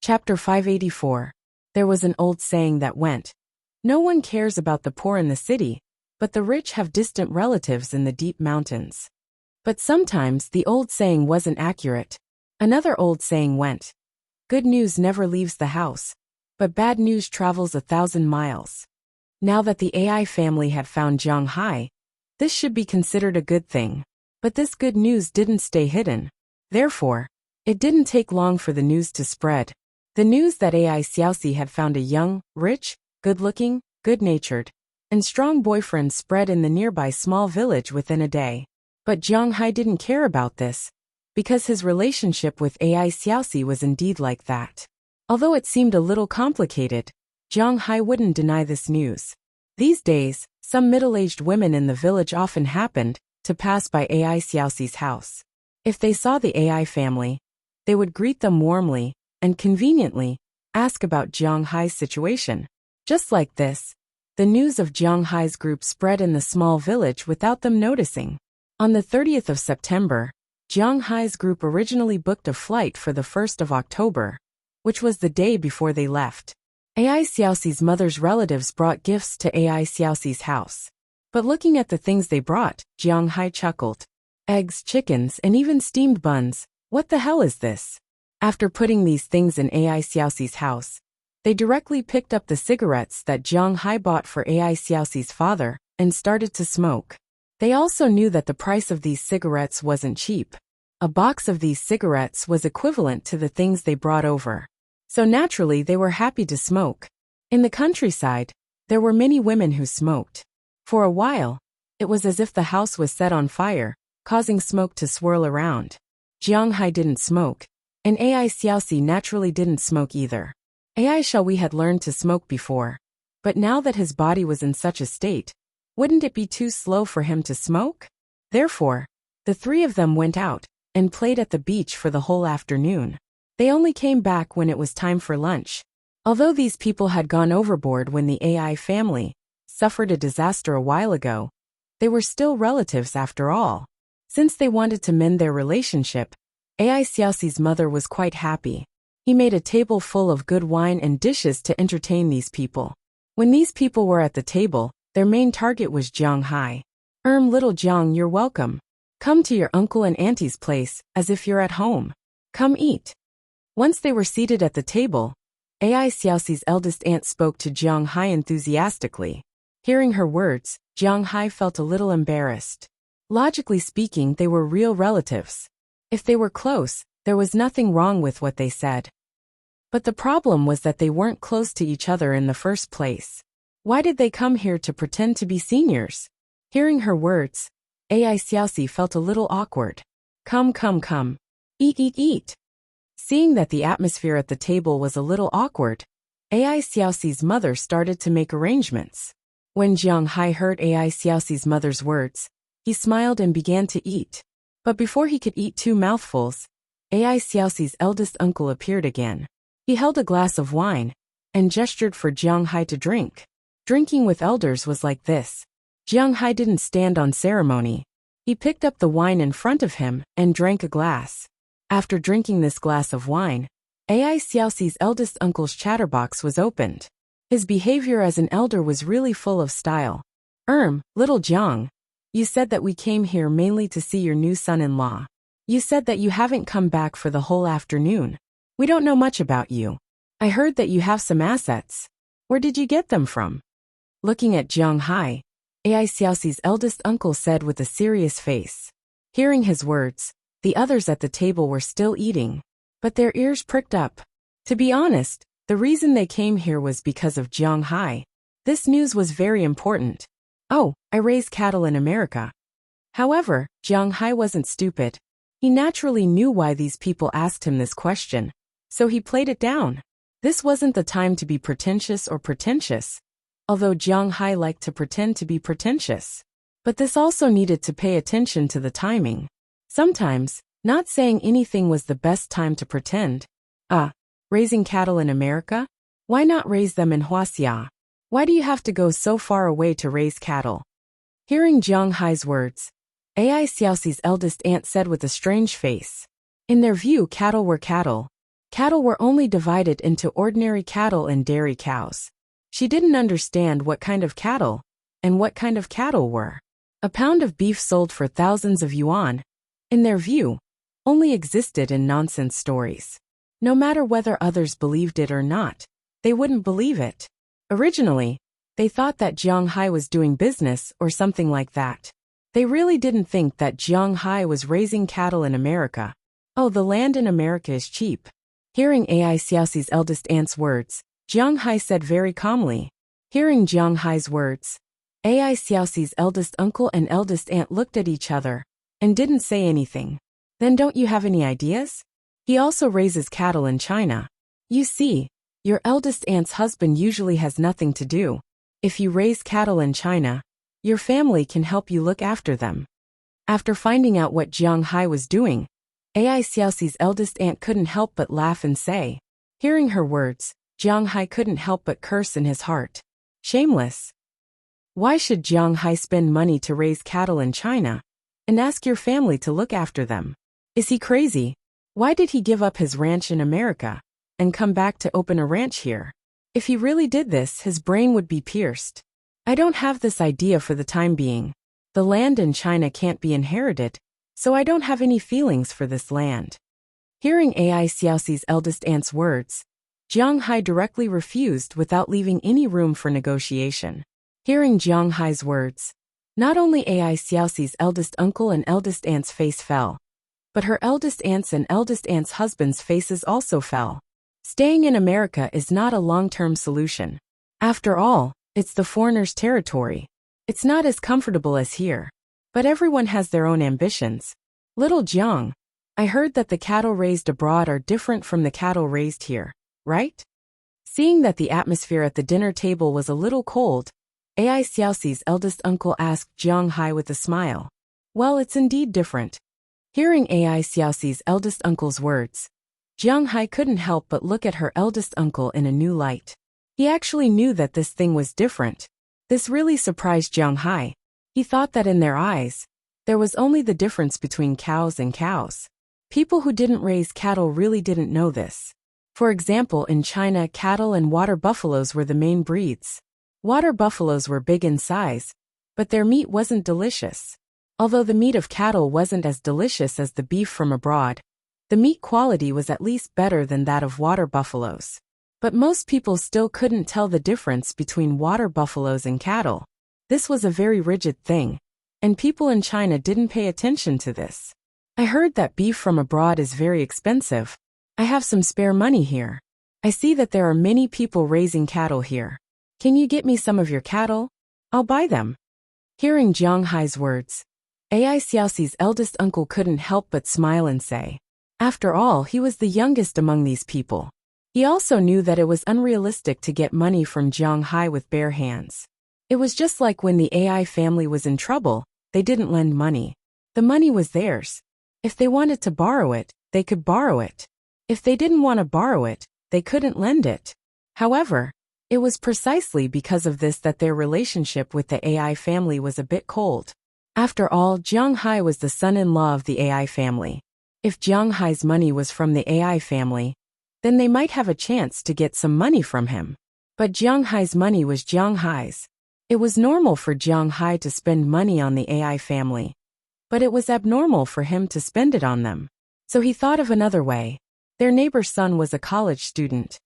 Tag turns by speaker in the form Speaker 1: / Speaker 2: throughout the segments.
Speaker 1: Chapter 584. There was an old saying that went, "No one cares about the poor in the city, but the rich have distant relatives in the deep mountains." But sometimes the old saying wasn't accurate. Another old saying went, "Good news never leaves the house, but bad news travels 1,000 miles." Now that the AI family had found Jiang Hai, this should be considered a good thing. But this good news didn't stay hidden. Therefore, it didn't take long for the news to spread. The news that AI Xiaoxi had found a young, rich, good-looking, good-natured, and strong boyfriend spread in the nearby small village within a day. But Jiang Hai didn't care about this, because his relationship with AI Xiaoxi was indeed like that. Although it seemed a little complicated, Jiang Hai wouldn't deny this news. These days, some middle-aged women in the village often happened to pass by AI Xiaoxi's house. If they saw the AI family, they would greet them warmly and conveniently ask about Jiang Hai's situation. Just like this, the news of Jiang Hai's group spread in the small village without them noticing. On the 30th of September, Jiang Hai's group originally booked a flight for the 1st of October, which was the day before they left. AI Xiaoxi's mother's relatives brought gifts to AI Xiaoxi's house. But looking at the things they brought, Jiang Hai chuckled. Eggs, chickens, and even steamed buns. What the hell is this? After putting these things in AI Xiaoxi's house, they directly picked up the cigarettes that Jiang Hai bought for AI Xiaoxi's father and started to smoke. They also knew that the price of these cigarettes wasn't cheap. A box of these cigarettes was equivalent to the things they brought over. So naturally they were happy to smoke. In the countryside, there were many women who smoked. For a while, it was as if the house was set on fire, causing smoke to swirl around. Jiang Hai didn't smoke, and AI Xiaoxi naturally didn't smoke either. AI Xiaoxi had learned to smoke before, but now that his body was in such a state, wouldn't it be too slow for him to smoke? Therefore, the three of them went out and played at the beach for the whole afternoon. They only came back when it was time for lunch. Although these people had gone overboard when the AI family suffered a disaster a while ago, they were still relatives after all. Since they wanted to mend their relationship, AI Xiaoxi's mother was quite happy. He made a table full of good wine and dishes to entertain these people. When these people were at the table, their main target was Jiang Hai. Little Jiang, you're welcome. Come to your uncle and auntie's place, as if you're at home. Come eat." Once they were seated at the table, AI Xiaoxi's eldest aunt spoke to Jiang Hai enthusiastically. Hearing her words, Jiang Hai felt a little embarrassed. Logically speaking, they were real relatives. If they were close, there was nothing wrong with what they said. But the problem was that they weren't close to each other in the first place. Why did they come here to pretend to be seniors? Hearing her words, AI Xiaoxi felt a little awkward. Come. Eat. Seeing that the atmosphere at the table was a little awkward, AI Xiaoxi's mother started to make arrangements. When Jiang Hai heard AI Xiaoxi's mother's words, he smiled and began to eat. But before he could eat 2 mouthfuls, AI Xiaoxi's eldest uncle appeared again. He held a glass of wine and gestured for Jiang Hai to drink. Drinking with elders was like this. Jiang Hai didn't stand on ceremony. He picked up the wine in front of him and drank a glass. After drinking this glass of wine, AI Xiaoxi's eldest uncle's chatterbox was opened. His behavior as an elder was really full of style. Little Jiang, you said that we came here mainly to see your new son-in-law. You said that you haven't come back for the whole afternoon. We don't know much about you. I heard that you have some assets. Where did you get them from?" Looking at Jiang Hai, AI Xiaoxi's eldest uncle said with a serious face. Hearing his words, the others at the table were still eating, but their ears pricked up. To be honest, the reason they came here was because of Jiang Hai. This news was very important. "Oh, I raise cattle in America." However, Jiang Hai wasn't stupid. He naturally knew why these people asked him this question, so he played it down. This wasn't the time to be pretentious, although Jiang Hai liked to pretend to be pretentious. But this also needed to pay attention to the timing. Sometimes, not saying anything was the best time to pretend. Raising cattle in America? Why not raise them in Huaxia? Why do you have to go so far away to raise cattle? Hearing Jiang Hai's words, AI Xiaoxi's eldest aunt said with a strange face. In their view, cattle were cattle. Cattle were only divided into ordinary cattle and dairy cows. She didn't understand what kind of cattle and what kind of cattle were. A pound of beef sold for thousands of yuan, in their view, only existed in nonsense stories. No matter whether others believed it or not, they wouldn't believe it. Originally, they thought that Jiang Hai was doing business or something like that. They really didn't think that Jiang Hai was raising cattle in America. Oh, the land in America is cheap. Hearing Ai Xiaoxi's eldest aunt's words, Jiang Hai said very calmly. Hearing Jiang Hai's words, Ai Xiaoxi's eldest uncle and eldest aunt looked at each other and didn't say anything. Then don't you have any ideas? He also raises cattle in China. You see, your eldest aunt's husband usually has nothing to do. If you raise cattle in China, your family can help you look after them. After finding out what Jiang Hai was doing, Ai Xiaoxi's eldest aunt couldn't help but laugh and say. Hearing her words, Jiang Hai couldn't help but curse in his heart. Shameless. Why should Jiang Hai spend money to raise cattle in China and ask your family to look after them? Is he crazy? Why did he give up his ranch in America and come back to open a ranch here? If he really did this, his brain would be pierced. I don't have this idea for the time being. The land in China can't be inherited, so I don't have any feelings for this land. Hearing Ai Xiaoxi's eldest aunt's words, Jiang Hai directly refused without leaving any room for negotiation. Hearing Jiang Hai's words, not only Ai Xiaoxi's eldest uncle and eldest aunt's face fell, but her eldest aunt's and eldest aunt's husband's faces also fell. Staying in America is not a long-term solution. After all, it's the foreigner's territory. It's not as comfortable as here. But everyone has their own ambitions. Little Jiang, I heard that the cattle raised abroad are different from the cattle raised here, right? Seeing that the atmosphere at the dinner table was a little cold, Ai Xiaoxi's eldest uncle asked Jiang Hai with a smile. Well, it's indeed different. Hearing Ai Xiaoxi's eldest uncle's words, Jiang Hai couldn't help but look at her eldest uncle in a new light. He actually knew that this thing was different. This really surprised Jiang Hai. He thought that in their eyes, there was only the difference between cows and cows. People who didn't raise cattle really didn't know this. For example, in China, cattle and water buffaloes were the main breeds. Water buffaloes were big in size, but their meat wasn't delicious. Although the meat of cattle wasn't as delicious as the beef from abroad, the meat quality was at least better than that of water buffaloes. But most people still couldn't tell the difference between water buffaloes and cattle. This was a very rigid thing, and people in China didn't pay attention to this. I heard that beef from abroad is very expensive. I have some spare money here. I see that there are many people raising cattle here. Can you get me some of your cattle? I'll buy them. Hearing Jiang Hai's words, Ai Xiaoxi's eldest uncle couldn't help but smile and say. After all, he was the youngest among these people. He also knew that it was unrealistic to get money from Jiang Hai with bare hands. It was just like when the Ai family was in trouble, they didn't lend money. The money was theirs. If they wanted to borrow it, they could borrow it. If they didn't want to borrow it, they couldn't lend it. However, it was precisely because of this that their relationship with the Ai family was a bit cold. After all, Jiang Hai was the son-in-law of the Ai family. If Jiang Hai's money was from the Ai family, then they might have a chance to get some money from him. But Jiang Hai's money was Jiang Hai's. It was normal for Jiang Hai to spend money on the Ai family, but it was abnormal for him to spend it on them. So he thought of another way. Their neighbor's son was a college student.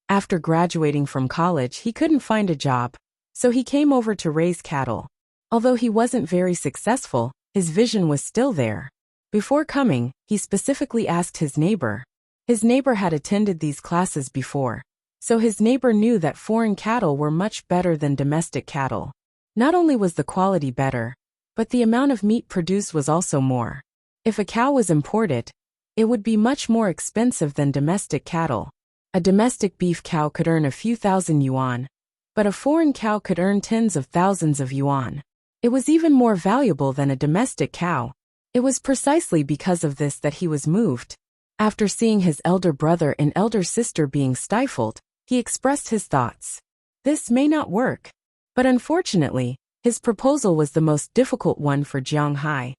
Speaker 1: After graduating from college, he couldn't find a job, so he came over to raise cattle. Although he wasn't very successful, his vision was still there. Before coming, he specifically asked his neighbor. His neighbor had attended these classes before, so his neighbor knew that foreign cattle were much better than domestic cattle. Not only was the quality better, but the amount of meat produced was also more. If a cow was imported, it would be much more expensive than domestic cattle. A domestic beef cow could earn a few thousand yuan, but a foreign cow could earn tens of thousands of yuan. It was even more valuable than a domestic cow. It was precisely because of this that he was moved. After seeing his elder brother and elder sister being stifled, he expressed his thoughts. This may not work. But unfortunately, his proposal was the most difficult one for Jiang Hai.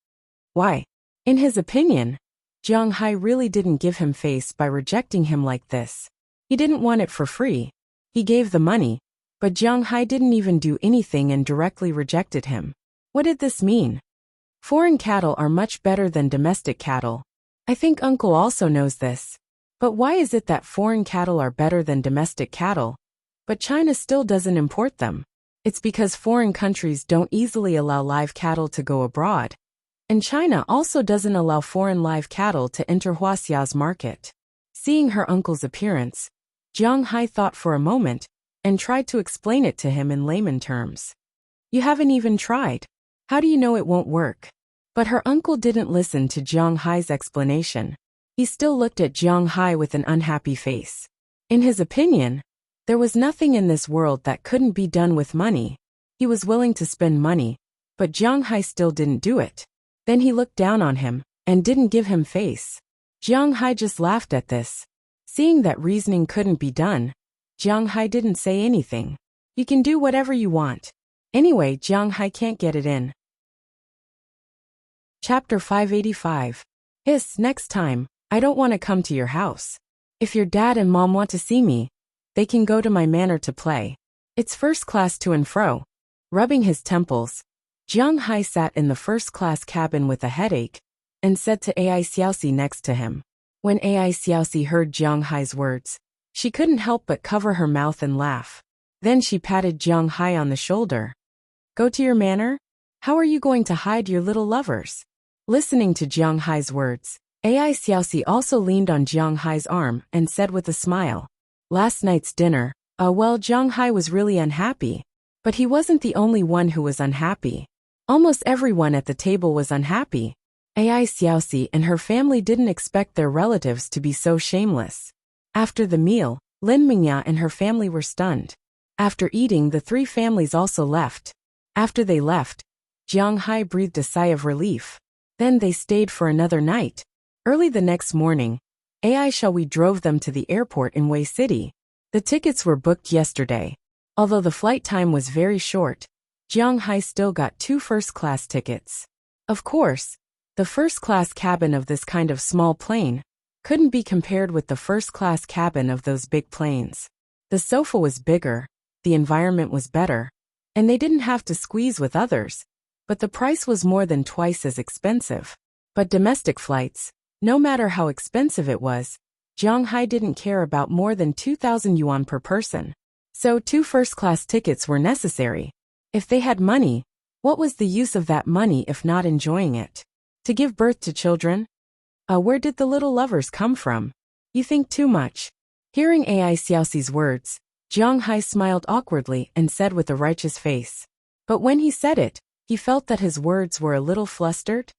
Speaker 1: Why? In his opinion, Jiang Hai really didn't give him face by rejecting him like this. He didn't want it for free. He gave the money, but Jiang Hai didn't even do anything and directly rejected him. What did this mean? Foreign cattle are much better than domestic cattle. I think Uncle also knows this. But why is it that foreign cattle are better than domestic cattle, but China still doesn't import them? It's because foreign countries don't easily allow live cattle to go abroad. And China also doesn't allow foreign live cattle to enter Huaxia's market. Seeing her uncle's appearance, Jiang Hai thought for a moment and tried to explain it to him in layman terms. You haven't even tried. How do you know it won't work? But her uncle didn't listen to Jiang Hai's explanation. He still looked at Jiang Hai with an unhappy face. In his opinion, there was nothing in this world that couldn't be done with money. He was willing to spend money, but Jiang Hai still didn't do it. Then he looked down on him and didn't give him face. Jiang Hai just laughed at this. Seeing that reasoning couldn't be done, Jiang Hai didn't say anything. You can do whatever you want. Anyway, Jiang Hai can't get it in. Chapter 585. Next time, I don't want to come to your house. If your dad and mom want to see me, they can go to my manor to play. It's first class to and fro. Rubbing his temples, Jiang Hai sat in the first-class cabin with a headache and said to Ai Xiaoxi next to him. When Ai Xiaoxi heard Jiang Hai's words, she couldn't help but cover her mouth and laugh. Then she patted Jiang Hai on the shoulder. Go to your manor? How are you going to hide your little lovers? Listening to Jiang Hai's words, Ai Xiaoxi also leaned on Jiang Hai's arm and said with a smile. Last night's dinner, well, Jiang Hai was really unhappy. But he wasn't the only one who was unhappy. Almost everyone at the table was unhappy. Ai Xiaoxi and her family didn't expect their relatives to be so shameless. After the meal, Lin Mingya and her family were stunned. After eating, the three families also left. After they left, Jiang Hai breathed a sigh of relief. Then they stayed for another night. Early the next morning, Ai Xiaoxi drove them to the airport in Wei City. The tickets were booked yesterday. Although the flight time was very short, Jiang Hai still got 2 first-class tickets. Of course, the first-class cabin of this kind of small plane couldn't be compared with the first-class cabin of those big planes. The sofa was bigger, the environment was better, and they didn't have to squeeze with others, but the price was more than twice as expensive. But domestic flights, no matter how expensive it was, Jiang Hai didn't care about more than 2,000 yuan per person. So 2 first-class tickets were necessary. If they had money, what was the use of that money if not enjoying it? To give birth to children? Where did the little lovers come from? You think too much. Hearing Ai Xiaoxi's words, Jiang Hai smiled awkwardly and said with a righteous face. But when he said it, he felt that his words were a little flustered.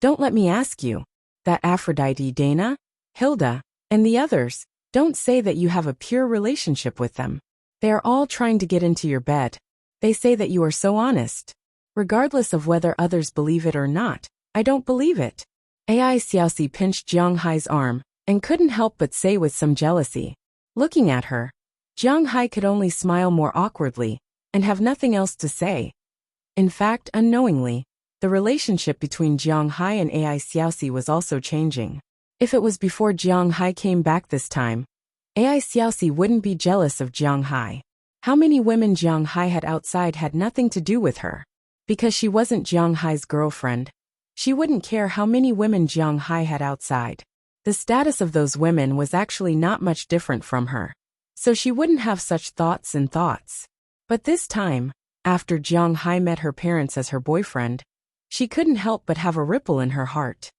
Speaker 1: Don't let me ask you. That Aphrodite, Dana, Hilda, and the others, don't say that you have a pure relationship with them. They are all trying to get into your bed. They say that you are so honest. Regardless of whether others believe it or not, I don't believe it. Ai Xiaoxi pinched Jiang Hai's arm and couldn't help but say with some jealousy. Looking at her, Jiang Hai could only smile more awkwardly and have nothing else to say. In fact, unknowingly, the relationship between Jiang Hai and Ai Xiaoxi was also changing. If it was before Jiang Hai came back this time, Ai Xiaoxi wouldn't be jealous of Jiang Hai. How many women Jiang Hai had outside had nothing to do with her. Because she wasn't Jiang Hai's girlfriend, she wouldn't care how many women Jiang Hai had outside. The status of those women was actually not much different from her. So she wouldn't have such thoughts. But this time, after Jiang Hai met her parents as her boyfriend, she couldn't help but have a ripple in her heart.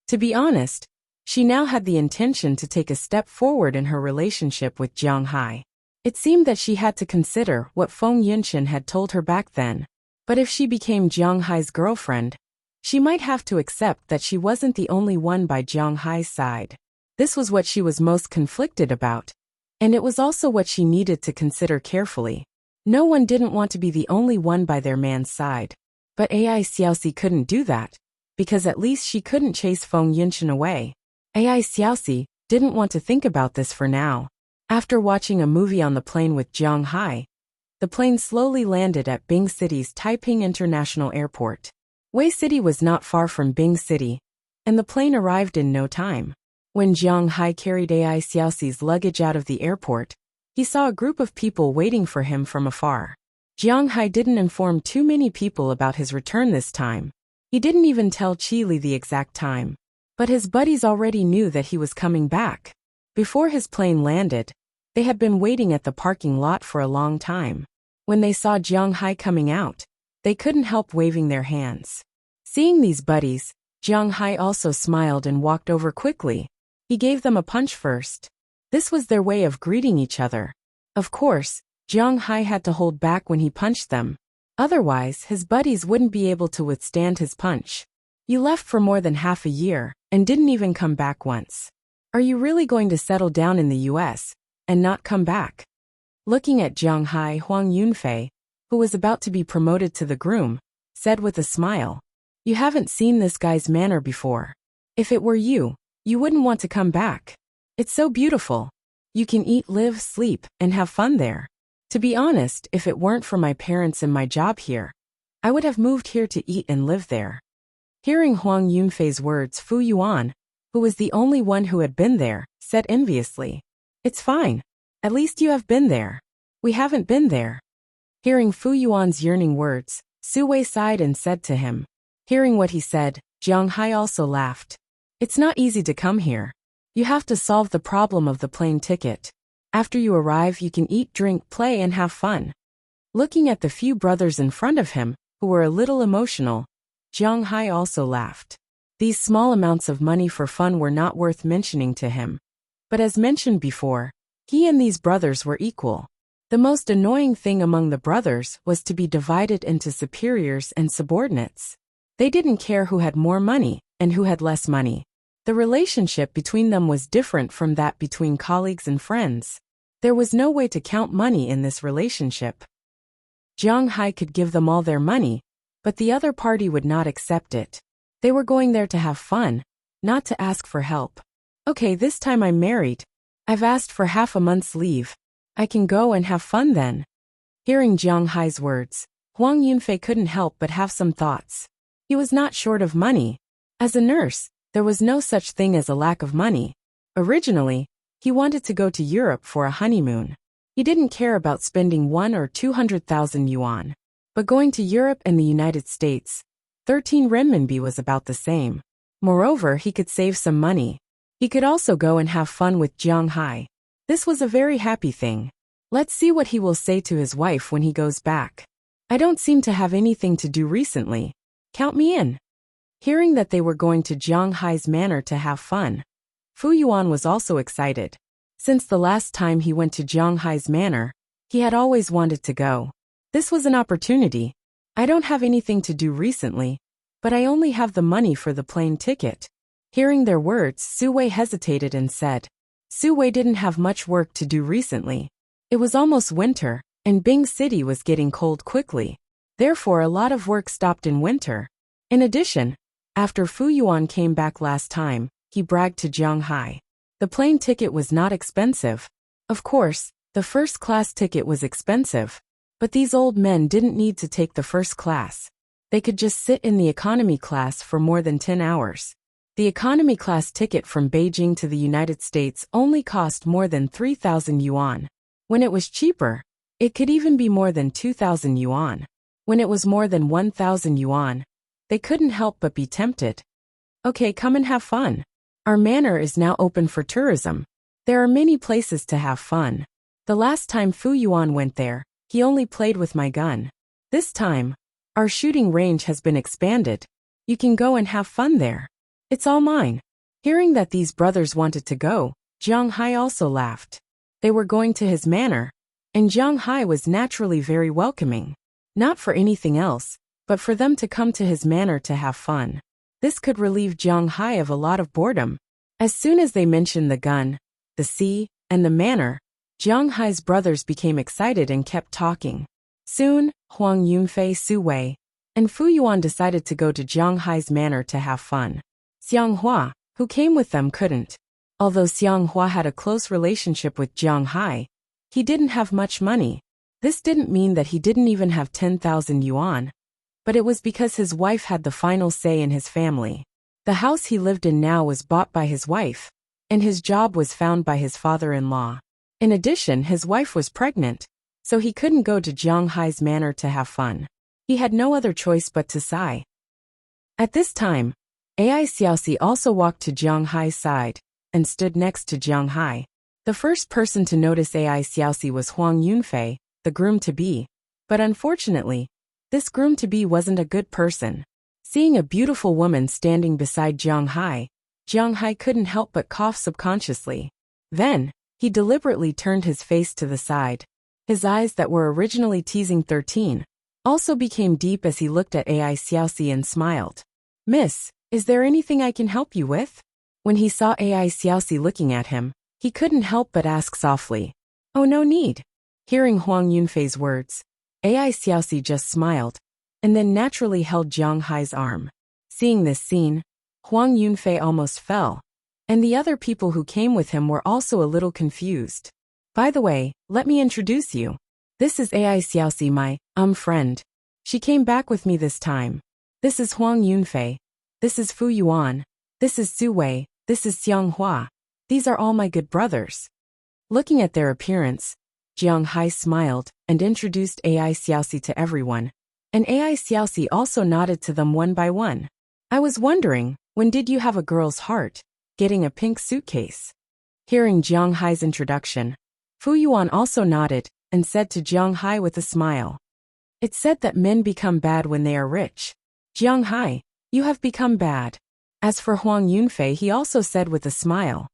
Speaker 1: To be honest, she now had the intention to take a step forward in her relationship with Jiang Hai. It seemed that she had to consider what Feng Yunxian had told her back then. But if she became Jiang Hai's girlfriend, she might have to accept that she wasn't the only one by Jiang Hai's side. This was what she was most conflicted about, and it was also what she needed to consider carefully. No one didn't want to be the only one by their man's side. But Ai Xiaoxi couldn't do that, because at least she couldn't chase Feng Yunxian away. Ai Xiaoxi didn't want to think about this for now. After watching a movie on the plane with Jiang Hai, the plane slowly landed at Bing City's Taiping International Airport. Wei City was not far from Bing City, and the plane arrived in no time. When Jiang Hai carried Ai Xiaoxi's luggage out of the airport, he saw a group of people waiting for him from afar. Jiang Hai didn't inform too many people about his return this time. He didn't even tell Qi Li the exact time. But his buddies already knew that he was coming back. Before his plane landed, they had been waiting at the parking lot for a long time. When they saw Jiang Hai coming out, they couldn't help waving their hands. Seeing these buddies, Jiang Hai also smiled and walked over quickly. He gave them a punch first. This was their way of greeting each other. Of course, Jiang Hai had to hold back when he punched them. Otherwise, his buddies wouldn't be able to withstand his punch. You left for more than half a year, and didn't even come back once. Are you really going to settle down in the US, and not come back? Looking at Jiang Hai, Huang Yunfei, who was about to be promoted to the groom, said with a smile, "You haven't seen this guy's manner before. If it were you, you wouldn't want to come back. It's so beautiful. You can eat, live, sleep, and have fun there. To be honest, if it weren't for my parents and my job here, I would have moved here to eat and live there." Hearing Huang Yunfei's words, Fu Yuan, who was the only one who had been there, said enviously, "It's fine. At least you have been there. We haven't been there." Hearing Fu Yuan's yearning words, Su Wei sighed and said to him. Hearing what he said, Jiang Hai also laughed. "It's not easy to come here. You have to solve the problem of the plane ticket. After you arrive, you can eat, drink, play, and have fun." Looking at the few brothers in front of him, who were a little emotional, Jiang Hai also laughed. These small amounts of money for fun were not worth mentioning to him. But as mentioned before, he and these brothers were equal. The most annoying thing among the brothers was to be divided into superiors and subordinates. They didn't care who had more money and who had less money. The relationship between them was different from that between colleagues and friends. There was no way to count money in this relationship. Jiang Hai could give them all their money, but the other party would not accept it. They were going there to have fun, not to ask for help. "Okay, this time I'm married. I've asked for half a month's leave. I can go and have fun then." Hearing Jiang Hai's words, Huang Yunfei couldn't help but have some thoughts. He was not short of money. As a nurse, there was no such thing as a lack of money. Originally, he wanted to go to Europe for a honeymoon. He didn't care about spending 1 or 200,000 yuan. But going to Europe and the United States, 13 renminbi was about the same. Moreover, he could save some money. He could also go and have fun with Jiang Hai. This was a very happy thing. Let's see what he will say to his wife when he goes back. "I don't seem to have anything to do recently. Count me in." Hearing that they were going to Jiang Hai's manor to have fun, Fu Yuan was also excited. Since the last time he went to Jiang Hai's manor, he had always wanted to go. This was an opportunity. "I don't have anything to do recently, but I only have the money for the plane ticket." Hearing their words, Su Wei hesitated and said. Su Wei didn't have much work to do recently. It was almost winter, and Bing City was getting cold quickly. Therefore, a lot of work stopped in winter. In addition, after Fu Yuan came back last time, he bragged to Jiang Hai. The plane ticket was not expensive. Of course, the first-class ticket was expensive. But these old men didn't need to take the first class. They could just sit in the economy class for more than 10 hours. The economy class ticket from Beijing to the United States only cost more than 3,000 yuan. When it was cheaper, it could even be more than 2,000 yuan. When it was more than 1,000 yuan, they couldn't help but be tempted. "Okay, come and have fun. Our manor is now open for tourism. There are many places to have fun. The last time Fu Yuan went there, he only played with my gun. This time, our shooting range has been expanded. You can go and have fun there. It's all mine." Hearing that these brothers wanted to go, Jiang Hai also laughed. They were going to his manor, and Jiang Hai was naturally very welcoming. Not for anything else, but for them to come to his manor to have fun. This could relieve Jiang Hai of a lot of boredom. As soon as they mentioned the gun, the sea, and the manor, Jiang Hai's brothers became excited and kept talking. Soon, Huang Yunfei, Su Wei, and Fu Yuan decided to go to Jiang Hai's manor to have fun. Xiang Hua, who came with them, couldn't. Although Xiang Hua had a close relationship with Jiang Hai, he didn't have much money. This didn't mean that he didn't even have 10,000 yuan, but it was because his wife had the final say in his family. The house he lived in now was bought by his wife, and his job was found by his father-in-law. In addition, his wife was pregnant, so he couldn't go to Jiang Hai's manor to have fun. He had no other choice but to sigh. At this time, Ai Xiaoxi also walked to Jiang Hai's side and stood next to Jiang Hai. The first person to notice Ai Xiaoxi was Huang Yunfei, the groom-to-be, but unfortunately, this groom-to-be wasn't a good person. Seeing a beautiful woman standing beside Jiang Hai couldn't help but cough subconsciously. Then, he deliberately turned his face to the side. His eyes that were originally teasing 13 also became deep as he looked at Ai Xiaoxi and smiled. "Miss, is there anything I can help you with?" When he saw Ai Xiaoxi looking at him, he couldn't help but ask softly. "Oh, no need." Hearing Huang Yunfei's words, Ai Xiaoxi just smiled, and then naturally held Jiang Hai's arm. Seeing this scene, Huang Yunfei almost fell, and the other people who came with him were also a little confused. "By the way, let me introduce you. This is Ai Xiaoxi, my friend. She came back with me this time. This is Huang Yunfei. This is Fu Yuan. This is Su Wei. This is Xiang Hua. These are all my good brothers." Looking at their appearance, Jiang Hai smiled and introduced Ai Xiaoxi to everyone, and Ai Xiaoxi also nodded to them one by one. "I was wondering, when did you have a girl's heart? Getting a pink suitcase." Hearing Jiang Hai's introduction, Fu Yuan also nodded and said to Jiang Hai with a smile, "It's said that men become bad when they are rich. Jiang Hai, you have become bad." As for Huang Yunfei, he also said with a smile.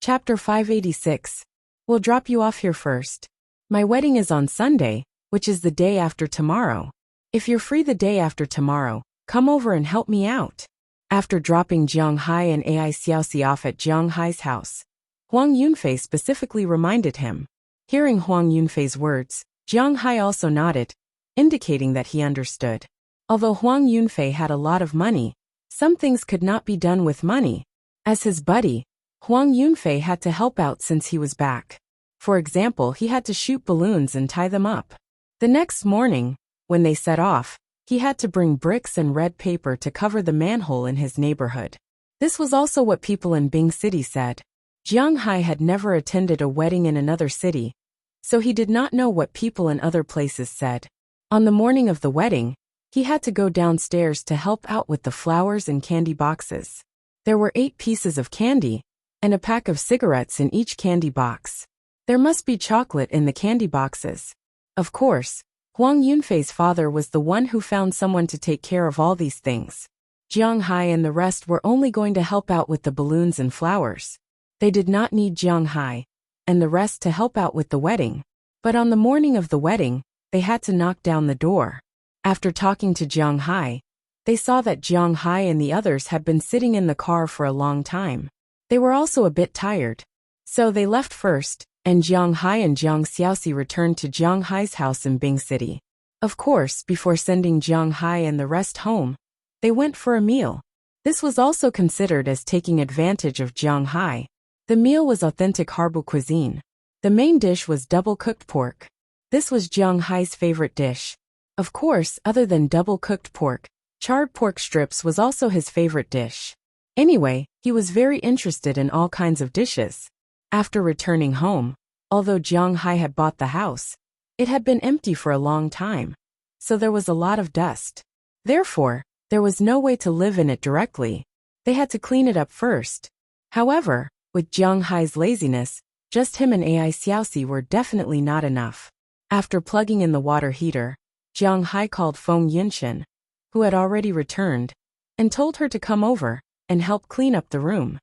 Speaker 1: Chapter 586. We'll drop you off here first. My wedding is on Sunday, which is the day after tomorrow. If you're free the day after tomorrow, come over and help me out. After dropping Jiang Hai and Ai Xiaoxi off at Jiang Hai's house, Huang Yunfei specifically reminded him. Hearing Huang Yunfei's words, Jiang Hai also nodded, indicating that he understood. Although Huang Yunfei had a lot of money, some things could not be done with money. As his buddy, Huang Yunfei had to help out since he was back. For example, he had to shoot balloons and tie them up. The next morning, when they set off, he had to bring bricks and red paper to cover the manhole in his neighborhood. This was also what people in Bing City said. Jiang Hai had never attended a wedding in another city, so he did not know what people in other places said. On the morning of the wedding, he had to go downstairs to help out with the flowers and candy boxes. There were 8 pieces of candy, and a pack of cigarettes in each candy box. There must be chocolate in the candy boxes. Of course, Huang Yunfei's father was the one who found someone to take care of all these things. Jiang Hai and the rest were only going to help out with the balloons and flowers. They did not need Jiang Hai and the rest to help out with the wedding. But on the morning of the wedding, they had to knock down the door. After talking to Jiang Hai, they saw that Jiang Hai and the others had been sitting in the car for a long time. They were also a bit tired. So they left first, and Jiang Hai and Jiang Xiaoxi returned to Jiang Hai's house in Bing City. Of course, before sending Jiang Hai and the rest home, they went for a meal. This was also considered as taking advantage of Jiang Hai. The meal was authentic Harbu cuisine. The main dish was double-cooked pork. This was Jiang Hai's favorite dish. Of course, other than double-cooked pork, charred pork strips was also his favorite dish. Anyway, he was very interested in all kinds of dishes. After returning home, although Jiang Hai had bought the house, it had been empty for a long time, so there was a lot of dust. Therefore, there was no way to live in it directly. They had to clean it up first. However, with Jiang Hai's laziness, just him and Ai Xiaoxi were definitely not enough. After plugging in the water heater, Jiang Hai called Feng Yinshen, who had already returned, and told her to come over and help clean up the room.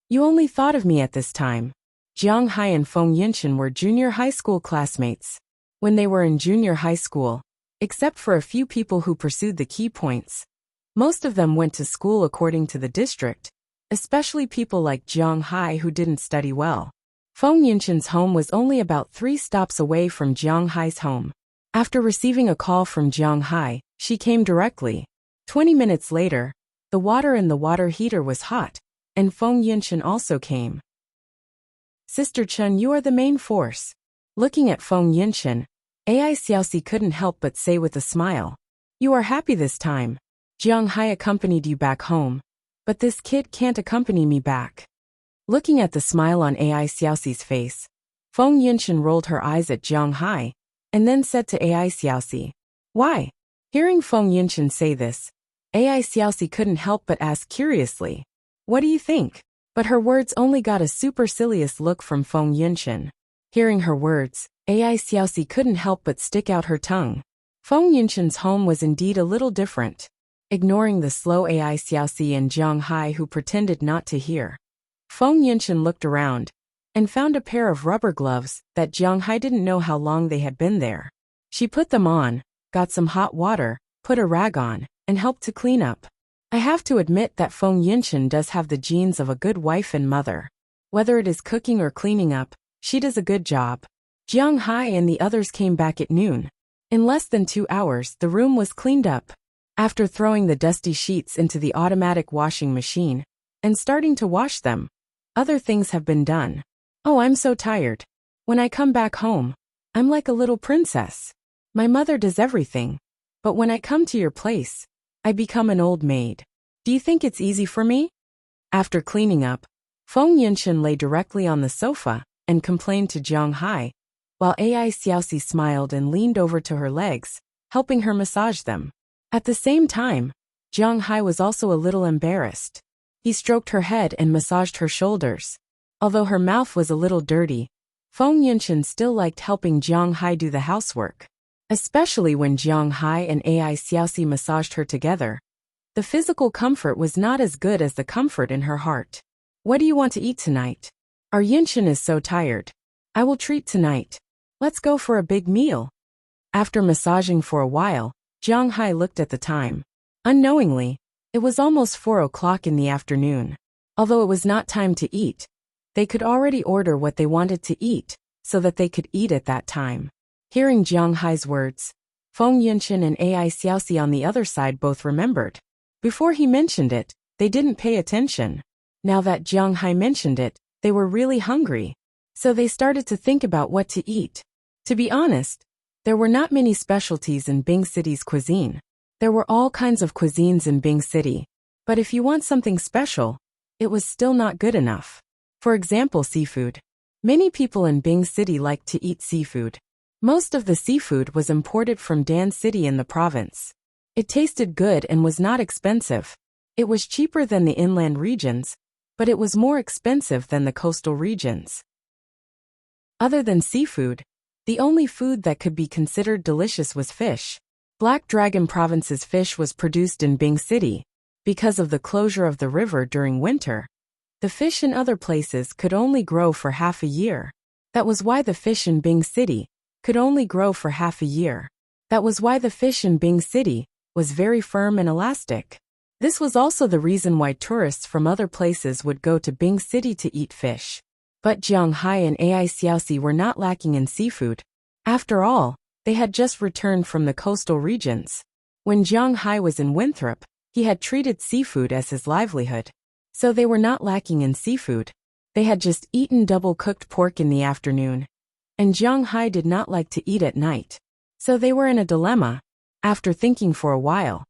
Speaker 1: "You only thought of me at this time." Jiang Hai and Feng Yinshen were junior high school classmates. When they were in junior high school, except for a few people who pursued the key points, most of them went to school according to the district, especially people like Jiang Hai who didn't study well. Feng Yinshen's home was only about 3 stops away from Jiang Hai's home. After receiving a call from Jiang Hai, she came directly. 20 minutes later, the water in the water heater was hot, and Feng Yinshen also came. "Sister Chen, you are the main force." Looking at Feng Yinshen, Ai Xiaoxi couldn't help but say with a smile, "You are happy this time." Jiang Hai accompanied you back home, but this kid can't accompany me back. Looking at the smile on AI Xiaoxi's face, Feng Yunshan rolled her eyes at Jiang Hai, and then said to AI Xiaoxi, "Why?" Hearing Feng Yunshan say this, AI Xiaoxi couldn't help but ask curiously, "What do you think?" But her words only got a supercilious look from Feng Yunshan. Hearing her words, AI Xiaoxi couldn't help but stick out her tongue. Feng Yunshan's home was indeed a little different. Ignoring the slow AI Xiaoxi and Jiang Hai who pretended not to hear, Feng Yunshan looked around and found a pair of rubber gloves that Jiang Hai didn't know how long they had been there. She put them on, got some hot water, put a rag on, and helped to clean up. I have to admit that Feng Yunshan does have the genes of a good wife and mother. Whether it is cooking or cleaning up, she does a good job. Jiang Hai and the others came back at noon. In less than 2 hours, the room was cleaned up. After throwing the dusty sheets into the automatic washing machine and starting to wash them, other things have been done. Oh, I'm so tired. When I come back home, I'm like a little princess. My mother does everything. But when I come to your place, I become an old maid. Do you think it's easy for me? After cleaning up, Feng Yunshan lay directly on the sofa and complained to Jiang Hai, while AI Xiaoxi smiled and leaned over to her legs, helping her massage them. At the same time, Jiang Hai was also a little embarrassed. He stroked her head and massaged her shoulders. Although her mouth was a little dirty, Feng Yunshan still liked helping Jiang Hai do the housework. Especially when Jiang Hai and AI Xiaoxi massaged her together. The physical comfort was not as good as the comfort in her heart. What do you want to eat tonight? Our Yunshan is so tired. I will treat tonight. Let's go for a big meal. After massaging for a while, Jiang Hai looked at the time. Unknowingly, it was almost 4 o'clock in the afternoon. Although it was not time to eat, they could already order what they wanted to eat, so that they could eat at that time. Hearing Jiang Hai's words, Feng Yunshan and AI Xiaoxi on the other side both remembered. Before he mentioned it, they didn't pay attention. Now that Jiang Hai mentioned it, they were really hungry. So they started to think about what to eat. To be honest, there were not many specialties in Bing City's cuisine. There were all kinds of cuisines in Bing City. But if you want something special, it was still not good enough. For example, seafood. Many people in Bing City like to eat seafood. Most of the seafood was imported from Dan City in the province. It tasted good and was not expensive. It was cheaper than the inland regions, but it was more expensive than the coastal regions. Other than seafood, the only food that could be considered delicious was fish. Black Dragon Province's fish was produced in Bing City. Because of the closure of the river during winter, the fish in other places could only grow for half a year. That was why the fish in Bing City could only grow for half a year. That was why the fish in Bing City was very firm and elastic. This was also the reason why tourists from other places would go to Bing City to eat fish. But Jiang Hai and AI Xiaoxi were not lacking in seafood. After all, they had just returned from the coastal regions. When Jiang Hai was in Winthrop, he had treated seafood as his livelihood. So they were not lacking in seafood. They had just eaten double-cooked pork in the afternoon. And Jiang Hai did not like to eat at night. So they were in a dilemma. After thinking for a while,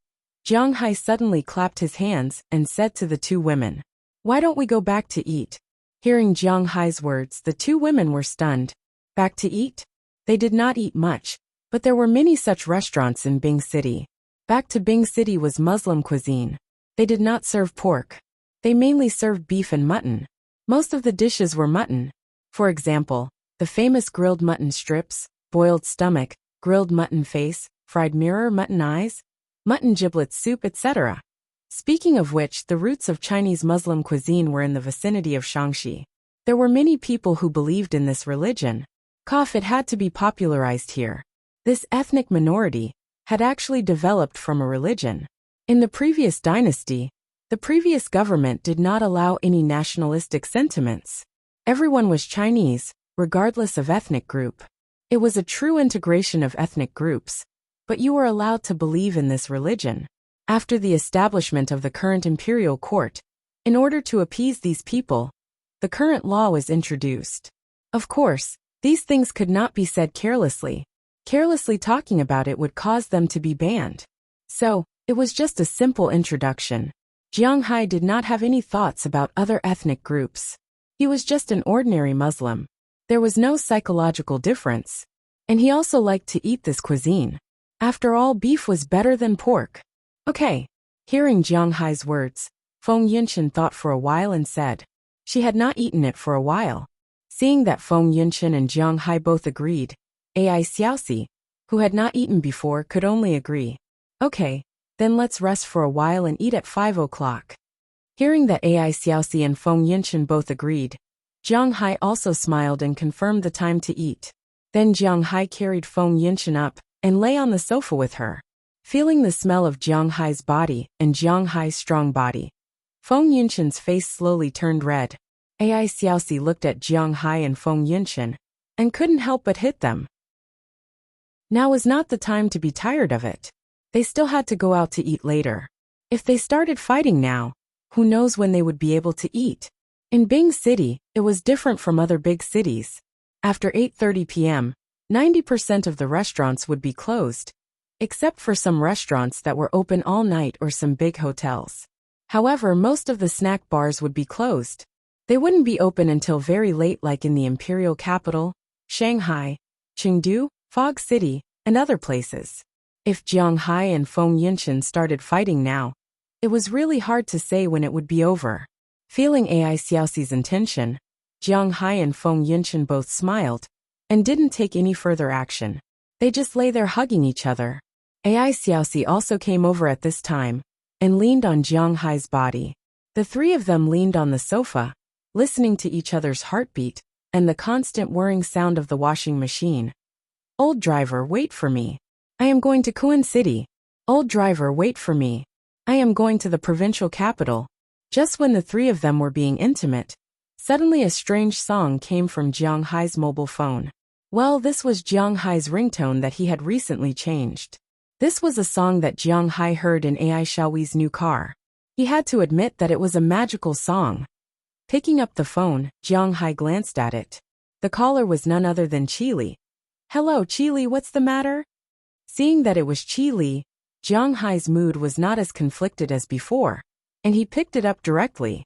Speaker 1: Jiang Hai suddenly clapped his hands and said to the two women, "Why don't we go back to eat?" Hearing Jiang Hai's words, the two women were stunned. Back to eat? They did not eat much, but there were many such restaurants in Bing City. Back to Bing City was Muslim cuisine. They did not serve pork. They mainly served beef and mutton. Most of the dishes were mutton. For example, the famous grilled mutton strips, boiled stomach, grilled mutton face, fried mirror mutton eyes, mutton giblets soup, etc. Speaking of which, the roots of Chinese Muslim cuisine were in the vicinity of Shaanxi. There were many people who believed in this religion. It had to be popularized here. This ethnic minority had actually developed from a religion. In the previous dynasty, the previous government did not allow any nationalistic sentiments. Everyone was Chinese, regardless of ethnic group. It was a true integration of ethnic groups, but you were allowed to believe in this religion. After the establishment of the current imperial court, in order to appease these people, the current law was introduced. Of course, these things could not be said carelessly. Carelessly talking about it would cause them to be banned. So, It was just a simple introduction. Jiang Hai did not have any thoughts about other ethnic groups. He was just an ordinary Muslim. There was no psychological difference. And he also liked to eat this cuisine. After all, beef was better than pork. Okay. Hearing Jiang Hai's words, Feng Yunqian thought for a while and said, she had not eaten it for a while. Seeing that Feng Yunqian and Jiang Hai both agreed, Ai Xiaoxi, who had not eaten before, could only agree. Okay, then let's rest for a while and eat at 5 o'clock. Hearing that Ai Xiaoxi and Feng Yunqian both agreed, Jiang Hai also smiled and confirmed the time to eat. Then Jiang Hai carried Feng Yunqian up and lay on the sofa with her. Feeling the smell of Jiang Hai's body and Jiang Hai's strong body, Feng Yunqian's face slowly turned red. Ai Xiaoxi looked at Jiang Hai and Feng Yunqian and couldn't help but hit them. Now was not the time to be tired of it. They still had to go out to eat later. If they started fighting now, who knows when they would be able to eat? In Bing City, it was different from other big cities. After 8:30 p.m., 90% of the restaurants would be closed, except for some restaurants that were open all night or some big hotels. However, most of the snack bars would be closed. They wouldn't be open until very late, like in the imperial capital, Shanghai, Chengdu, Fog City, and other places. If Jiang Hai and Feng Yunqian started fighting now, it was really hard to say when it would be over. Feeling Ai Xiaoxi's intention, Jiang Hai and Feng Yunqian both smiled and didn't take any further action. They just lay there hugging each other. Ai Xiaoxi also came over at this time and leaned on Jiang Hai's body. The three of them leaned on the sofa, listening to each other's heartbeat and the constant whirring sound of the washing machine. Old driver, wait for me. I am going to Kuan City. Old driver, wait for me. I am going to the provincial capital. Just when the three of them were being intimate, suddenly a strange song came from Jiang Hai's mobile phone. Well, this was Jiang Hai's ringtone that he had recently changed. This was a song that Jiang Hai heard in Ai Xiaoxi's new car. He had to admit that it was a magical song. Picking up the phone, Jiang Hai glanced at it. The caller was none other than Qi Li. Hello, Qi Li, what's the matter? Seeing that it was Qi Li, Jiang Hai's mood was not as conflicted as before, and he picked it up directly.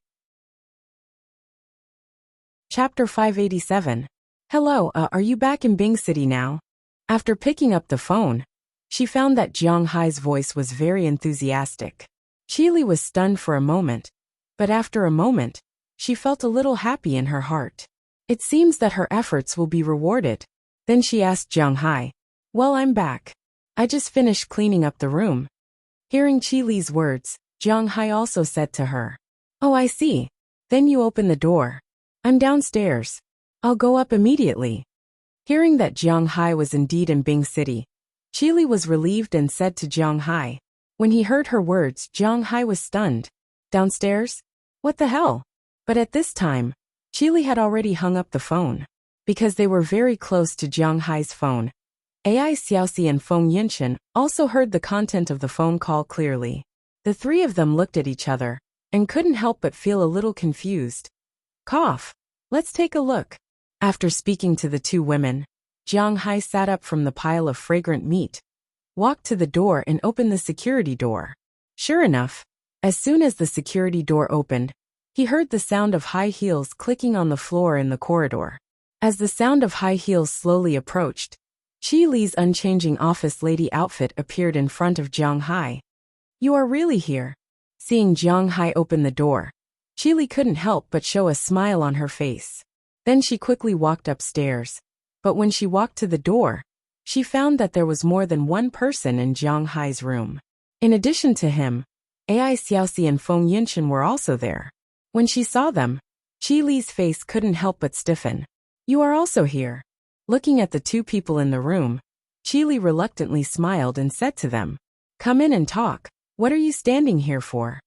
Speaker 1: Chapter 587. Hello, are you back in Bing City now? After picking up the phone, she found that Jiang Hai's voice was very enthusiastic. Qi Li was stunned for a moment, but after a moment, she felt a little happy in her heart. It seems that her efforts will be rewarded. Then she asked Jiang Hai, well, I'm back. I just finished cleaning up the room. Hearing Qi Li's words, Jiang Hai also said to her, oh, I see. Then you open the door. I'm downstairs. I'll go up immediately. Hearing that Jiang Hai was indeed in Bing City, Qi Li was relieved and said to Jiang Hai. When he heard her words, Jiang Hai was stunned. Downstairs? What the hell? But at this time, Qi Li had already hung up the phone. Because they were very close to Jiang Hai's phone, Ai Xiaoxi and Feng Yunqian also heard the content of the phone call clearly. The three of them looked at each other and couldn't help but feel a little confused. Cough. Let's take a look. After speaking to the two women, Jiang Hai sat up from the pile of fragrant meat, walked to the door and opened the security door. Sure enough, as soon as the security door opened, he heard the sound of high heels clicking on the floor in the corridor. As the sound of high heels slowly approached, Qi Li's unchanging office lady outfit appeared in front of Jiang Hai. You are really here? Seeing Jiang Hai open the door, Qi Li couldn't help but show a smile on her face. Then she quickly walked upstairs. But when she walked to the door, she found that there was more than one person in Jiang Hai's room. In addition to him, Ai Xiaoxi and Feng Yunqian were also there. When she saw them, Qi Li's face couldn't help but stiffen. You are also here. Looking at the two people in the room, Qi Li reluctantly smiled and said to them, come in and talk. What are you standing here for?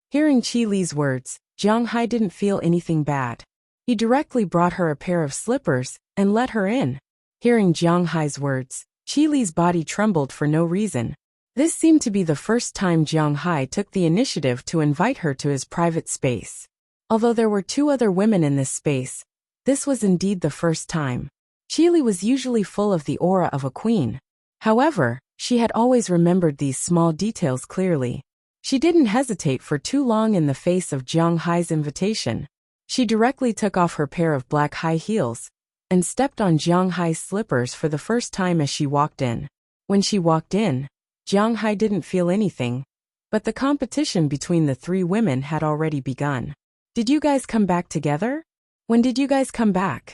Speaker 1: Hearing Qi Li's words, Jiang Hai didn't feel anything bad. He directly brought her a pair of slippers and let her in. Hearing Jiang Hai's words, Qi Li's body trembled for no reason. This seemed to be the first time Jiang Hai took the initiative to invite her to his private space. Although there were two other women in this space, this was indeed the first time. Qi Li was usually full of the aura of a queen. However, She had always remembered these small details clearly. She didn't hesitate for too long in the face of Jiang Hai's invitation. She directly took off her pair of black high heels and stepped on Jiang Hai's slippers for the first time as she walked in. When she walked in, Jiang Hai didn't feel anything, but the competition between the three women had already begun. Did you guys come back together? When did you guys come back?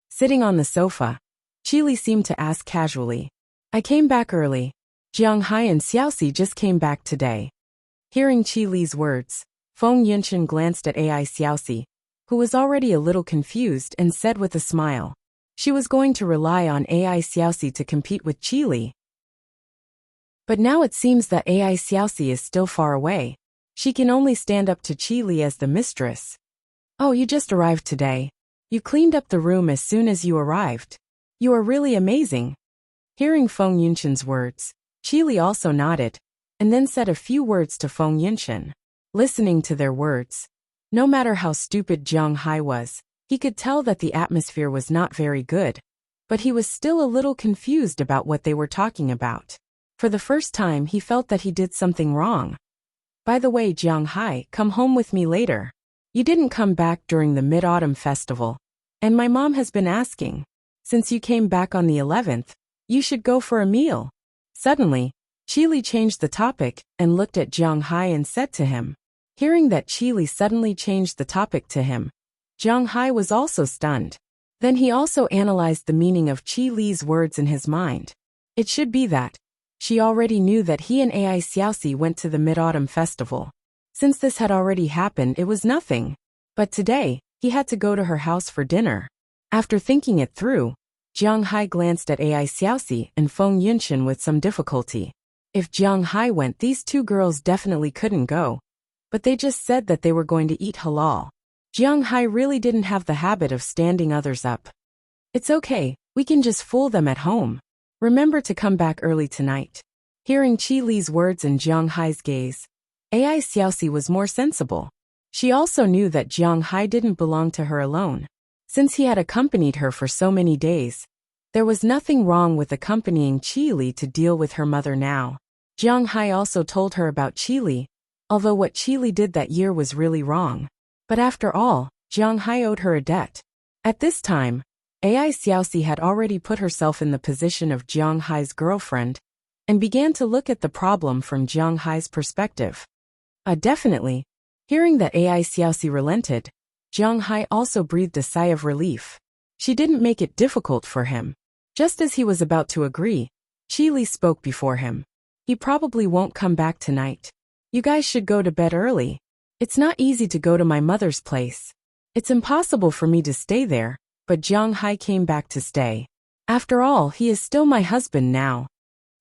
Speaker 1: Sitting on the sofa, Qili seemed to ask casually. I came back early. Jiang Hai and Xiaoxi just came back today. Hearing Qili's words, Feng Yunshan glanced at Ai Xiaoxi, who was already a little confused, and said with a smile. She was going to rely on Ai Xiaoxi to compete with Qili. But now it seems that Ai Xiaoxi is still far away. She can only stand up to Qili as the mistress. Oh, you just arrived today. You cleaned up the room as soon as you arrived. You are really amazing. Hearing Feng Yunshan's words, Qili also nodded, and then said a few words to Feng Yunshan. Listening to their words, no matter how stupid Jiang Hai was, he could tell that the atmosphere was not very good, but he was still a little confused about what they were talking about. For the first time he felt that he did something wrong. By the way, Jiang Hai, come home with me later. You didn't come back during the Mid-Autumn Festival, and my mom has been asking. Since you came back on the 11th, you should go for a meal. Suddenly, Qili changed the topic and looked at Jiang Hai and said to him. Hearing that Qili suddenly changed the topic to him, Jiang Hai was also stunned. Then he also analyzed the meaning of Qili's words in his mind. It should be that she already knew that he and Ai Xiaoxi went to the Mid-Autumn Festival. Since this had already happened, it was nothing. But today, he had to go to her house for dinner. After thinking it through, Jiang Hai glanced at Ai Xiaoxi and Feng Yunshan with some difficulty. If Jiang Hai went, these two girls definitely couldn't go. But they just said that they were going to eat halal. Jiang Hai really didn't have the habit of standing others up. It's okay, we can just fool them at home. Remember to come back early tonight. Hearing Qili's words and Jiang Hai's gaze, Ai Xiaoxi was more sensible. She also knew that Jiang Hai didn't belong to her alone. Since he had accompanied her for so many days, there was nothing wrong with accompanying Qili to deal with her mother now. Jiang Hai also told her about Qili, although what Qili did that year was really wrong. But after all, Jiang Hai owed her a debt. At this time, Ai Xiaoxi had already put herself in the position of Jiang Hai's girlfriend and began to look at the problem from Jiang Hai's perspective. Definitely. Hearing that Ai Xiaoxi relented, Jiang Hai also breathed a sigh of relief. She didn't make it difficult for him. Just as he was about to agree, Qili spoke before him. He probably won't come back tonight. You guys should go to bed early. It's not easy to go to my mother's place. It's impossible for me to stay there, but Jiang Hai came back to stay. After all, he is still my husband now.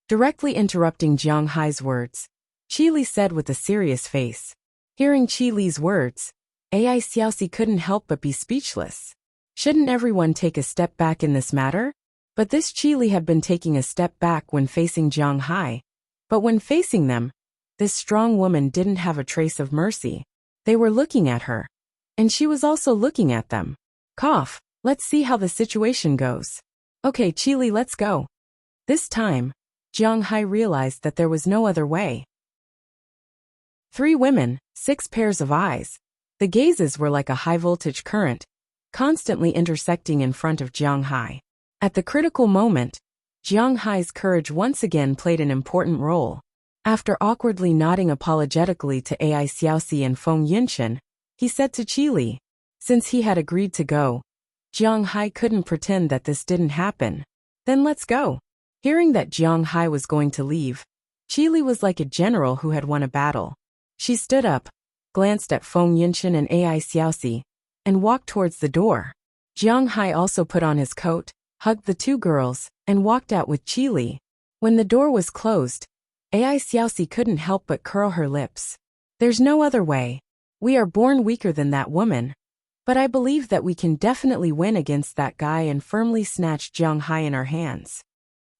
Speaker 1: Directly interrupting Jiang Hai's words, Qili said with a serious face. Hearing Qili's words, Ai Xiaoxi couldn't help but be speechless. Shouldn't everyone take a step back in this matter? But this Qili had been taking a step back when facing Jiang Hai. But when facing them, this strong woman didn't have a trace of mercy. They were looking at her. And she was also looking at them. Cough, let's see how the situation goes. Okay, Qili, let's go. This time, Jiang Hai realized that there was no other way. 3 women, 6 pairs of eyes. The gazes were like a high-voltage current, constantly intersecting in front of Jiang Hai. At the critical moment, Jiang Hai's courage once again played an important role. After awkwardly nodding apologetically to Ai Xiaoxi and Feng Yunshan, he said to Qili. Since he had agreed to go, Jiang Hai couldn't pretend that this didn't happen. Then let's go. Hearing that Jiang Hai was going to leave, Qili was like a general who had won a battle. She stood up, glanced at Feng Yunshan and Ai Xiaoxi, and walked towards the door. Jiang Hai also put on his coat, hugged the 2 girls, and walked out with Qili. When the door was closed, Ai Xiaoxi couldn't help but curl her lips. There's no other way. We are born weaker than that woman. But I believe that we can definitely win against that guy, and firmly snatched Jiang Hai in our hands.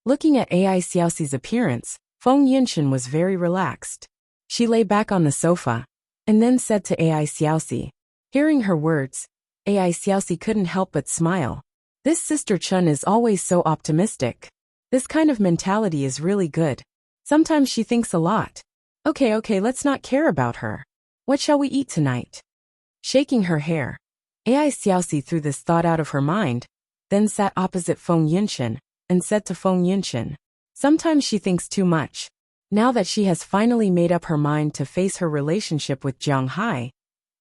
Speaker 1: Looking at Ai Xiaoxi's appearance, Feng Yunshan was very relaxed. She lay back on the sofa, and then said to Ai Xiaoxi. Hearing her words, Ai Xiaoxi couldn't help but smile. This sister Chun is always so optimistic. This kind of mentality is really good. Sometimes she thinks a lot. Okay, let's not care about her. What shall we eat tonight? Shaking her hair, Ai Xiaoxi threw this thought out of her mind, then sat opposite Feng Yunshan and said to Feng Yunshan, sometimes she thinks too much. Now that she has finally made up her mind to face her relationship with Jiang Hai,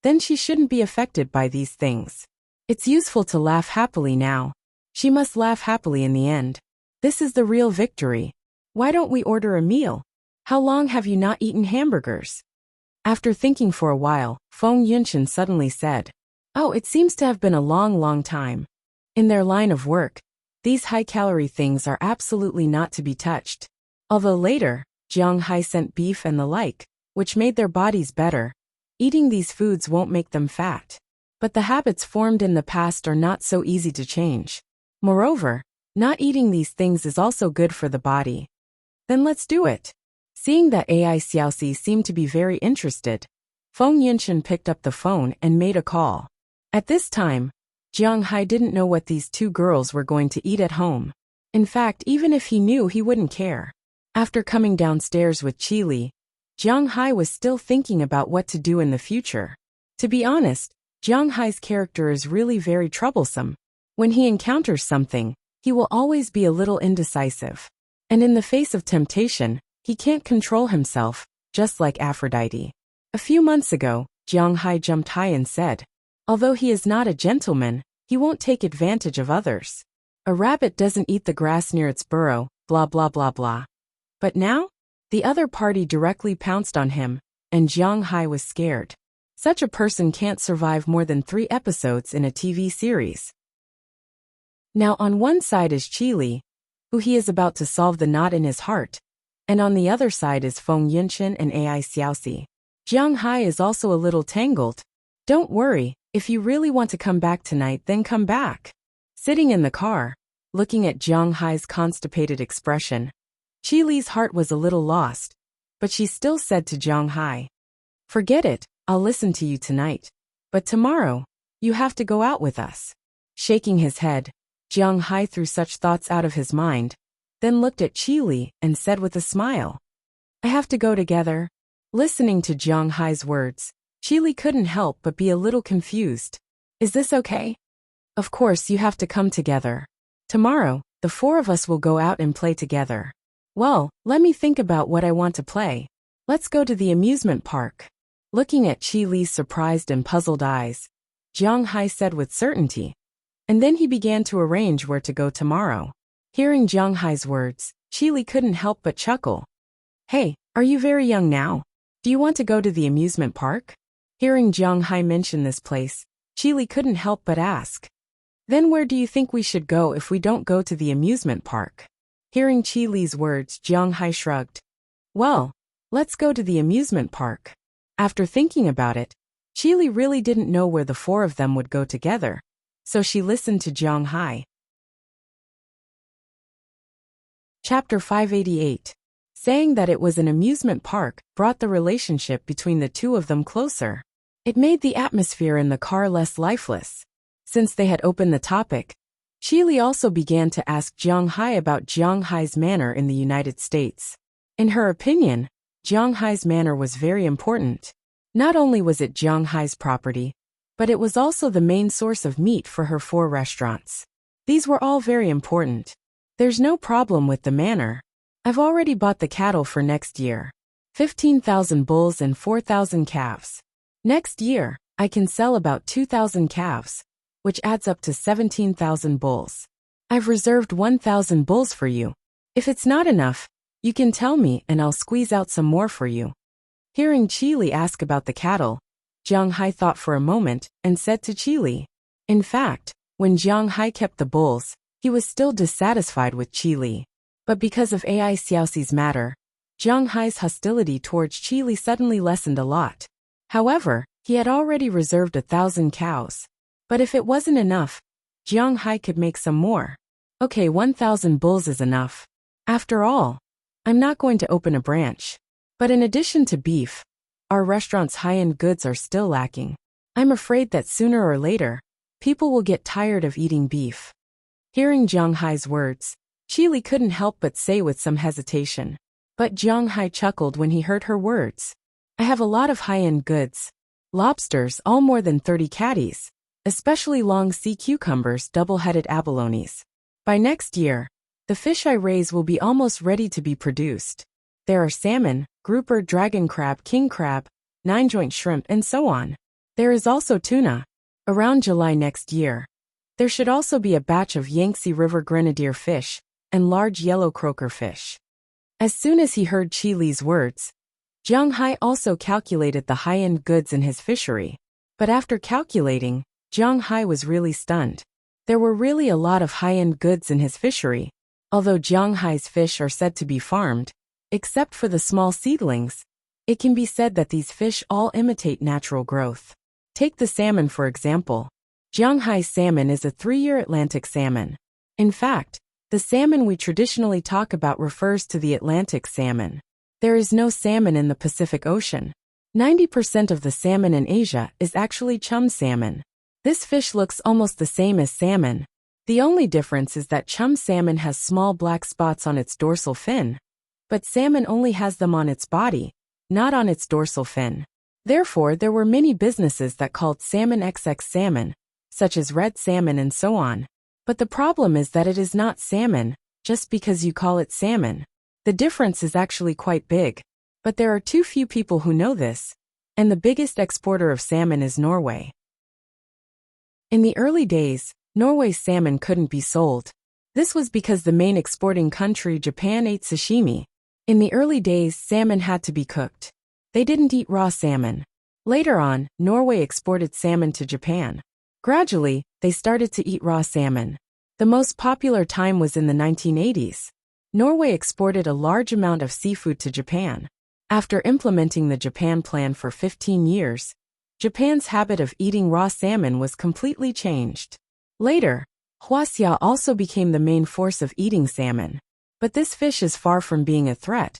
Speaker 1: then she shouldn't be affected by these things. It's useful to laugh happily now. She must laugh happily in the end. This is the real victory. Why don't we order a meal? How long have you not eaten hamburgers? After thinking for a while, Feng Yunshan suddenly said, oh, it seems to have been a long time. In their line of work, these high-calorie things are absolutely not to be touched. Although later, Jiang Hai sent beef and the like, which made their bodies better. Eating these foods won't make them fat. But the habits formed in the past are not so easy to change. Moreover, not eating these things is also good for the body. Then let's do it. Seeing that Ai Xiaoxi seemed to be very interested, Feng Yunshan picked up the phone and made a call. At this time, Jiang Hai didn't know what these two girls were going to eat at home. In fact, even if he knew, he wouldn't care. After coming downstairs with Qi Li, Jiang Hai was still thinking about what to do in the future. To be honest, Jiang Hai's character is really very troublesome. When he encounters something, he will always be a little indecisive. And in the face of temptation, he can't control himself, just like Aphrodite. A few months ago, Jiang Hai jumped high and said, although he is not a gentleman, he won't take advantage of others. A rabbit doesn't eat the grass near its burrow, blah blah blah blah. But now, the other party directly pounced on him, and Jiang Hai was scared. Such a person can't survive more than 3 episodes in a TV series. Now on one side is Qi Li, who he is about to solve the knot in his heart, and on the other side is Feng Yunshan and Ai Xiaoxi. Jiang Hai is also a little tangled. Don't worry, if you really want to come back tonight, then come back. Sitting in the car, looking at Jiang Hai's constipated expression, Qi Li's heart was a little lost, but she still said to Jiang Hai, forget it, I'll listen to you tonight. But tomorrow, you have to go out with us. Shaking his head, Jiang Hai threw such thoughts out of his mind, then looked at Qi Li and said with a smile, I have to go together. Listening to Jiang Hai's words, Qi Li couldn't help but be a little confused. Is this okay? Of course you have to come together. Tomorrow, the 4 of us will go out and play together. Well, let me think about what I want to play. Let's go to the amusement park. Looking at Qi Li's surprised and puzzled eyes, Jiang Hai said with certainty. And then he began to arrange where to go tomorrow. Hearing Jiang Hai's words, Qi Li couldn't help but chuckle. Hey, are you very young now? Do you want to go to the amusement park? Hearing Jiang Hai mention this place, Qi Li couldn't help but ask. Then where do you think we should go if we don't go to the amusement park? Hearing Qi Li's words, Jiang Hai shrugged. Well, let's go to the amusement park. After thinking about it, Qi Li really didn't know where the 4 of them would go together, so she listened to Jiang Hai. Chapter 588. Saying that it was an amusement park brought the relationship between the 2 of them closer. It made the atmosphere in the car less lifeless. Since they had opened the topic, Qi Li also began to ask Jiang Hai about Jiang Hai's manor in the United States. In her opinion, Jiang Hai's manor was very important. Not only was it Jiang Hai's property, but it was also the main source of meat for her 4 restaurants. These were all very important. There's no problem with the manor. I've already bought the cattle for next year. 15,000 bulls and 4,000 calves. Next year, I can sell about 2,000 calves, which adds up to 17,000 bulls. I've reserved 1,000 bulls for you. If it's not enough, you can tell me and I'll squeeze out some more for you. Hearing Qi Li ask about the cattle, Jiang Hai thought for a moment and said to Qi Li. In fact, when Jiang Hai kept the bulls, he was still dissatisfied with Qi Li. But because of Ai Xiaoxi's matter, Jiang Hai's hostility towards Qi Li suddenly lessened a lot. However, he had already reserved 1,000 cows. But if it wasn't enough, Jiang Hai could make some more. Okay, 1,000 bulls is enough. After all, I'm not going to open a branch. But in addition to beef, our restaurant's high-end goods are still lacking. I'm afraid that sooner or later, people will get tired of eating beef. Hearing Jiang Hai's words, Chili couldn't help but say with some hesitation. But Jiang Hai chuckled when he heard her words. I have a lot of high-end goods. Lobsters, all more than 30 caddies, especially long sea cucumbers, double-headed abalones. By next year, the fish I raise will be almost ready to be produced. There are salmon, grouper, dragon crab, king crab, 9-joint shrimp, and so on. There is also tuna. Around July next year, there should also be a batch of Yangtze River grenadier fish and large yellow croaker fish. As soon as he heard Chili's words, Jiang Hai also calculated the high-end goods in his fishery. But after calculating, Jiang Hai was really stunned. There were really a lot of high-end goods in his fishery. Although Jiang Hai's fish are said to be farmed, except for the small seedlings, it can be said that these fish all imitate natural growth. Take the salmon for example. Jiang Hai salmon is a 3-year Atlantic salmon. In fact, the salmon we traditionally talk about refers to the Atlantic salmon. There is no salmon in the Pacific Ocean. 90% of the salmon in Asia is actually chum salmon. This fish looks almost the same as salmon. The only difference is that chum salmon has small black spots on its dorsal fin, but salmon only has them on its body, not on its dorsal fin. Therefore, there were many businesses that called salmon XX salmon, such as red salmon and so on. But the problem is that it is not salmon, just because you call it salmon. The difference is actually quite big. But there are too few people who know this, and the biggest exporter of salmon is Norway. In the early days, Norway's salmon couldn't be sold. This was because the main exporting country, Japan, ate sashimi. In the early days, salmon had to be cooked. They didn't eat raw salmon. Later on, Norway exported salmon to Japan. Gradually, they started to eat raw salmon. The most popular time was in the 1980s. Norway exported a large amount of seafood to Japan. After implementing the Japan Plan for 15 years, Japan's habit of eating raw salmon was completely changed. Later, huaxia also became the main force of eating salmon. But this fish is far from being a threat.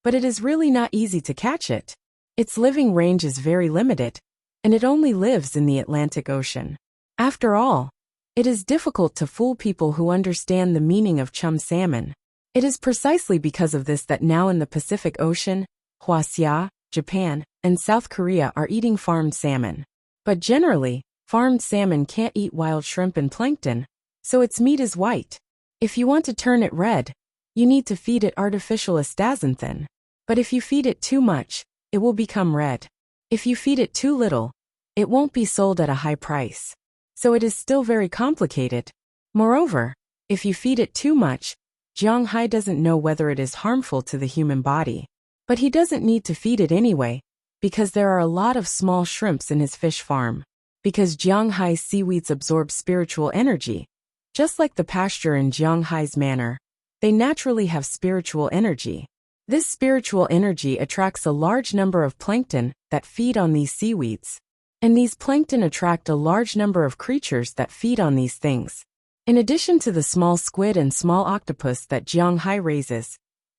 Speaker 1: But it is really not easy to catch it. Its living range is very limited, and it only lives in the Atlantic Ocean. After all, it is difficult to fool people who understand the meaning of chum salmon. It is precisely because of this that now in the Pacific Ocean, huaxia, Japan, and South Korea are eating farmed salmon. But generally, farmed salmon can't eat wild shrimp and plankton, so its meat is white. If you want to turn it red, you need to feed it artificial astaxanthin. But if you feed it too much, it will become red. If you feed it too little, it won't be sold at a high price. So it is still very complicated. Moreover, if you feed it too much, Jiang Hai doesn't know whether it is harmful to the human body. But he doesn't need to feed it anyway, because there are a lot of small shrimps in his fish farm. Because Jiang Hai's seaweeds absorb spiritual energy. Just like the pasture in Jiang Hai's manor, they naturally have spiritual energy. This spiritual energy attracts a large number of plankton that feed on these seaweeds. And these plankton attract a large number of creatures that feed on these things. In addition to the small squid and small octopus that Jiang Hai raises,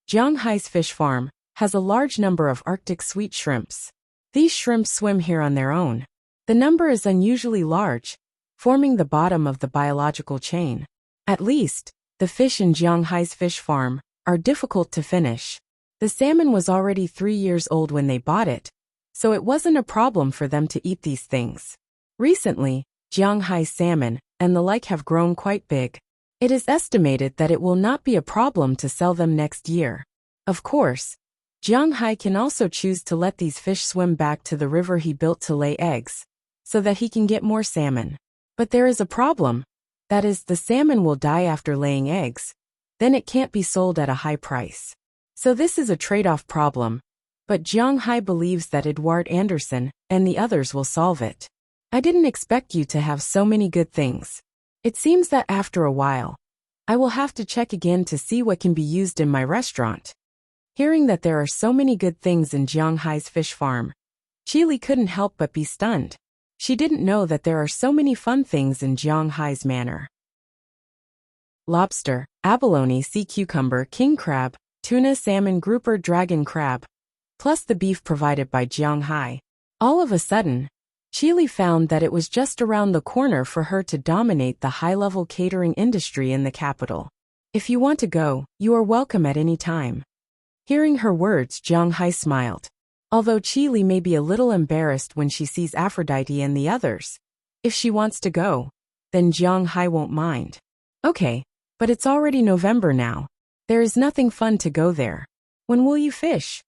Speaker 1: Jiang Hai's fish farm has a large number of Arctic sweet shrimps. These shrimps swim here on their own. The number is unusually large, forming the bottom of the biological chain. At least, the fish in Jiang Hai's fish farm are difficult to finish. The salmon was already 3 years old when they bought it, so it wasn't a problem for them to eat these things. Recently, Jiang Hai's salmon and the like have grown quite big. It is estimated that it will not be a problem to sell them next year. Of course, Jiang Hai can also choose to let these fish swim back to the river he built to lay eggs, so that he can get more salmon. But there is a problem. That is, the salmon will die after laying eggs. Then it can't be sold at a high price. So this is a trade-off problem. But Jiang Hai believes that Edward Anderson and the others will solve it. I didn't expect you to have so many good things. It seems that after a while, I will have to check again to see what can be used in my restaurant. Hearing that there are so many good things in Jiang Hai's fish farm, Chili couldn't help but be stunned. She didn't know that there are so many fun things in Jiang Hai's manor. Lobster, abalone, sea cucumber, king crab, tuna, salmon, grouper, dragon crab, plus the beef provided by Jiang Hai. All of a sudden, Chili found that it was just around the corner for her to dominate the high-level catering industry in the capital. If you want to go, you are welcome at any time. Hearing her words, Jiang Hai smiled. Although Qi Li may be a little embarrassed when she sees Aphrodite and the others, if she wants to go, then Jiang Hai won't mind. Okay, but it's already November now. There is nothing fun to go there. When will you fish?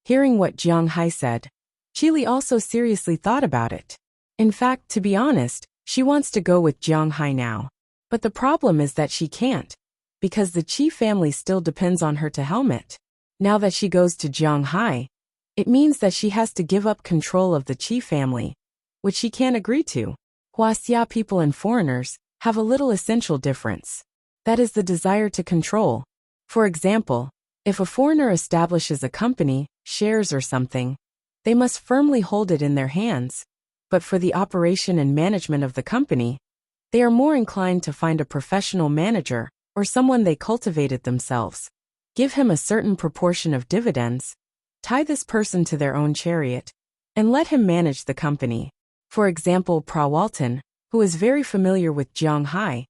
Speaker 1: Hearing what Jiang Hai said, Qi Li also seriously thought about it. In fact, to be honest, she wants to go with Jiang Hai now. But the problem is that she can't, because the Qi family still depends on her to helm it. Now that she goes to Jiang Hai, it means that she has to give up control of the Qi family, which she can't agree to. Huaxia people and foreigners have a little essential difference. That is the desire to control. For example, if a foreigner establishes a company, shares or something, they must firmly hold it in their hands. But for the operation and management of the company, they are more inclined to find a professional manager or someone they cultivated themselves. Give him a certain proportion of dividends, tie this person to their own chariot, and let him manage the company. For example, Pra Walton, who is very familiar with Jiang Hai,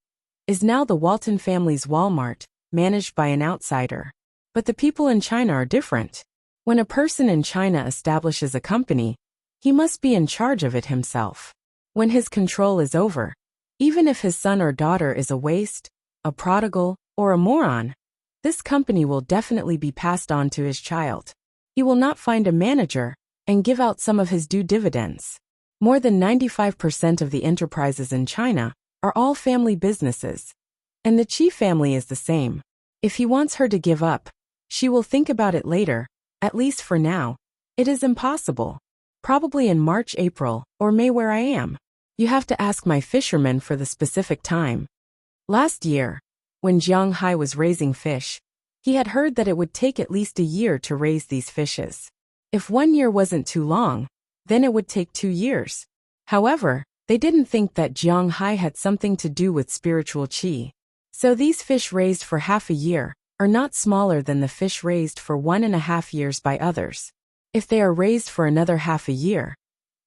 Speaker 1: is now the Walton family's Walmart, managed by an outsider. But the people in China are different. When a person in China establishes a company, he must be in charge of it himself. When his control is over, even if his son or daughter is a waste, a prodigal, or a moron, this company will definitely be passed on to his child. He will not find a manager and give out some of his due dividends. More than 95% of the enterprises in China are all family businesses. And the Qi family is the same. If he wants her to give up, she will think about it later. At least for now, it is impossible. Probably in March, April, or May where I am. You have to ask my fisherman for the specific time. Last year, when Jiang Hai was raising fish, he had heard that it would take at least a year to raise these fishes. If 1 year wasn't too long, then it would take 2 years. However, they didn't think that Jiang Hai had something to do with spiritual qi. So these fish raised for half a year are not smaller than the fish raised for 1.5 years by others. If they are raised for another half a year,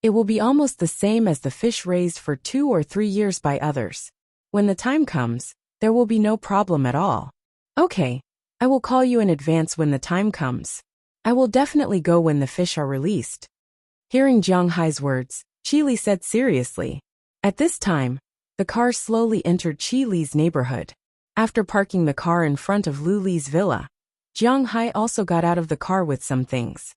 Speaker 1: it will be almost the same as the fish raised for 2 or 3 years by others. When the time comes, there will be no problem at all. Okay, I will call you in advance when the time comes. I will definitely go when the fish are released. Hearing Jiang Hai's words, Qi Li said seriously. At this time, the car slowly entered Qi Li's neighborhood. After parking the car in front of Lu Li's villa, Jiang Hai also got out of the car with some things.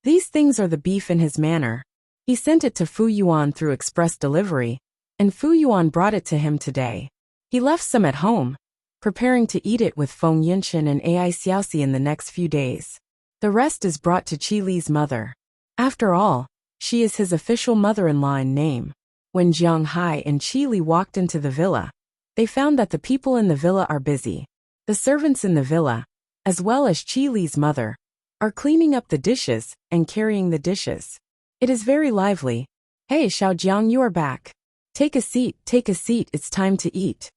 Speaker 1: These things are the beef in his manor. He sent it to Fu Yuan through express delivery, and Fu Yuan brought it to him today. He left some at home, preparing to eat it with Feng Yinchen and Ai Xiaoxi in the next few days. The rest is brought to Qi Li's mother. After all, she is his official mother-in-law in name. When Jiang Hai and Qi Li walked into the villa, they found that the people in the villa are busy. The servants in the villa, as well as Qi Li's mother, are cleaning up the dishes and carrying the dishes. It is very lively. Hey Xiaojiang, you are back. Take a seat, it's time to eat.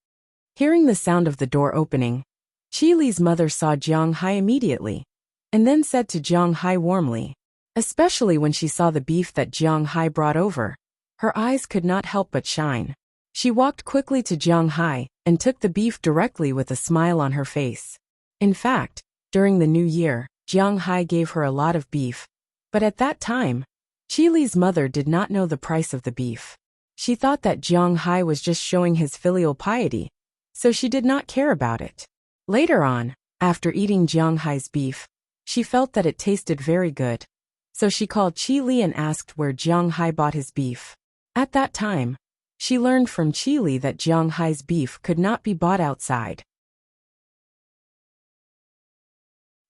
Speaker 1: Hearing the sound of the door opening, Qi Li's mother saw Jiang Hai immediately, and then said to Jiang Hai warmly, especially when she saw the beef that Jiang Hai brought over, her eyes could not help but shine. She walked quickly to Jiang Hai and took the beef directly with a smile on her face. In fact, during the new year, Jiang Hai gave her a lot of beef, but at that time, Qi Li's mother did not know the price of the beef. She thought that Jiang Hai was just showing his filial piety, so she did not care about it. Later on, after eating Jiang Hai's beef, she felt that it tasted very good, so she called Qi Li and asked where Jiang Hai bought his beef. At that time, she learned from Qi Li that Jiang Hai's beef could not be bought outside.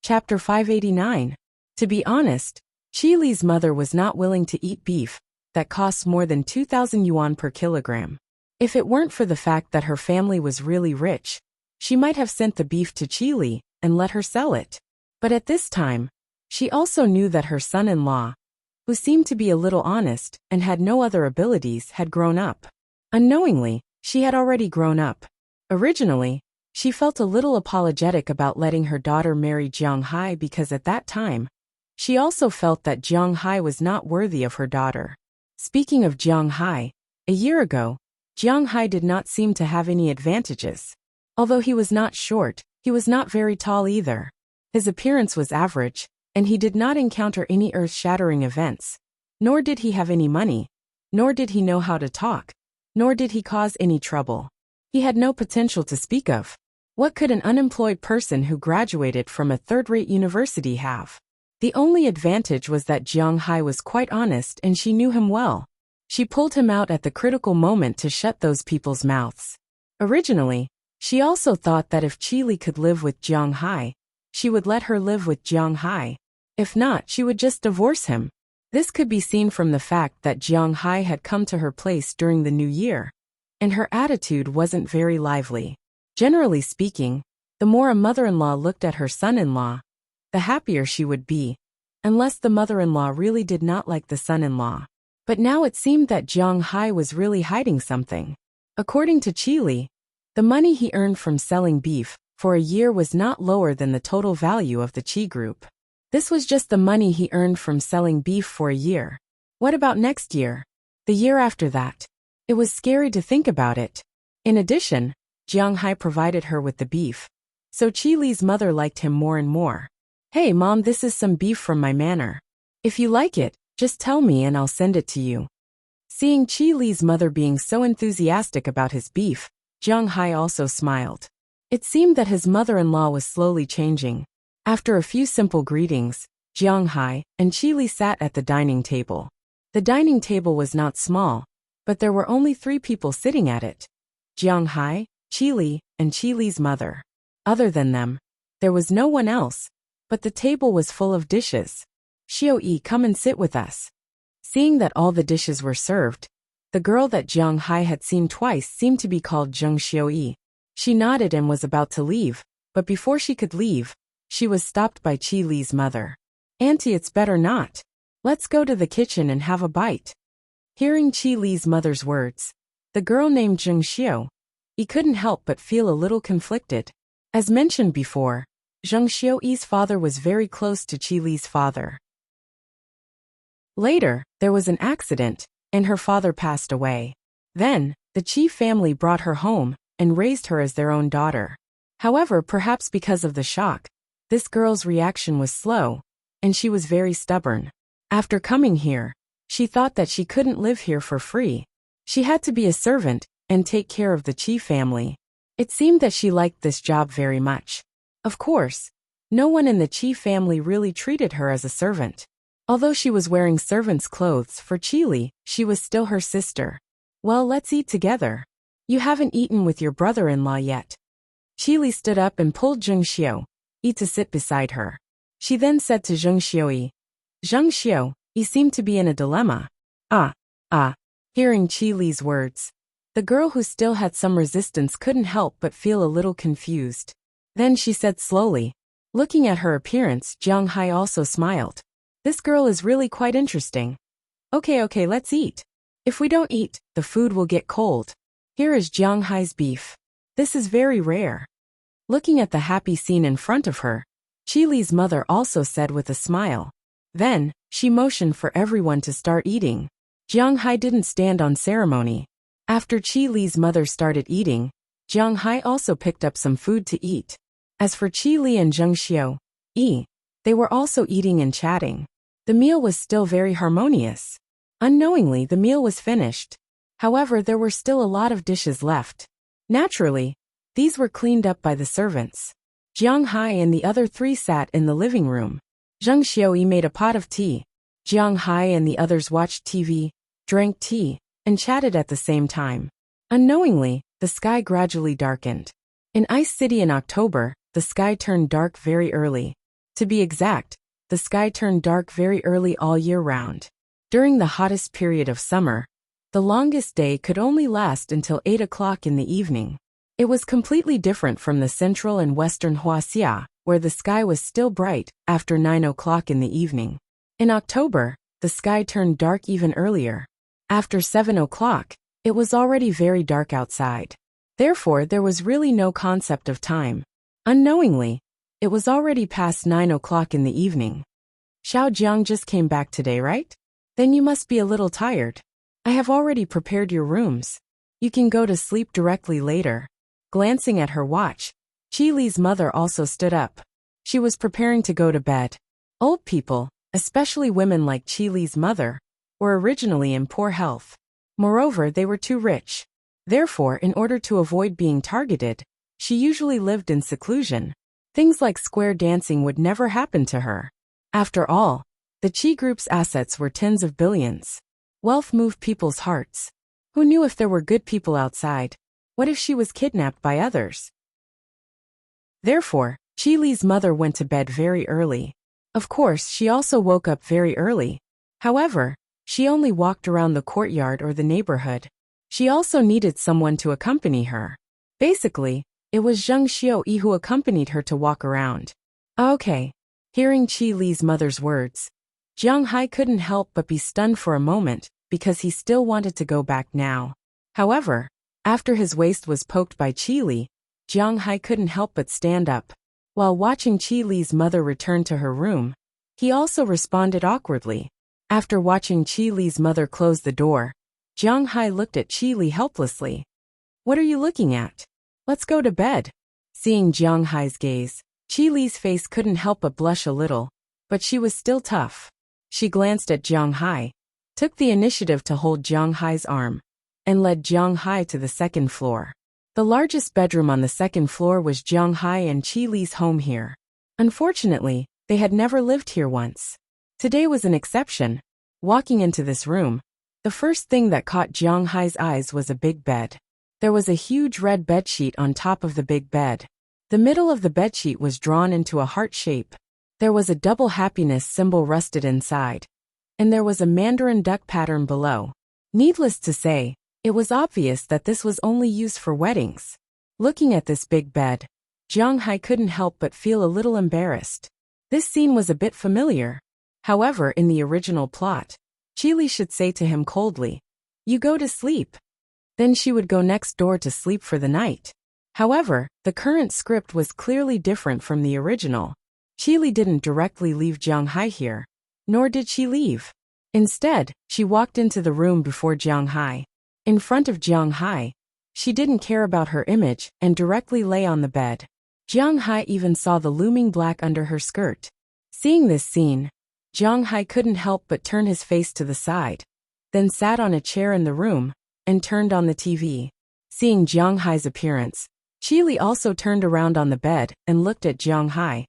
Speaker 1: Chapter 589. To be honest, Qi Li's mother was not willing to eat beef that costs more than 2,000 yuan per kilogram. If it weren't for the fact that her family was really rich, she might have sent the beef to Qi Li and let her sell it. But at this time, she also knew that her son-in-law, who seemed to be a little honest and had no other abilities, had grown up. Unknowingly, she had already grown up. Originally, she felt a little apologetic about letting her daughter marry Jiang Hai because at that time, she also felt that Jiang Hai was not worthy of her daughter. Speaking of Jiang Hai, a year ago, Jiang Hai did not seem to have any advantages. Although he was not short, he was not very tall either. His appearance was average, and he did not encounter any earth-shattering events. Nor did he have any money. Nor did he know how to talk. Nor did he cause any trouble. He had no potential to speak of. What could an unemployed person who graduated from a third-rate university have? The only advantage was that Jiang Hai was quite honest and she knew him well. She pulled him out at the critical moment to shut those people's mouths. Originally, she also thought that if Qi Li could live with Jiang Hai, she would let her live with Jiang Hai. If not, she would just divorce him. This could be seen from the fact that Jiang Hai had come to her place during the new year, and her attitude wasn't very lively. Generally speaking, the more a mother-in-law looked at her son-in-law, the happier she would be, unless the mother-in-law really did not like the son-in-law. But now it seemed that Jiang Hai was really hiding something. According to Qi Li, the money he earned from selling beef for a year was not lower than the total value of the Qi group. This was just the money he earned from selling beef for a year. What about next year? The year after that? It was scary to think about it. In addition, Jiang Hai provided her with the beef, so Qi Li's mother liked him more and more. Hey mom, this is some beef from my manor. If you like it, just tell me and I'll send it to you. Seeing Qi Li's mother being so enthusiastic about his beef, Jiang Hai also smiled. It seemed that his mother-in-law was slowly changing. After a few simple greetings, Jiang Hai and Qi Li sat at the dining table. The dining table was not small, but there were only 3 people sitting at it. Jiang Hai, Qi Li, and Qi Li's mother. Other than them, there was no one else, but the table was full of dishes. Xiao Yi, come and sit with us. Seeing that all the dishes were served, the girl that Jiang Hai had seen twice seemed to be called Zheng Xiao Yi. She nodded and was about to leave, but before she could leave, she was stopped by Qi Li's mother. Auntie, it's better not. Let's go to the kitchen and have a bite. Hearing Qi Li's mother's words, the girl named Zheng Xiao Yi couldn't help but feel a little conflicted. As mentioned before, Zheng Xiao Yi's father was very close to Qi Li's father. Later, there was an accident, and her father passed away. Then, the Qi family brought her home and raised her as their own daughter. However, perhaps because of the shock, this girl's reaction was slow, and she was very stubborn. After coming here, she thought that she couldn't live here for free. She had to be a servant and take care of the Qi family. It seemed that she liked this job very much. Of course, no one in the Qi family really treated her as a servant. Although she was wearing servant's clothes for Qi Li, she was still her sister. Well, let's eat together. You haven't eaten with your brother-in-law yet. Qi Li stood up and pulled Zheng Xiao Yi to sit beside her. She then said to Zheng Xiao Yi. Zheng Xiao Yi seemed to be in a dilemma. Hearing Qi Li's words, the girl who still had some resistance couldn't help but feel a little confused. Then she said slowly. Looking at her appearance, Jiang Hai also smiled. This girl is really quite interesting. Okay, let's eat. If we don't eat, the food will get cold. Here is Jiang Hai's beef. This is very rare. Looking at the happy scene in front of her, Qi Li's mother also said with a smile. Then, she motioned for everyone to start eating. Jiang Hai didn't stand on ceremony. After Qi Li's mother started eating, Jiang Hai also picked up some food to eat. As for Qi Li and Zheng Xiao Yi, they were also eating and chatting. The meal was still very harmonious. Unknowingly, the meal was finished. However, there were still a lot of dishes left. Naturally, these were cleaned up by the servants. Jiang Hai and the other 3 sat in the living room. Zheng Xiao Yi made a pot of tea. Jiang Hai and the others watched TV, drank tea, and chatted at the same time. Unknowingly, the sky gradually darkened. In Ice City in October, the sky turned dark very early. To be exact, the sky turned dark very early all year round. During the hottest period of summer, the longest day could only last until 8 o'clock in the evening. It was completely different from the central and western Huaxia, where the sky was still bright after 9 o'clock in the evening. In October, the sky turned dark even earlier. After 7 o'clock, it was already very dark outside. Therefore, there was really no concept of time. Unknowingly, it was already past 9 o'clock in the evening. Xiao Jiang just came back today, right? Then you must be a little tired. I have already prepared your rooms. You can go to sleep directly later. Glancing at her watch, Chi Li's mother also stood up. She was preparing to go to bed. Old people, especially women like Chi Li's mother, were originally in poor health. Moreover, they were too rich. Therefore, in order to avoid being targeted, she usually lived in seclusion. Things like square dancing would never happen to her. After all, the Chi group's assets were tens of billions. Wealth moved people's hearts. Who knew if there were good people outside? What if she was kidnapped by others? Therefore, Chi Li's mother went to bed very early. Of course, she also woke up very early. However, she only walked around the courtyard or the neighborhood. She also needed someone to accompany her. Basically, it was Zheng Xiaoyi who accompanied her to walk around. Okay. Hearing Chi Li's mother's words, Jiang Hai couldn't help but be stunned for a moment, because he still wanted to go back now. However, after his waist was poked by Chi Li, Jiang Hai couldn't help but stand up. While watching Chi Li's mother return to her room, he also responded awkwardly. After watching Chi Li's mother close the door, Jiang Hai looked at Chi Li helplessly. What are you looking at? Let's go to bed. Seeing Jiang Hai's gaze, Chi Li's face couldn't help but blush a little, but she was still tough. She glanced at Jiang Hai, took the initiative to hold Jiang Hai's arm, and led Jiang Hai to the second floor. The largest bedroom on the second floor was Jiang Hai and Chi Li's home here. Unfortunately, they had never lived here once. Today was an exception. Walking into this room, the first thing that caught Jiang Hai's eyes was a big bed. There was a huge red bedsheet on top of the big bed. The middle of the bedsheet was drawn into a heart shape. There was a double happiness symbol rusted inside. And there was a mandarin duck pattern below. Needless to say, it was obvious that this was only used for weddings. Looking at this big bed, Jiang Hai couldn't help but feel a little embarrassed. This scene was a bit familiar. However, in the original plot, Chi Li should say to him coldly, "You go to sleep." Then she would go next door to sleep for the night. However, the current script was clearly different from the original. Chi Li didn't directly leave Jiang Hai here, nor did she leave. Instead, she walked into the room before Jiang Hai. In front of Jiang Hai, she didn't care about her image and directly lay on the bed. Jiang Hai even saw the looming black under her skirt. Seeing this scene, Jiang Hai couldn't help but turn his face to the side, then sat on a chair in the room, and turned on the TV. Seeing Jiang Hai's appearance, Chi Li also turned around on the bed and looked at Jiang Hai.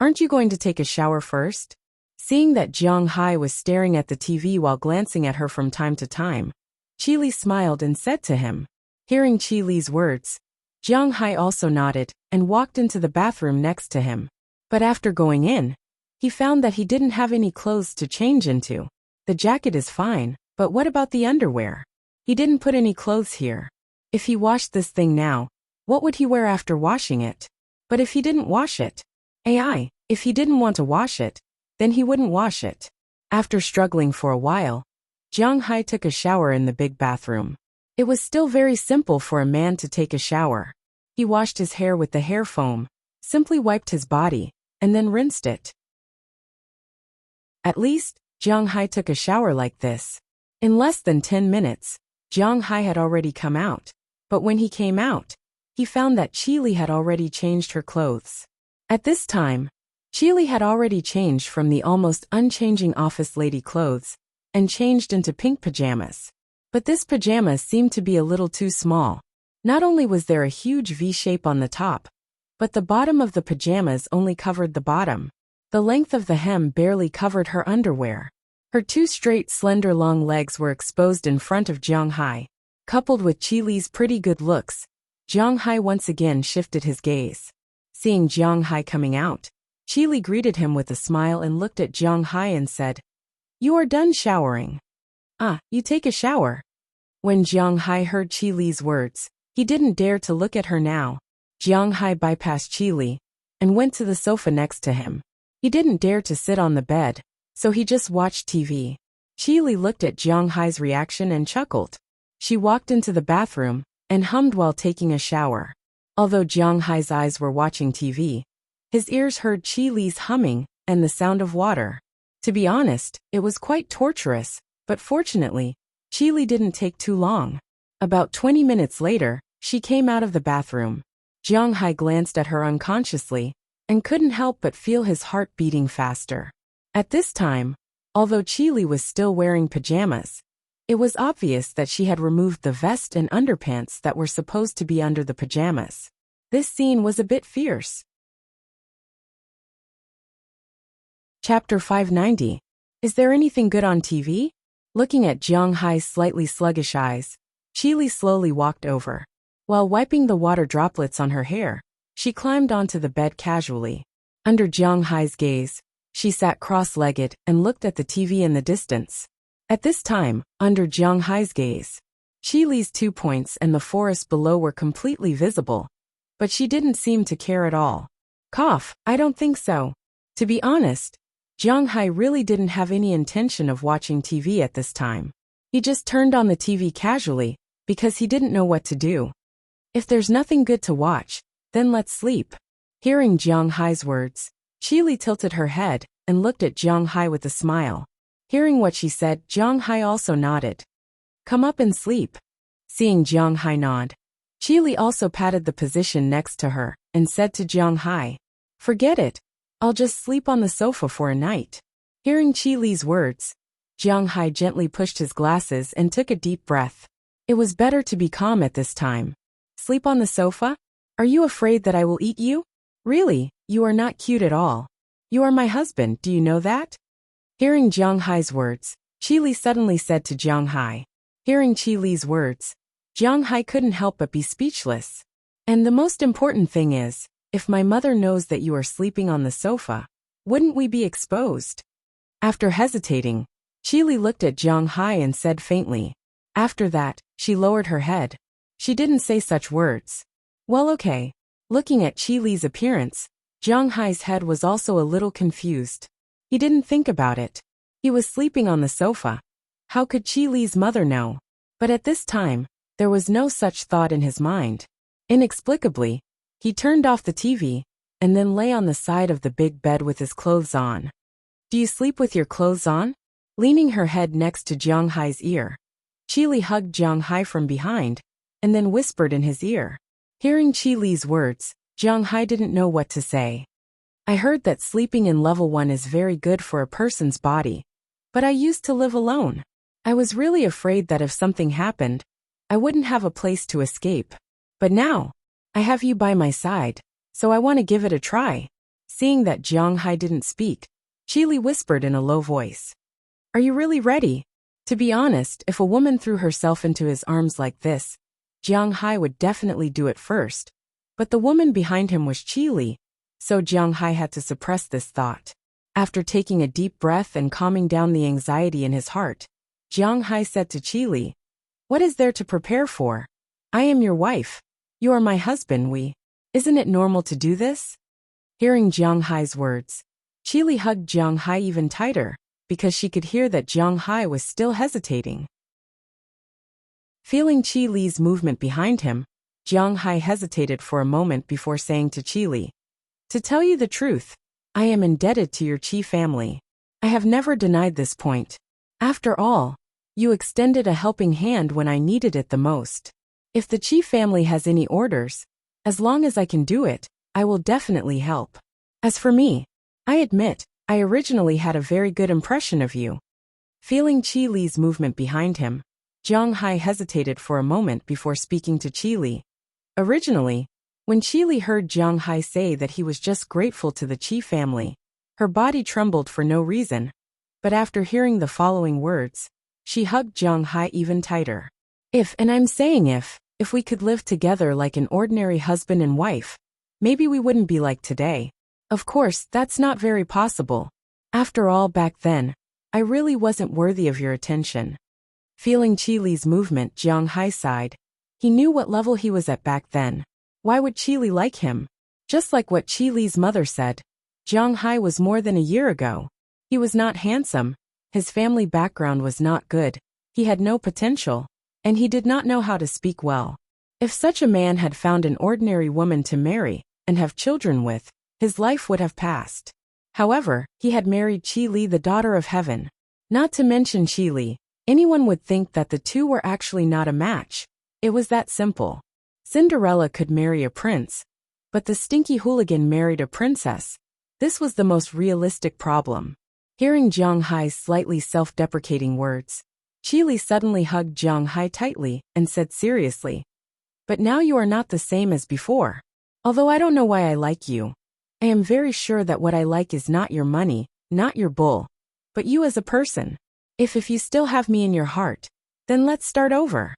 Speaker 1: "Aren't you going to take a shower first?" Seeing that Jiang Hai was staring at the TV while glancing at her from time to time, Chi Li smiled and said to him. Hearing Chi Li's words, Jiang Hai also nodded and walked into the bathroom next to him. But after going in, he found that he didn't have any clothes to change into. The jacket is fine, but what about the underwear? He didn't put any clothes here. If he washed this thing now, what would he wear after washing it? But if he didn't wash it? If he didn't want to wash it, then he wouldn't wash it. After struggling for a while, Jiang Hai took a shower in the big bathroom. It was still very simple for a man to take a shower. He washed his hair with the hair foam, simply wiped his body, and then rinsed it. At least, Jiang Hai took a shower like this. In less than 10 minutes, Jiang Hai had already come out. But when he came out, he found that Chi Li had already changed her clothes. At this time, Chi Li had already changed from the almost unchanging office lady clothes and changed into pink pajamas. But this pajama seemed to be a little too small. Not only was there a huge V shape on the top, but the bottom of the pajamas only covered the bottom. The length of the hem barely covered her underwear. Her two straight, slender, long legs were exposed in front of Jiang Hai. Coupled with Chi Li's pretty good looks, Jiang Hai once again shifted his gaze. Seeing Jiang Hai coming out, Chi Li greeted him with a smile and looked at Jiang Hai and said, "You are done showering. You take a shower." When Jiang Hai heard Chi Li's words, he didn't dare to look at her now. Jiang Hai bypassed Chi Li and went to the sofa next to him. He didn't dare to sit on the bed, so he just watched TV. Chi Li looked at Jiang Hai's reaction and chuckled. She walked into the bathroom and hummed while taking a shower. Although Jiang Hai's eyes were watching TV, his ears heard Chi Li's humming and the sound of water. To be honest, it was quite torturous, but fortunately, Chi Li didn't take too long. About 20 minutes later, She came out of the bathroom. Jiang Hai glanced at her unconsciously and couldn't help but feel his heart beating faster. At this time, although Qili was still wearing pajamas, it was obvious that she had removed the vest and underpants that were supposed to be under the pajamas. This scene was a bit fierce. Chapter 590. Is there anything good on TV? Looking at Jiang Hai's slightly sluggish eyes, Qili slowly walked over. While wiping the water droplets on her hair, she climbed onto the bed casually. Under Jiang Hai's gaze, she sat cross-legged and looked at the TV in the distance. At this time, under Jiang Hai's gaze, Qili's 2 points and the forest below were completely visible, but she didn't seem to care at all. Cough, I don't think so. To be honest, Jiang Hai really didn't have any intention of watching TV at this time. He just turned on the TV casually, because he didn't know what to do. If there's nothing good to watch, then let's sleep. Hearing Jiang Hai's words, Qili tilted her head and looked at Jiang Hai with a smile. Hearing what she said, Jiang Hai also nodded. Come up and sleep. Seeing Jiang Hai nod, Qili also patted the position next to her and said to Jiang Hai, forget it. I'll just sleep on the sofa for a night. Hearing Qili's words, Jiang Hai gently pushed his glasses and took a deep breath. It was better to be calm at this time. Sleep on the sofa? Are you afraid that I will eat you? Really, you are not cute at all. You are my husband, do you know that? Hearing Jiang Hai's words, Qili suddenly said to Jiang Hai. Hearing Qili's words, Jiang Hai couldn't help but be speechless. And the most important thing is, if my mother knows that you are sleeping on the sofa, wouldn't we be exposed? After hesitating, Qili looked at Jiang Hai and said faintly. After that, she lowered her head. She didn't say such words. Well, okay. Looking at Qili's appearance, Jiang Hai's head was also a little confused. He didn't think about it. He was sleeping on the sofa. How could Qili's mother know? But at this time, there was no such thought in his mind. Inexplicably, he turned off the TV, and then lay on the side of the big bed with his clothes on. Do you sleep with your clothes on? Leaning her head next to Jiang Hai's ear, Qili hugged Jiang Hai from behind, and then whispered in his ear. Hearing Qili's words, Jiang Hai didn't know what to say. I heard that sleeping in level 1 is very good for a person's body, but I used to live alone. I was really afraid that if something happened, I wouldn't have a place to escape. But now, I have you by my side, so I want to give it a try. Seeing that Jiang Hai didn't speak, Qili whispered in a low voice. Are you really ready? To be honest, if a woman threw herself into his arms like this, Jiang Hai would definitely do it first. But the woman behind him was Qili, so Jiang Hai had to suppress this thought. After taking a deep breath and calming down the anxiety in his heart, Jiang Hai said to Qili, what is there to prepare for? I am your wife. You are my husband, Isn't it normal to do this? Hearing Jiang Hai's words, Qili hugged Jiang Hai even tighter, because she could hear that Jiang Hai was still hesitating. Feeling Qili's movement behind him, Jiang Hai hesitated for a moment before saying to Qili, to tell you the truth, I am indebted to your Qi family. I have never denied this point. After all, you extended a helping hand when I needed it the most. If the Qi family has any orders, as long as I can do it, I will definitely help. As for me, I admit, I originally had a very good impression of you. Feeling Qili's movement behind him, Jiang Hai hesitated for a moment before speaking to Qili. Originally, when Qili heard Jiang Hai say that he was just grateful to the Qi family, her body trembled for no reason. But after hearing the following words, she hugged Jiang Hai even tighter. And I'm saying if we could live together like an ordinary husband and wife, maybe we wouldn't be like today. Of course, that's not very possible. After all, back then, I really wasn't worthy of your attention. Feeling Qili's movement, Jiang Hai sighed. He knew what level he was at back then. Why would Qili like him? Just like what Qili's mother said, Jiang Hai was more than a year ago. He was not handsome, his family background was not good, he had no potential, and he did not know how to speak well. If such a man had found an ordinary woman to marry and have children with, his life would have passed. However, he had married Qili, the daughter of heaven. Not to mention Qili, anyone would think that the two were actually not a match. It was that simple. Cinderella could marry a prince, but the stinky hooligan married a princess. This was the most realistic problem. Hearing Jiang Hai's slightly self-deprecating words, Qi Li suddenly hugged Jiang Hai tightly and said seriously, "But now you are not the same as before. Although I don't know why I like you, I am very sure that what I like is not your money, not your bull, but you as a person. If you still have me in your heart, then let's start over.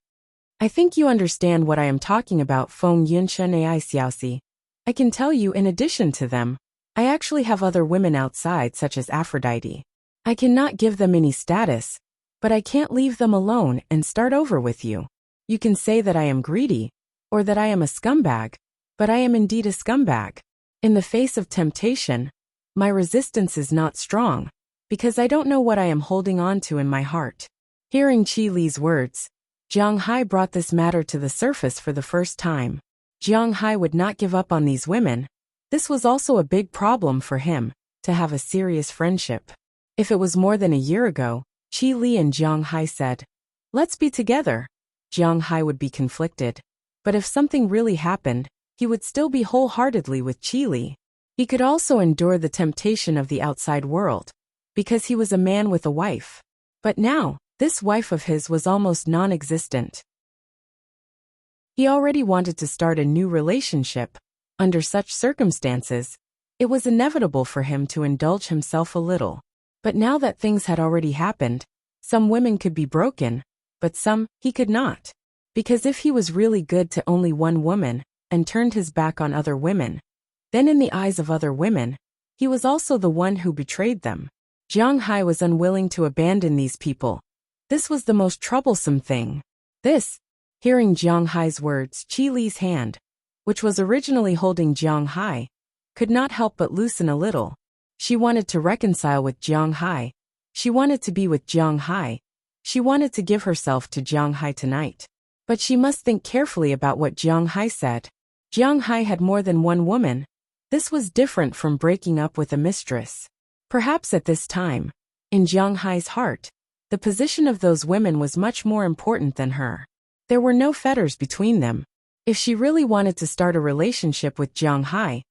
Speaker 1: I think you understand what I am talking about, Feng Yunshen Ai Xiaoxi. I can tell you in addition to them, I actually have other women outside such as Aphrodite. I cannot give them any status, but I can't leave them alone and start over with you. You can say that I am greedy, or that I am a scumbag, but I am indeed a scumbag. In the face of temptation, my resistance is not strong, because I don't know what I am holding on to in my heart." Hearing Qi Li's words, Jiang Hai brought this matter to the surface for the first time. Jiang Hai would not give up on these women. This was also a big problem for him, to have a serious friendship. If it was more than a year ago, Qi Li and Jiang Hai said, "Let's be together," Jiang Hai would be conflicted. But if something really happened, he would still be wholeheartedly with Qi Li. He could also endure the temptation of the outside world, because he was a man with a wife. But now, this wife of his was almost non-existent. He already wanted to start a new relationship. Under such circumstances, it was inevitable for him to indulge himself a little. But now that things had already happened, some women could be broken, but some, he could not. Because if he was really good to only one woman, and turned his back on other women, then in the eyes of other women, he was also the one who betrayed them. Jiang Hai was unwilling to abandon these people. This was the most troublesome thing. Hearing Jiang Hai's words, Qi Li's hand, which was originally holding Jiang Hai, could not help but loosen a little. She wanted to reconcile with Jiang Hai. She wanted to be with Jiang Hai. She wanted to give herself to Jiang Hai tonight. But she must think carefully about what Jiang Hai said. Jiang Hai had more than one woman. This was different from breaking up with a mistress. Perhaps at this time, in Jiang Hai's heart, the position of those women was much more important than her. There were no fetters between them. If she really wanted to start a relationship with Jiang Hai,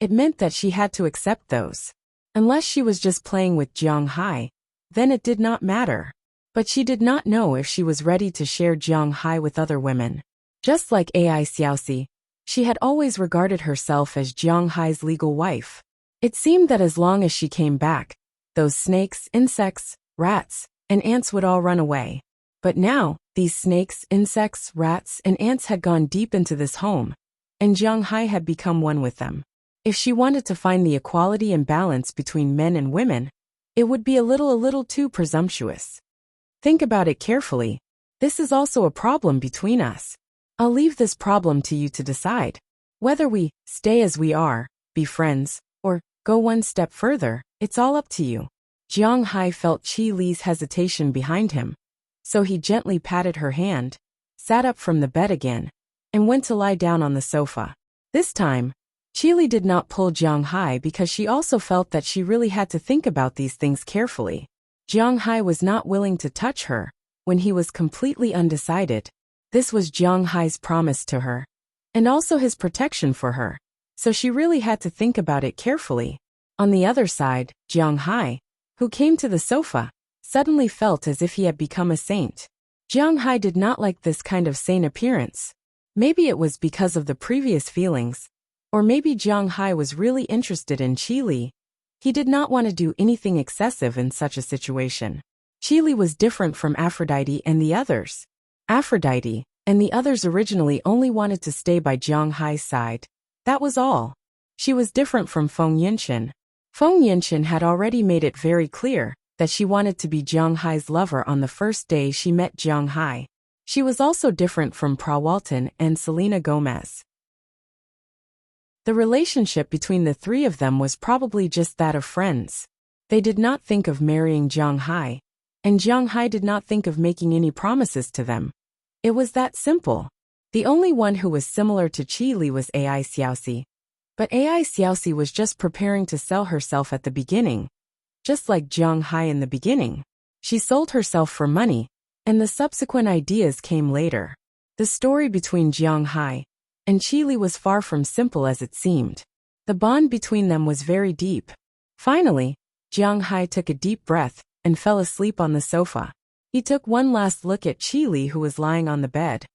Speaker 1: it meant that she had to accept those. Unless she was just playing with Jiang Hai, then it did not matter. But she did not know if she was ready to share Jiang Hai with other women. Just like Ai Xiaoxi, she had always regarded herself as Jiang Hai's legal wife. It seemed that as long as she came back, those snakes, insects, rats, and ants would all run away. But now, these snakes, insects, rats, and ants had gone deep into this home, and Jiang Hai had become one with them. If she wanted to find the equality and balance between men and women, it would be a little too presumptuous. Think about it carefully. This is also a problem between us. I'll leave this problem to you to decide. Whether we stay as we are, be friends, or go one step further, it's all up to you. Jiang Hai felt Qi Li's hesitation behind him, so he gently patted her hand, sat up from the bed again, and went to lie down on the sofa. This time, Qi Li did not pull Jiang Hai because she also felt that she really had to think about these things carefully. Jiang Hai was not willing to touch her when he was completely undecided. This was Jiang Hai's promise to her, and also his protection for her, so she really had to think about it carefully. On the other side, Jiang Hai, who came to the sofa, suddenly felt as if he had become a saint. Jiang Hai did not like this kind of sane appearance. Maybe it was because of the previous feelings, or maybe Jiang Hai was really interested in Qi Li. He did not want to do anything excessive in such a situation. Qi Li was different from Aphrodite and the others. Aphrodite and the others originally only wanted to stay by Jiang Hai's side. That was all. She was different from Feng Yunshen. Feng Yunshen had already made it very clear that she wanted to be Jiang Hai's lover on the first day she met Jiang Hai. She was also different from Prawalton and Selena Gomez. The relationship between the three of them was probably just that of friends. They did not think of marrying Jiang Hai, and Jiang Hai did not think of making any promises to them. It was that simple. The only one who was similar to Qi Li was Ai Xiaoxi. But Ai Xiaoxi was just preparing to sell herself at the beginning. Just like Jiang Hai in the beginning. She sold herself for money, and the subsequent ideas came later. The story between Jiang Hai, and Qili was far from simple as it seemed. The bond between them was very deep. Finally, Jiang Hai took a deep breath and fell asleep on the sofa. He took one last look at Qili, who was lying on the bed.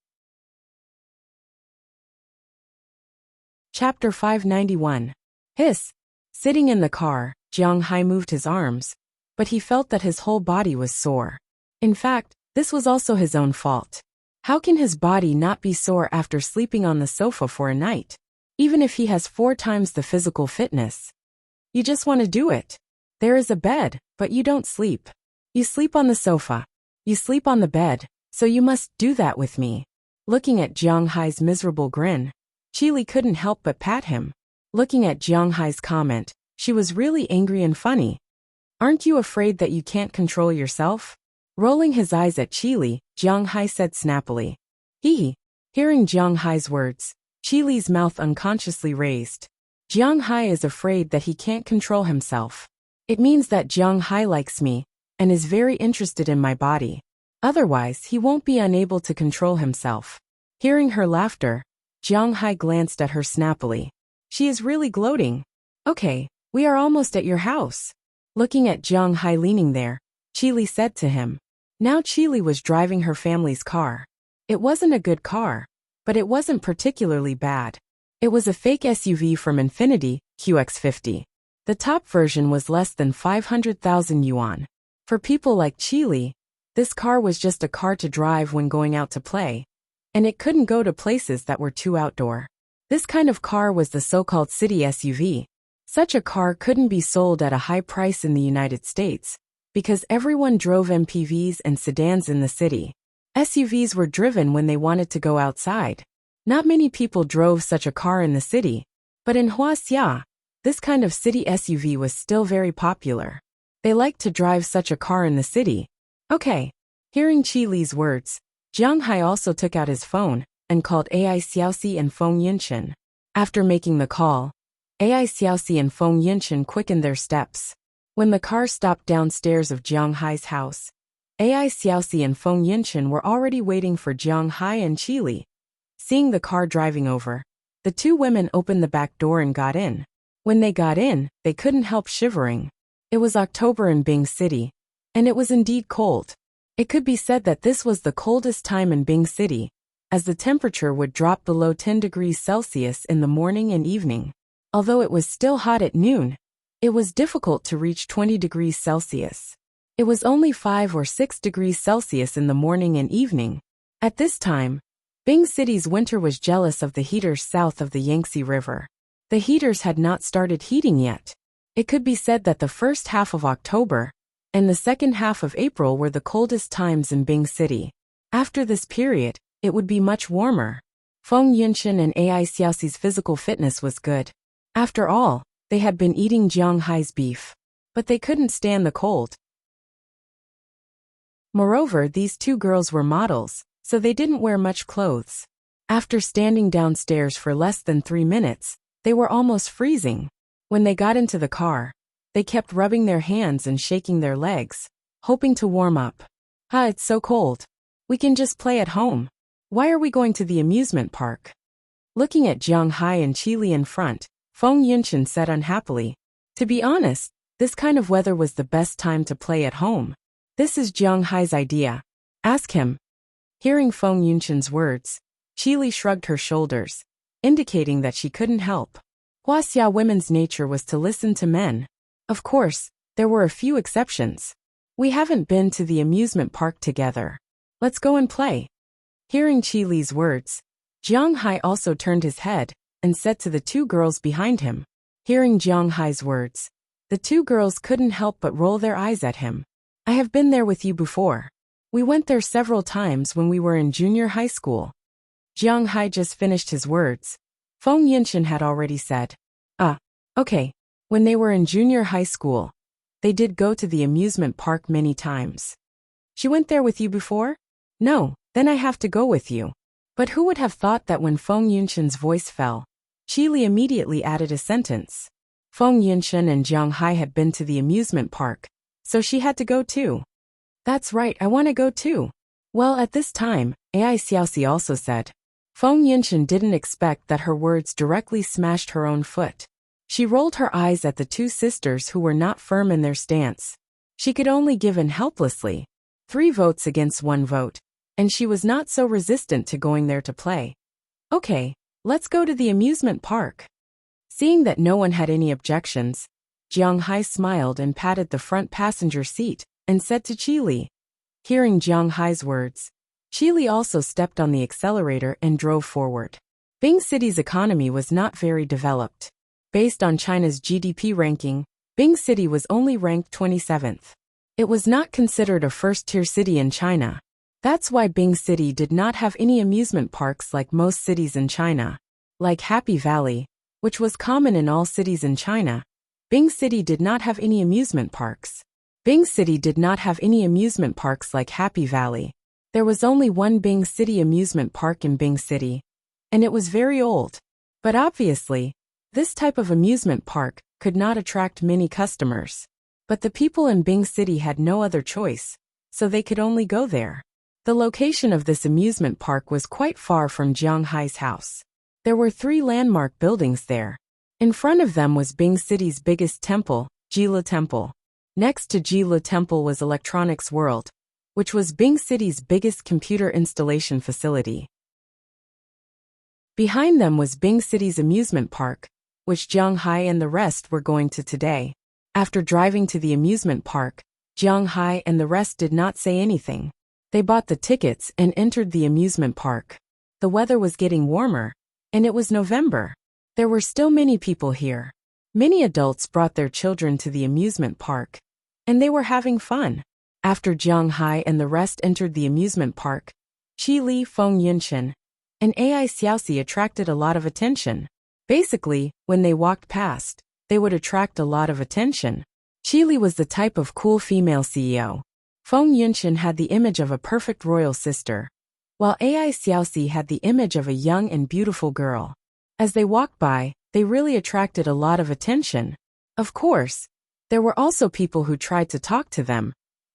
Speaker 1: Chapter 591. Hiss. Sitting in the car, Jiang Hai moved his arms, but he felt that his whole body was sore. In fact, this was also his own fault. How can his body not be sore after sleeping on the sofa for a night? Even if he has 4 times the physical fitness. You just want to do it. There is a bed, but you don't sleep. You sleep on the sofa. You sleep on the bed, so you must do that with me. Looking at Jiang Hai's miserable grin, Qili couldn't help but pat him. Looking at Jiang Hai's comment, she was really angry and funny. Aren't you afraid that you can't control yourself? Rolling his eyes at Qili, Jiang Hai said snappily. Hee. Hearing Jiang Hai's words, Qili's mouth unconsciously raised. Jiang Hai is afraid that he can't control himself. It means that Jiang Hai likes me and is very interested in my body. Otherwise, he won't be unable to control himself. Hearing her laughter, Jiang Hai glanced at her snappily. She is really gloating. Okay, we are almost at your house. Looking at Jiang Hai leaning there, Qili said to him. Now Qili was driving her family's car. It wasn't a good car, but it wasn't particularly bad. It was a fake SUV from Infiniti, QX50. The top version was less than 500,000 yuan. For people like Qili, this car was just a car to drive when going out to play, and it couldn't go to places that were too outdoor. This kind of car was the so-called city SUV. Such a car couldn't be sold at a high price in the United States, because everyone drove MPVs and sedans in the city. SUVs were driven when they wanted to go outside. Not many people drove such a car in the city, but in Huaxia, this kind of city SUV was still very popular. They liked to drive such a car in the city. Okay. Hearing Qili's words, Jiang Hai also took out his phone and called Ai Xiaoxi and Feng Yinshan. After making the call, Ai Xiaoxi and Feng Yinshan quickened their steps. When the car stopped downstairs of Jiang Hai's house, Ai Xiaoxi and Feng Yinshan were already waiting for Jiang Hai and Qili. Seeing the car driving over, the 2 women opened the back door and got in. When they got in, they couldn't help shivering. It was October in Bing City, and it was indeed cold. It could be said that this was the coldest time in Bing City, as the temperature would drop below 10 degrees Celsius in the morning and evening. Although it was still hot at noon, it was difficult to reach 20 degrees Celsius. It was only 5 or 6 degrees Celsius in the morning and evening. At this time, Bing City's winter was jealous of the heaters south of the Yangtze River. The heaters had not started heating yet. It could be said that the first half of October and the second half of April were the coldest times in Bing City. After this period, it would be much warmer. Feng Yinshan and Ai Xiaoxi's physical fitness was good. After all, they had been eating Jiang Hai's beef. But they couldn't stand the cold. Moreover, these 2 girls were models, so they didn't wear much clothes. After standing downstairs for less than 3 minutes, they were almost freezing. When they got into the car, they kept rubbing their hands and shaking their legs, hoping to warm up. It's so cold. We can just play at home. Why are we going to the amusement park? Looking at Jiang Hai and Qili in front, Feng Yinshan said unhappily. To be honest, this kind of weather was the best time to play at home. This is Jiang Hai's idea. Ask him. Hearing Feng Yinshan's words, Qili shrugged her shoulders, indicating that she couldn't help. Huaxia women's nature was to listen to men. Of course, there were a few exceptions. We haven't been to the amusement park together. Let's go and play. Hearing Qili's words, Jiang Hai also turned his head and said to the 2 girls behind him. Hearing Jiang Hai's words, the 2 girls couldn't help but roll their eyes at him. I have been there with you before. We went there several times when we were in junior high school. Jiang Hai just finished his words. Feng Yinshan had already said. Okay. When they were in junior high school, they did go to the amusement park many times. She went there with you before? No, then I have to go with you. But who would have thought that when Feng Yinshan's voice fell, Qili immediately added a sentence. Feng Yinshan and Jiang Hai had been to the amusement park, so she had to go too. That's right, I want to go too. Well, at this time, Ai Xiaoxi also said. Feng Yinshan didn't expect that her words directly smashed her own foot. She rolled her eyes at the two sisters who were not firm in their stance. She could only give in helplessly. 3 votes against 1 vote. And she was not so resistant to going there to play. Okay, let's go to the amusement park. Seeing that no one had any objections, Jiang Hai smiled and patted the front passenger seat, and said to Qi Li. Hearing Jiang Hai's words, Qi Li also stepped on the accelerator and drove forward. Bing City's economy was not very developed. Based on China's GDP ranking, Bing City was only ranked 27th. It was not considered a first-tier city in China. That's why Bing City did not have any amusement parks like most cities in China. Like Happy Valley, which was common in all cities in China, Bing City did not have any amusement parks. Bing City did not have any amusement parks like Happy Valley. There was only one Bing City amusement park in Bing City, and it was very old. But obviously, this type of amusement park could not attract many customers. But the people in Bing City had no other choice, so they could only go there. The location of this amusement park was quite far from Jiang Hai's house. There were 3 landmark buildings there. In front of them was Bing City's biggest temple, Jila Temple. Next to Jila Temple was Electronics World, which was Bing City's biggest computer installation facility. Behind them was Bing City's amusement park, which Jiang Hai and the rest were going to today. After driving to the amusement park, Jiang Hai and the rest did not say anything. They bought the tickets and entered the amusement park. The weather was getting warmer, and it was November. There were still many people here. Many adults brought their children to the amusement park, and they were having fun. After Jiang Hai and the rest entered the amusement park, Qi Li, Feng Yinshan, and Ai Xiaoxi attracted a lot of attention. Basically, when they walked past, they would attract a lot of attention. Qi Li was the type of cool female CEO. Feng Yinshan had the image of a perfect royal sister, while Ai Xiaoxi had the image of a young and beautiful girl. As they walked by, they really attracted a lot of attention. Of course, there were also people who tried to talk to them,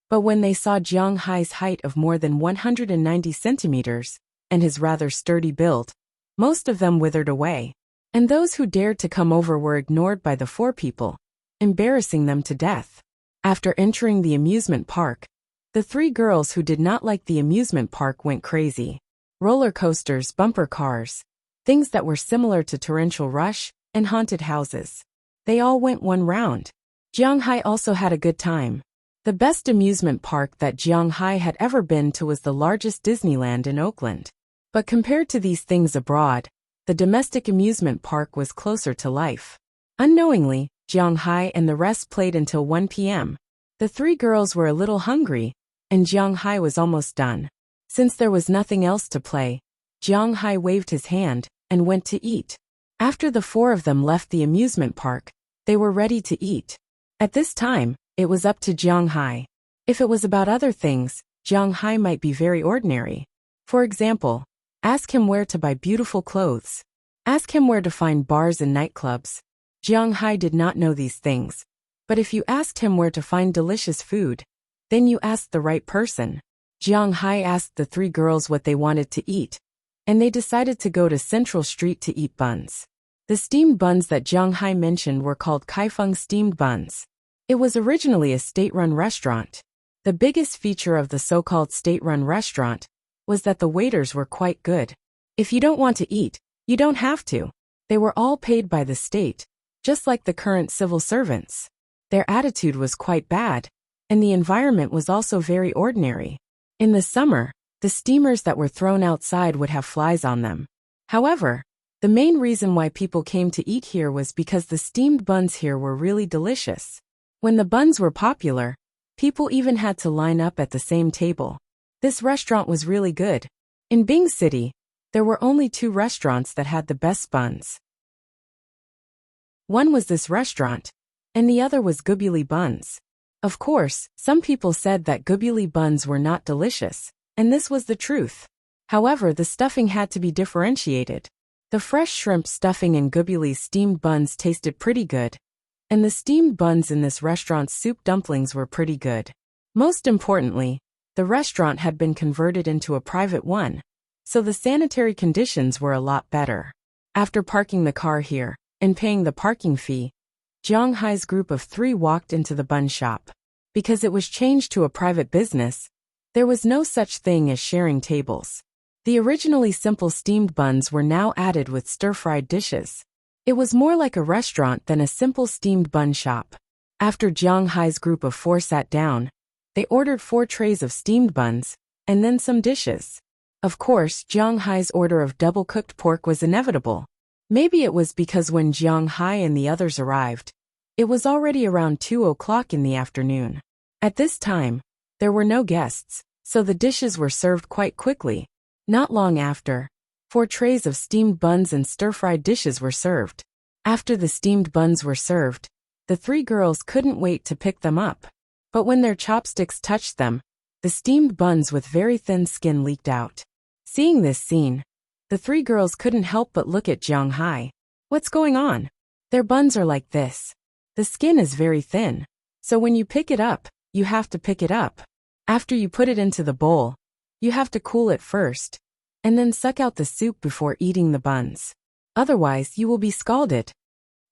Speaker 1: but when they saw Jiang Hai's height of more than 190 centimeters, and his rather sturdy build, most of them withered away. And those who dared to come over were ignored by the 4 people, embarrassing them to death. After entering the amusement park, the 3 girls who did not like the amusement park went crazy. Roller coasters, bumper cars, things that were similar to torrential rush, and haunted houses. They all went 1 round. Jiang Hai also had a good time. The best amusement park that Jiang Hai had ever been to was the largest Disneyland in Oakland. But compared to these things abroad, the domestic amusement park was closer to life. Unknowingly, Jiang Hai and the rest played until 1 p.m. The 3 girls were a little hungry, and Jiang Hai was almost done. Since there was nothing else to play, Jiang Hai waved his hand and went to eat. After the 4 of them left the amusement park, they were ready to eat. At this time, it was up to Jiang Hai. If it was about other things, Jiang Hai might be very ordinary. For example, ask him where to buy beautiful clothes. Ask him where to find bars and nightclubs. Jiang Hai did not know these things. But if you asked him where to find delicious food, then you asked the right person. Jiang Hai asked the 3 girls what they wanted to eat, and they decided to go to Central Street to eat buns. The steamed buns that Jiang Hai mentioned were called Kaifeng steamed buns. It was originally a state-run restaurant. The biggest feature of the so-called state-run restaurant was that the waiters were quite good. If you don't want to eat, you don't have to. They were all paid by the state, just like the current civil servants. Their attitude was quite bad, and the environment was also very ordinary. In the summer, the steamers that were thrown outside would have flies on them. However, the main reason why people came to eat here was because the steamed buns here were really delicious. When the buns were popular, people even had to line up at the same table. This restaurant was really good. In Bing City, there were only 2 restaurants that had the best buns. One was this restaurant, and the other was Gubuli Buns. Of course, some people said that Gubuli buns were not delicious, and this was the truth. However, the stuffing had to be differentiated. The fresh shrimp stuffing in Gubuli's steamed buns tasted pretty good, and the steamed buns in this restaurant's soup dumplings were pretty good. Most importantly, the restaurant had been converted into a private one, so the sanitary conditions were a lot better. After parking the car here and paying the parking fee, Jiang Hai's group of 3 walked into the bun shop. Because it was changed to a private business, there was no such thing as sharing tables. The originally simple steamed buns were now added with stir-fried dishes. It was more like a restaurant than a simple steamed bun shop. After Jiang Hai's group of 4 sat down, they ordered 4 trays of steamed buns, and then some dishes. Of course, Jiang Hai's order of double-cooked pork was inevitable. Maybe it was because when Jiang Hai and the others arrived, it was already around 2 o'clock in the afternoon. At this time, there were no guests, so the dishes were served quite quickly. Not long after, 4 trays of steamed buns and stir-fried dishes were served. After the steamed buns were served, the 3 girls couldn't wait to pick them up. But when their chopsticks touched them, the steamed buns with very thin skin leaked out. Seeing this scene, the 3 girls couldn't help but look at Jiang Hai. What's going on? Their buns are like this. The skin is very thin, so when you pick it up, you have to pick it up. After you put it into the bowl, you have to cool it first, and then suck out the soup before eating the buns. Otherwise, you will be scalded.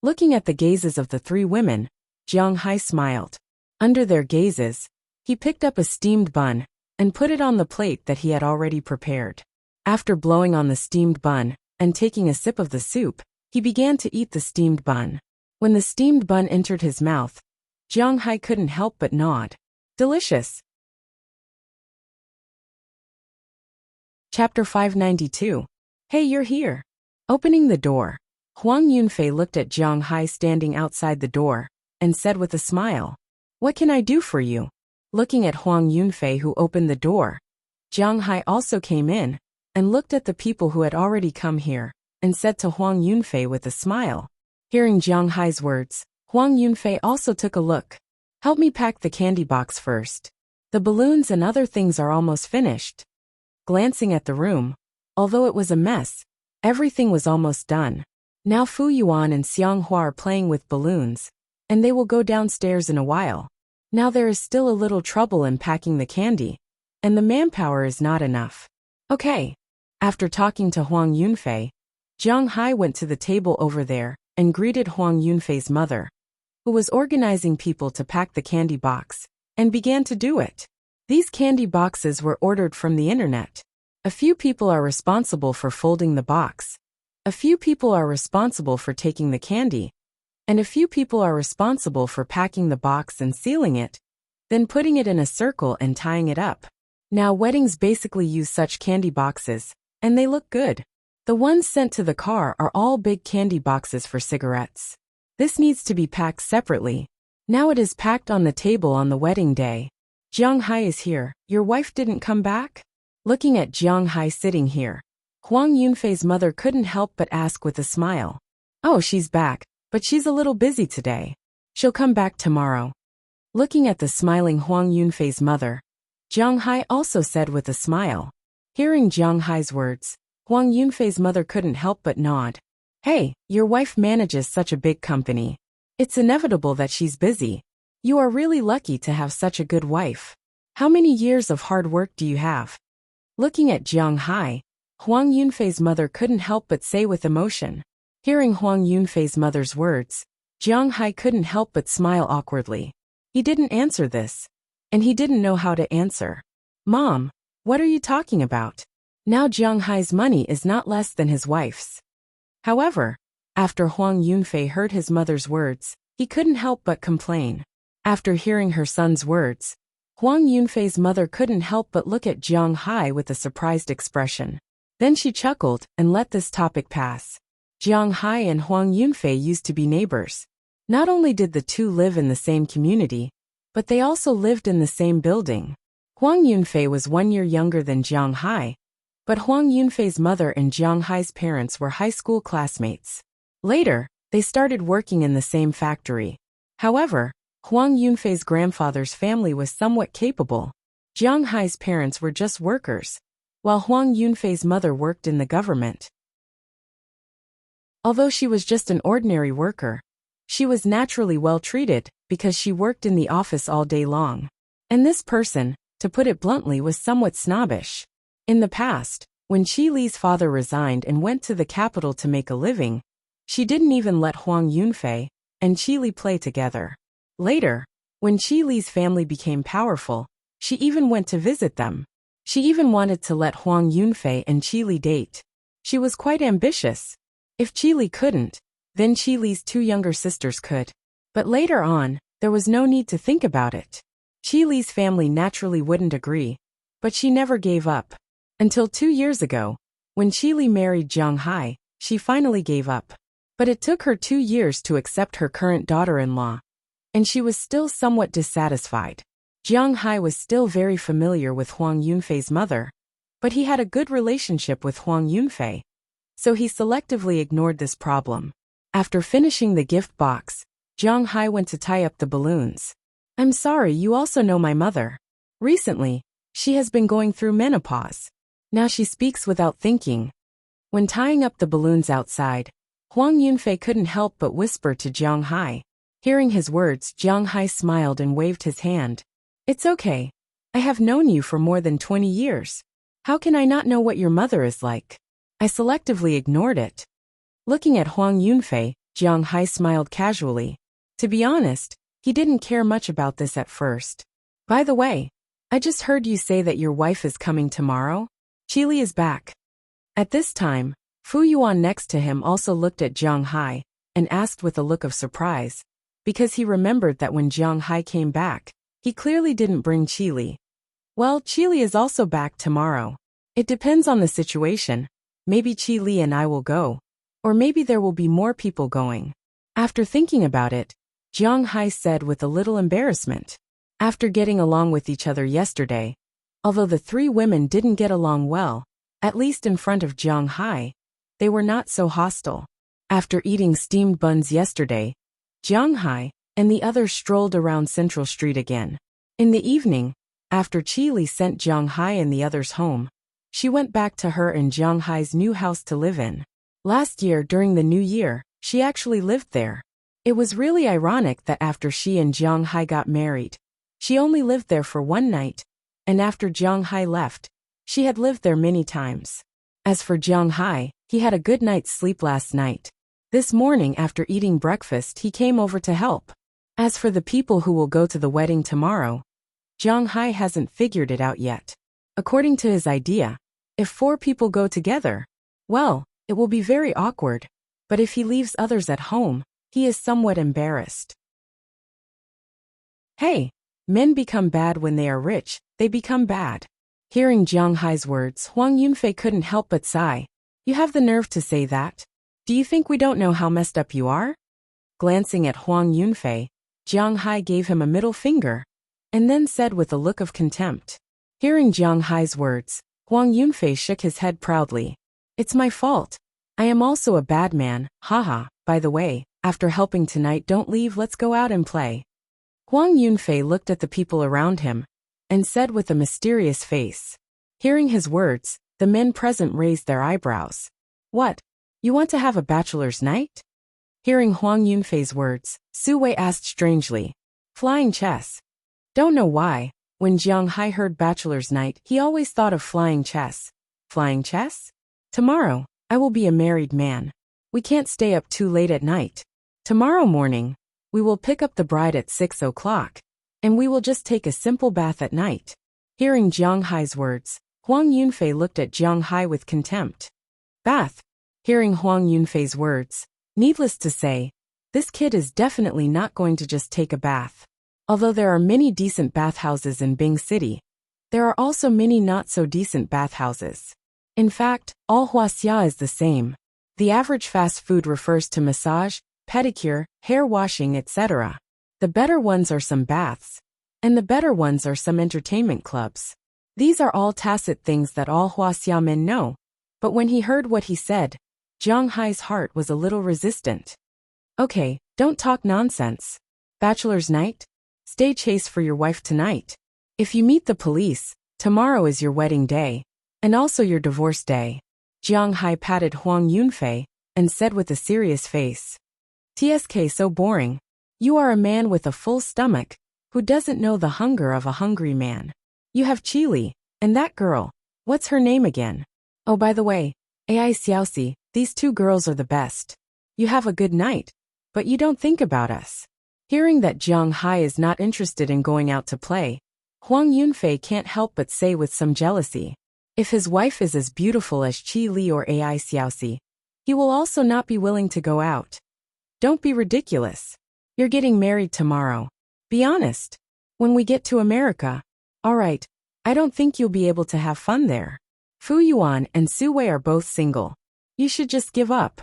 Speaker 1: Looking at the gazes of the 3 women, Jiang Hai smiled. Under their gazes, he picked up a steamed bun and put it on the plate that he had already prepared. After blowing on the steamed bun and taking a sip of the soup, he began to eat the steamed bun. When the steamed bun entered his mouth, Jiang Hai couldn't help but nod. Delicious. Chapter 592. Hey, you're here. Opening the door, Huang Yunfei looked at Jiang Hai standing outside the door and said with a smile, "What can I do for you?" Looking at Huang Yunfei, who opened the door, Jiang Hai also came in and looked at the people who had already come here and said to Huang Yunfei with a smile. Hearing Jiang Hai's words, Huang Yunfei also took a look. "Help me pack the candy box first. The balloons and other things are almost finished." Glancing at the room, although it was a mess, everything was almost done. Now Fu Yuan and Xiang Hua are playing with balloons, and they will go downstairs in a while. Now there is still a little trouble in packing the candy, and the manpower is not enough. Okay. After talking to Huang Yunfei, Jiang Hai went to the table over there and greeted Huang Yunfei's mother, who was organizing people to pack the candy box, and began to do it. These candy boxes were ordered from the internet. A few people are responsible for folding the box. A few people are responsible for taking the candy, and a few people are responsible for packing the box and sealing it, then putting it in a circle and tying it up. Now weddings basically use such candy boxes, and they look good. The ones sent to the car are all big candy boxes for cigarettes. This needs to be packed separately. Now it is packed on the table on the wedding day. Jiang Hai is here. Your wife didn't come back? Looking at Jiang Hai sitting here, Huang Yunfei's mother couldn't help but ask with a smile. Oh, she's back, but she's a little busy today. She'll come back tomorrow. Looking at the smiling Huang Yunfei's mother, Jiang Hai also said with a smile. Hearing Jiang Hai's words, Huang Yunfei's mother couldn't help but nod. Hey, your wife manages such a big company. It's inevitable that she's busy. You are really lucky to have such a good wife. How many years of hard work do you have? Looking at Jiang Hai, Huang Yunfei's mother couldn't help but say with emotion. Hearing Huang Yunfei's mother's words, Jiang Hai couldn't help but smile awkwardly. He didn't answer this, and he didn't know how to answer. Mom, what are you talking about? Now Jiang Hai's money is not less than his wife's. However, after Huang Yunfei heard his mother's words, he couldn't help but complain. After hearing her son's words, Huang Yunfei's mother couldn't help but look at Jiang Hai with a surprised expression. Then she chuckled and let this topic pass. Jiang Hai and Huang Yunfei used to be neighbors. Not only did the two live in the same community, but they also lived in the same building. Huang Yunfei was 1 year younger than Jiang Hai, but Huang Yunfei's mother and Jiang Hai's parents were high school classmates. Later, they started working in the same factory. However, Huang Yunfei's grandfather's family was somewhat capable. Jiang Hai's parents were just workers, while Huang Yunfei's mother worked in the government. Although she was just an ordinary worker, she was naturally well treated because she worked in the office all day long. And this person, to put it bluntly, was somewhat snobbish. In the past, When Qi Li's father resigned and went to the capital to make a living, she didn't even let Huang Yunfei and Qi Li play together. Later, when Qi Li's family became powerful, she even went to visit them. She even wanted to let Huang Yunfei and Qi Li date. She was quite ambitious. If Qi Li couldn't, then Qi Li's two younger sisters could. But later on, there was no need to think about it. Qi Li's family naturally wouldn't agree, but she never gave up. Until 2 years ago, when Qi Li married Jiang Hai, she finally gave up. But it took her 2 years to accept her current daughter-in-law, and she was still somewhat dissatisfied. Jiang Hai was still very familiar with Huang Yunfei's mother, but he had a good relationship with Huang Yunfei, so he selectively ignored this problem. After finishing the gift box, Jiang Hai went to tie up the balloons. I'm sorry, you also know my mother. Recently, she has been going through menopause. Now she speaks without thinking. When tying up the balloons outside, Huang Yunfei couldn't help but whisper to Jiang Hai. Hearing his words, Jiang Hai smiled and waved his hand. It's okay. I have known you for more than 20 years. How can I not know what your mother is like? I selectively ignored it. Looking at Huang Yunfei, Jiang Hai smiled casually. To be honest, he didn't care much about this at first. By the way, I just heard you say that your wife is coming tomorrow. Qi Li is back. At this time, Fu Yuan next to him also looked at Jiang Hai and asked with a look of surprise, because he remembered that when Jiang Hai came back, he clearly didn't bring Qi Li. Well, Qi Li is also back tomorrow. It depends on the situation. Maybe Qi Li and I will go, or maybe there will be more people going. After thinking about it, Jiang Hai said with a little embarrassment. After getting along with each other yesterday, although the three women didn't get along well, at least in front of Jiang Hai, they were not so hostile. After eating steamed buns yesterday, Jiang Hai and the others strolled around Central Street again. In the evening, after Qi Li sent Jiang Hai and the others home, she went back to her and Jiang Hai's new house to live in. Last year during the New Year, she actually lived there. It was really ironic that after she and Jiang Hai got married, she only lived there for one night, and after Jiang Hai left, she had lived there many times. As for Jiang Hai, he had a good night's sleep last night. This morning after eating breakfast he came over to help. As for the people who will go to the wedding tomorrow, Jiang Hai hasn't figured it out yet. According to his idea, if 4 people go together, well, it will be very awkward, but if he leaves others at home, he is somewhat embarrassed. Hey, men become bad when they are rich, they become bad. Hearing Jiang Hai's words, Huang Yunfei couldn't help but sigh. You have the nerve to say that? Do you think we don't know how messed up you are? Glancing at Huang Yunfei, Jiang Hai gave him a middle finger, and then said with a look of contempt. Hearing Jiang Hai's words, Huang Yunfei shook his head proudly. It's my fault. I am also a bad man, haha. By the way, after helping tonight, don't leave, let's go out and play. Huang Yunfei looked at the people around him, and said with a mysterious face. Hearing his words, the men present raised their eyebrows. What? You want to have a bachelor's night? Hearing Huang Yunfei's words, Su Wei asked strangely. Flying chess. Don't know why, when Jiang Hai heard bachelor's night, he always thought of flying chess. Flying chess? Tomorrow, I will be a married man. We can't stay up too late at night. Tomorrow morning, we will pick up the bride at 6 o'clock, and we will just take a simple bath at night. Hearing Jiang Hai's words, Huang Yunfei looked at Jiang Hai with contempt. Bath. Hearing Huang Yunfei's words, needless to say, this kid is definitely not going to just take a bath. Although there are many decent bathhouses in Bing City, there are also many not-so-decent bathhouses. In fact, all Huaxia is the same. The average fast food refers to massage, pedicure, hair washing, etc. The better ones are some baths, and the better ones are some entertainment clubs. These are all tacit things that all Huaxia men know, but when he heard what he said, Jiang Hai's heart was a little resistant. Okay, don't talk nonsense. Bachelor's night? Stay chaste for your wife tonight. If you meet the police, tomorrow is your wedding day, and also your divorce day. Jiang Hai patted Huang Yunfei and said with a serious face. TSK, so boring. You are a man with a full stomach, who doesn't know the hunger of a hungry man. You have Qi Li, and that girl, what's her name again? Oh, by the way, AI Xiaoxi, these two girls are the best. You have a good night, but you don't think about us. Hearing that Jiang Hai is not interested in going out to play, Huang Yunfei can't help but say with some jealousy, if his wife is as beautiful as Qi Li or AI Xiaoxi, he will also not be willing to go out. Don't be ridiculous. You're getting married tomorrow. Be honest. When we get to America. Alright, I don't think you'll be able to have fun there. Fu Yuan and Su Wei are both single. You should just give up.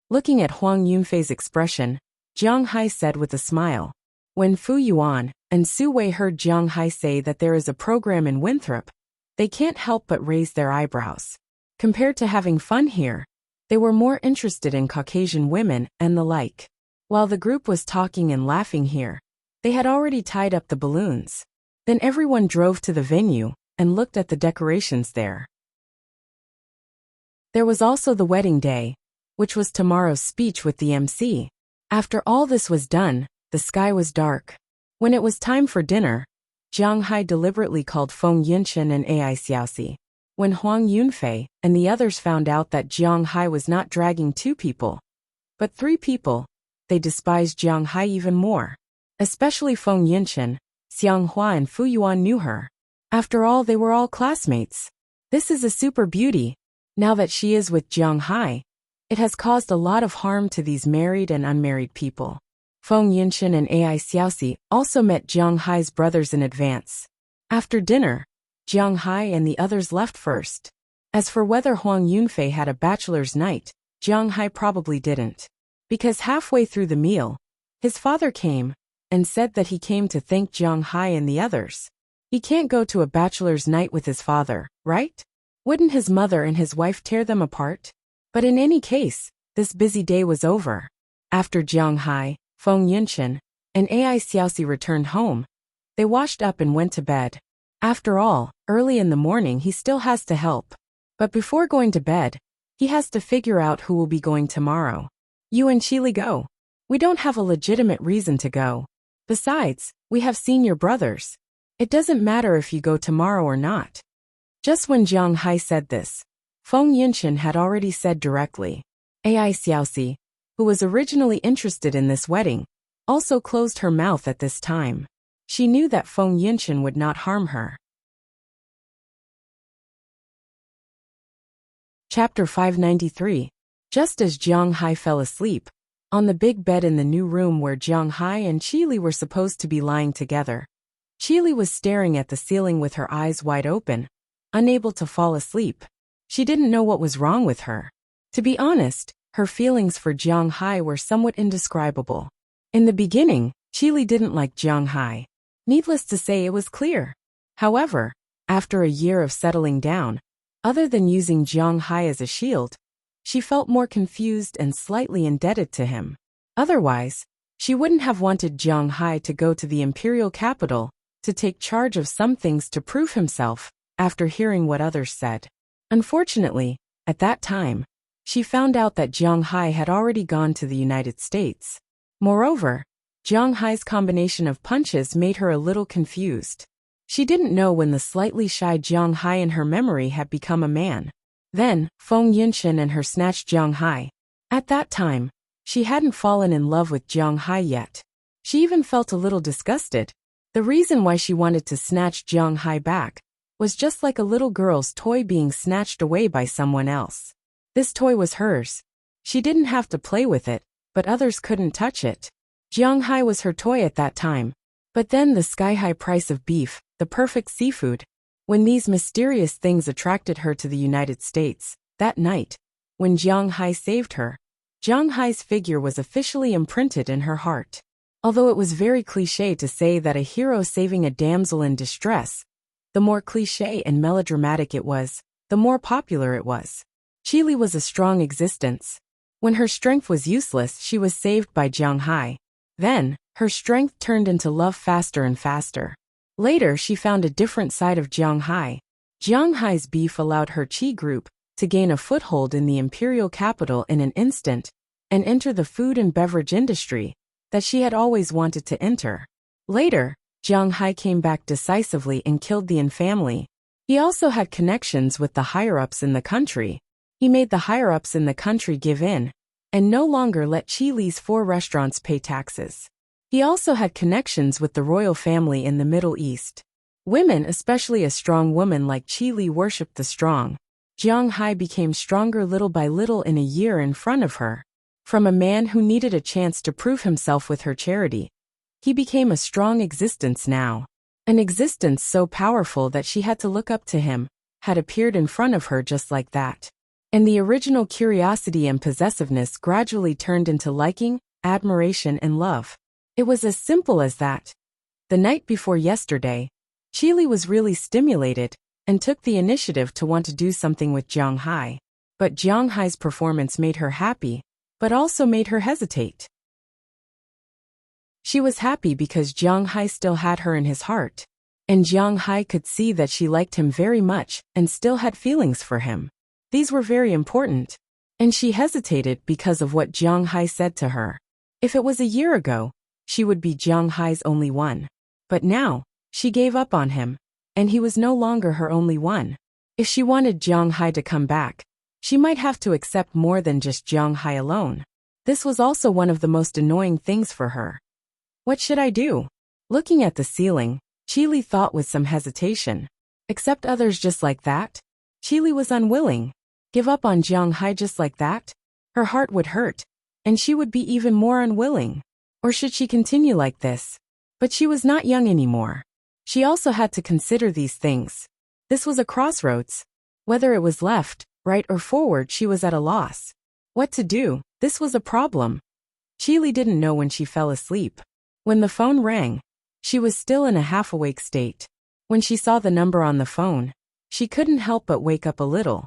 Speaker 1: Looking at Huang Yunfei's expression, Jiang Hai said with a smile. When Fu Yuan and Su Wei heard Jiang Hai say that there is a program in Winthrop, they can't help but raise their eyebrows. Compared to having fun here, they were more interested in Caucasian women and the like. While the group was talking and laughing here, they had already tied up the balloons. Then everyone drove to the venue and looked at the decorations there. There was also the wedding day, which was tomorrow's speech with the MC. After all this was done, the sky was dark. When it was time for dinner, Jiang Hai deliberately called Feng Yinshen and AI Xiaoxi. When Huang Yunfei and the others found out that Jiang Hai was not dragging 2 people, but 3 people, they despised Jiang Hai even more. Especially Feng Yinshen, Xiang Hua and Fu Yuan knew her. After all, they were all classmates. This is a super beauty. Now that she is with Jiang Hai, it has caused a lot of harm to these married and unmarried people. Feng Yinshen and AI Xiaoxi also met Jiang Hai's brothers in advance. After dinner, Jiang Hai and the others left first. As for whether Huang Yunfei had a bachelor's night, Jiang Hai probably didn't. Because halfway through the meal, his father came and said that he came to thank Jiang Hai and the others. He can't go to a bachelor's night with his father, right? Wouldn't his mother and his wife tear them apart? But in any case, this busy day was over. After Jiang Hai, Feng Yinshen, and AI Xiaoxi returned home, they washed up and went to bed. After all, early in the morning he still has to help. But before going to bed, he has to figure out who will be going tomorrow. You and Chili go. We don't have a legitimate reason to go. Besides, we have seen your brothers. It doesn't matter if you go tomorrow or not. Just when Jiang Hai said this, Feng Yinshen had already said directly. AI Xiaoxi, who was originally interested in this wedding, also closed her mouth at this time. She knew that Feng Yinshen would not harm her. Chapter 593. Just as Jiang Hai fell asleep, on the big bed in the new room where Jiang Hai and Qili were supposed to be lying together, Qili was staring at the ceiling with her eyes wide open, unable to fall asleep. She didn't know what was wrong with her. To be honest, her feelings for Jiang Hai were somewhat indescribable. In the beginning, Qili didn't like Jiang Hai. Needless to say, it was clear. However, after a year of settling down, other than using Jiang Hai as a shield, she felt more confused and slightly indebted to him. Otherwise, she wouldn't have wanted Jiang Hai to go to the imperial capital to take charge of some things to prove himself after hearing what others said. Unfortunately, at that time, she found out that Jiang Hai had already gone to the United States. Moreover, Jiang Hai's combination of punches made her a little confused. She didn't know when the slightly shy Jiang Hai in her memory had become a man. Then, Feng Yinshen and her snatched Jiang Hai. At that time, she hadn't fallen in love with Jiang Hai yet. She even felt a little disgusted. The reason why she wanted to snatch Jiang Hai back was just like a little girl's toy being snatched away by someone else. This toy was hers. She didn't have to play with it, but others couldn't touch it. Jiang Hai was her toy at that time. But then the sky-high price of beef, the perfect seafood. When these mysterious things attracted her to the United States, that night, when Jiang Hai saved her, Jiang Hai's figure was officially imprinted in her heart. Although it was very cliché to say that a hero saving a damsel in distress, the more cliché and melodramatic it was, the more popular it was. Qili was a strong existence. When her strength was useless, she was saved by Jiang Hai. Then, her strength turned into love faster and faster. Later, she found a different side of Jiang Hai. Jiang Hai's beef allowed her Qi group to gain a foothold in the imperial capital in an instant and enter the food and beverage industry that she had always wanted to enter. Later, Jiang Hai came back decisively and killed the Yin family, He also had connections with the higher-ups in the country. He made the higher-ups in the country give in and no longer let Chili's 4 restaurants pay taxes. He also had connections with the royal family in the Middle East. Women, especially a strong woman like Chili, worshipped the strong. Jiang Hai became stronger little by little in a year in front of her. From a man who needed a chance to prove himself with her charity, he became a strong existence now. An existence so powerful that she had to look up to him, had appeared in front of her just like that. And the original curiosity and possessiveness gradually turned into liking, admiration, and love. It was as simple as that. The night before yesterday, Chili was really stimulated and took the initiative to want to do something with Jiang Hai. But Jiang Hai's performance made her happy, but also made her hesitate. She was happy because Jiang Hai still had her in his heart, and Jiang Hai could see that she liked him very much and still had feelings for him. These were very important, and she hesitated because of what Jiang Hai said to her. If it was a year ago, she would be Jiang Hai's only one. But now, she gave up on him, and he was no longer her only one. If she wanted Jiang Hai to come back, she might have to accept more than just Jiang Hai alone. This was also one of the most annoying things for her. What should I do? Looking at the ceiling, Chili thought with some hesitation. Accept others just like that? Chili was unwilling. Give up on Jiang Hai just like that? Her heart would hurt, and she would be even more unwilling. Or should she continue like this? But she was not young anymore. She also had to consider these things. This was a crossroads. Whether it was left, right, or forward, she was at a loss. What to do? This was a problem. Chili didn't know when she fell asleep. When the phone rang, she was still in a half-awake state. When she saw the number on the phone, she couldn't help but wake up a little.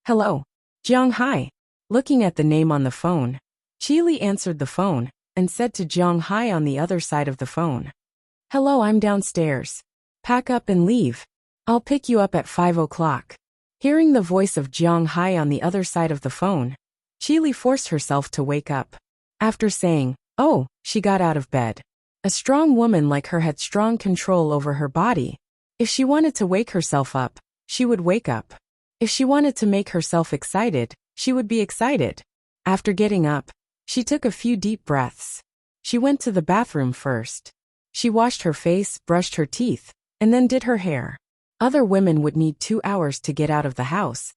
Speaker 1: Hello, Jiang Hai. Looking at the name on the phone, Chili answered the phone and said to Jiang Hai on the other side of the phone, Hello, I'm downstairs. Pack up and leave. I'll pick you up at 5 o'clock. Hearing the voice of Jiang Hai on the other side of the phone, Chili forced herself to wake up. After saying, oh, she got out of bed. A strong woman like her had strong control over her body. If she wanted to wake herself up, she would wake up. If she wanted to make herself excited, she would be excited. After getting up, she took a few deep breaths. She went to the bathroom first. She washed her face, brushed her teeth, and then did her hair. Other women would need 2 hours to get out of the house,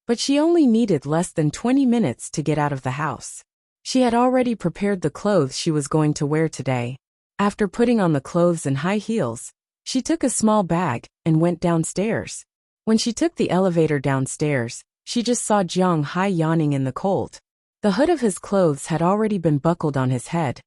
Speaker 1: but she only needed less than 20 minutes to get out of the house. She had already prepared the clothes she was going to wear today. After putting on the clothes and high heels, she took a small bag and went downstairs. When she took the elevator downstairs, she just saw Jiang Hai yawning in the cold. The hood of his clothes had already been buckled on his head,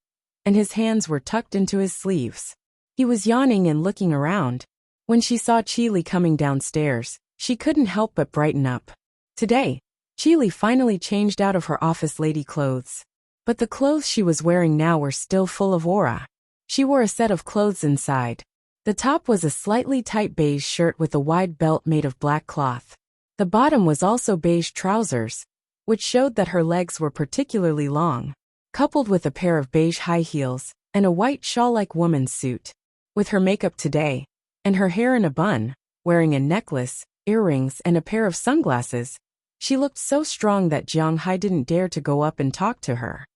Speaker 1: and his hands were tucked into his sleeves. He was yawning and looking around. When she saw Chili coming downstairs, she couldn't help but brighten up. Today, Chili finally changed out of her office lady clothes. But the clothes she was wearing now were still full of aura. She wore a set of clothes inside. The top was a slightly tight beige shirt with a wide belt made of black cloth. The bottom was also beige trousers, which showed that her legs were particularly long, coupled with a pair of beige high heels and a white shawl-like woman's suit. With her makeup today, and her hair in a bun, wearing a necklace, earrings, and a pair of sunglasses, she looked so strong that Jiang Hai didn't dare to go up and talk to her.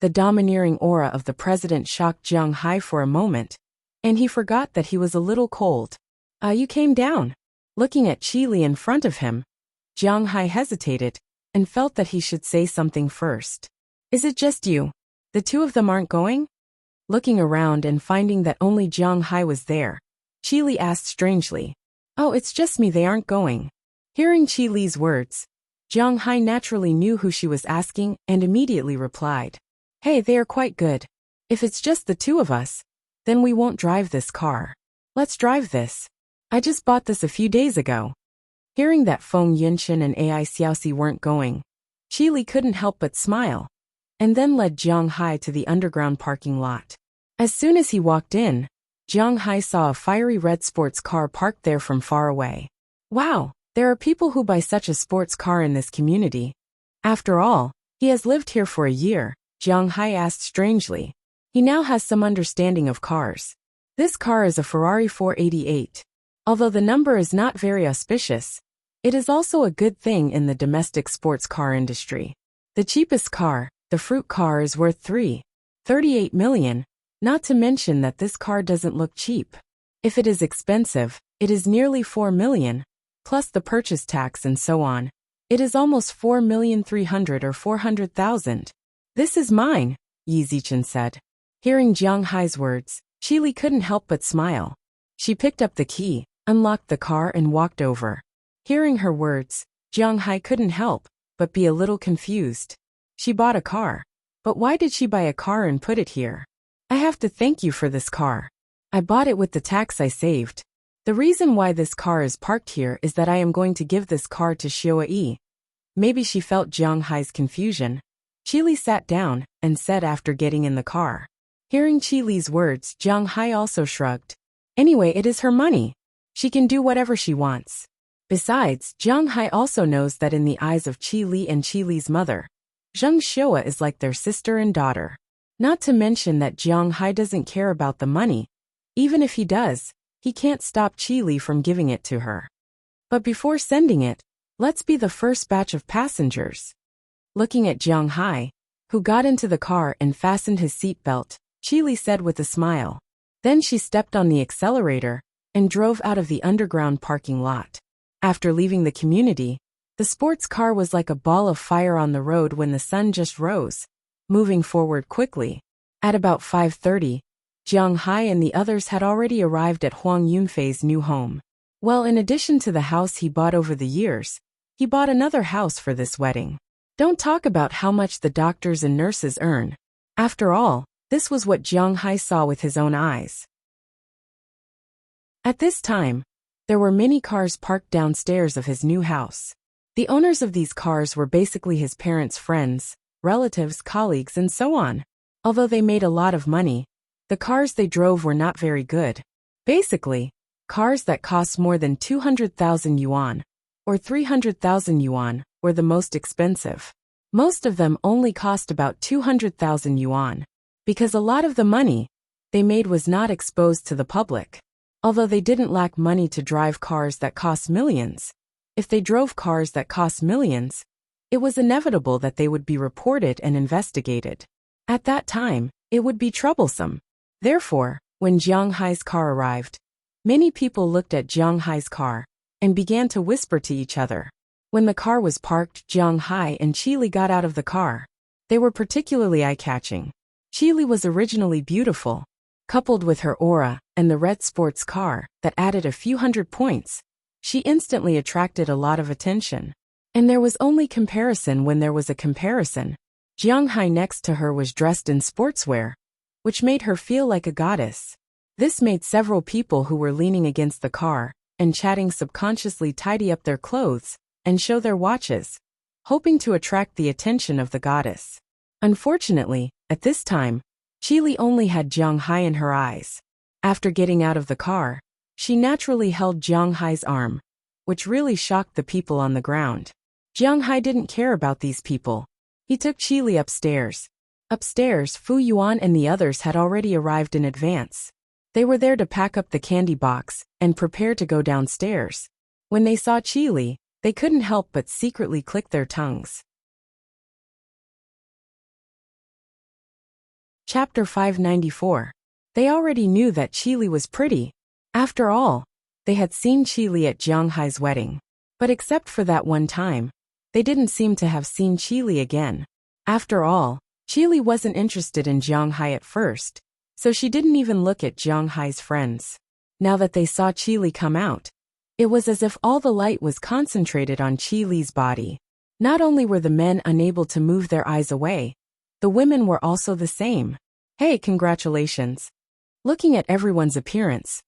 Speaker 1: The domineering aura of the president shocked Jiang Hai for a moment, and he forgot that he was a little cold. You came down. Looking at Chili in front of him, Jiang Hai hesitated and felt that he should say something first. Is it just you? The two of them aren't going? Looking around and finding that only Jiang Hai was there, Chili asked strangely. Oh, it's just me, they aren't going. Hearing Chili's words, Jiang Hai naturally knew who she was asking and immediately replied. Hey, they are quite good. If it's just the two of us, then we won't drive this car. Let's drive this. I just bought this a few days ago. Hearing that Feng Yunshan and Ai Xiaoxi weren't going, Chili couldn't help but smile, and then led Jiang Hai to the underground parking lot. As soon as he walked in, Jiang Hai saw a fiery red sports car parked there from far away. Wow, there are people who buy such a sports car in this community. After all, he has lived here for a year, Jiang Hai asked strangely. He now has some understanding of cars. This car is a Ferrari 488. Although the number is not very auspicious, it is also a good thing in the domestic sports car industry. The cheapest car, the fruit car, is worth $3.38 million, not to mention that this car doesn't look cheap. If it is expensive, it is nearly $4 million, plus the purchase tax and so on. It is almost $4,300,000 or $400,000. This is mine, Yi Zichen said. Hearing Jiang Hai's words, Qili couldn't help but smile. She picked up the key, unlocked the car and walked over. Hearing her words, Jiang Hai couldn't help but be a little confused. She bought a car. But why did she buy a car and put it here? I have to thank you for this car. I bought it with the tax I saved. The reason why this car is parked here is that I am going to give this car to Xiao Yi. Maybe she felt Jiang Hai's confusion. Qili sat down and said after getting in the car. Hearing Qili's words, Jiang Hai also shrugged. Anyway, it is her money. She can do whatever she wants. Besides, Jiang Hai also knows that in the eyes of Qili and Qili's mother, Zheng Xiaoa is like their sister and daughter. Not to mention that Jiang Hai doesn't care about the money. Even if he does, he can't stop Qili from giving it to her. But before sending it, let's be the first batch of passengers. Looking at Jiang Hai, who got into the car and fastened his seatbelt, Qili said with a smile. Then she stepped on the accelerator and drove out of the underground parking lot. After leaving the community, the sports car was like a ball of fire on the road when the sun just rose, moving forward quickly. At about 5:30, Jiang Hai and the others had already arrived at Huang Yunfei's new home. Well, in addition to the house he bought over the years, he bought another house for this wedding. Don't talk about how much the doctors and nurses earn. After all, this was what Jiang Hai saw with his own eyes. At this time, there were many cars parked downstairs of his new house. The owners of these cars were basically his parents' friends, relatives, colleagues, and so on. Although they made a lot of money, the cars they drove were not very good. Basically, cars that cost more than 200,000 yuan, or 300,000 yuan, were the most expensive. Most of them only cost about 200,000 yuan, because a lot of the money they made was not exposed to the public. Although they didn't lack money to drive cars that cost millions, if they drove cars that cost millions, it was inevitable that they would be reported and investigated. At that time, it would be troublesome. Therefore, when Jiang Hai's car arrived, many people looked at Jiang Hai's car and began to whisper to each other. When the car was parked, Jiang Hai and Qili got out of the car. They were particularly eye-catching. Qili was originally beautiful, coupled with her aura and the red sports car that added a few hundred points. She instantly attracted a lot of attention. And there was only comparison when there was a comparison. Jiang Hai next to her was dressed in sportswear, which made her feel like a goddess. This made several people who were leaning against the car and chatting subconsciously tidy up their clothes and show their watches, hoping to attract the attention of the goddess. Unfortunately, at this time, Qili only had Jiang Hai in her eyes. After getting out of the car, she naturally held Jiang Hai's arm, which really shocked the people on the ground. Jiang Hai didn't care about these people. He took Qili upstairs. Upstairs, Fu Yuan and the others had already arrived in advance. They were there to pack up the candy box and prepare to go downstairs. When they saw Qili, they couldn't help but secretly click their tongues. Chapter 594. They already knew that Qili was pretty. After all, they had seen Qili at Jiang Hai's wedding. But except for that one time, they didn't seem to have seen Qili again. After all, Qili wasn't interested in Jiang Hai at first, so she didn't even look at Jiang Hai's friends. Now that they saw Qili come out, it was as if all the light was concentrated on Qili's body. Not only were the men unable to move their eyes away, the women were also the same. Hey, congratulations. Looking at everyone's appearance,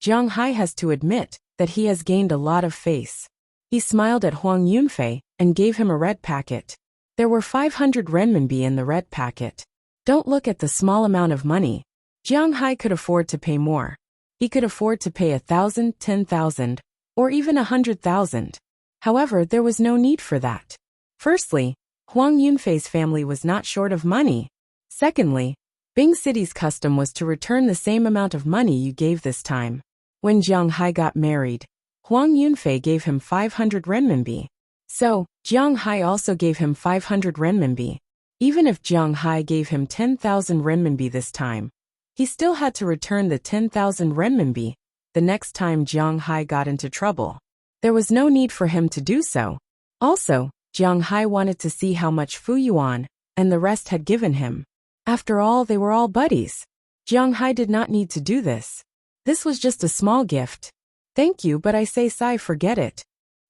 Speaker 1: Jiang Hai has to admit that he has gained a lot of face. He smiled at Huang Yunfei and gave him a red packet. There were 500 renminbi in the red packet. Don't look at the small amount of money. Jiang Hai could afford to pay more. He could afford to pay 1,000, 10,000, or even 100,000. However, there was no need for that. Firstly, Huang Yunfei's family was not short of money. Secondly, Bing City's custom was to return the same amount of money you gave this time. When Jiang Hai got married, Huang Yunfei gave him 500 renminbi. So, Jiang Hai also gave him 500 renminbi. Even if Jiang Hai gave him 10,000 renminbi this time, he still had to return the 10,000 renminbi the next time Jiang Hai got into trouble. There was no need for him to do so. Also, Jiang Hai wanted to see how much Fu Yuan and the rest had given him. After all, they were all buddies. Jiang Hai did not need to do this. This was just a small gift. Thank you, but I say forget it.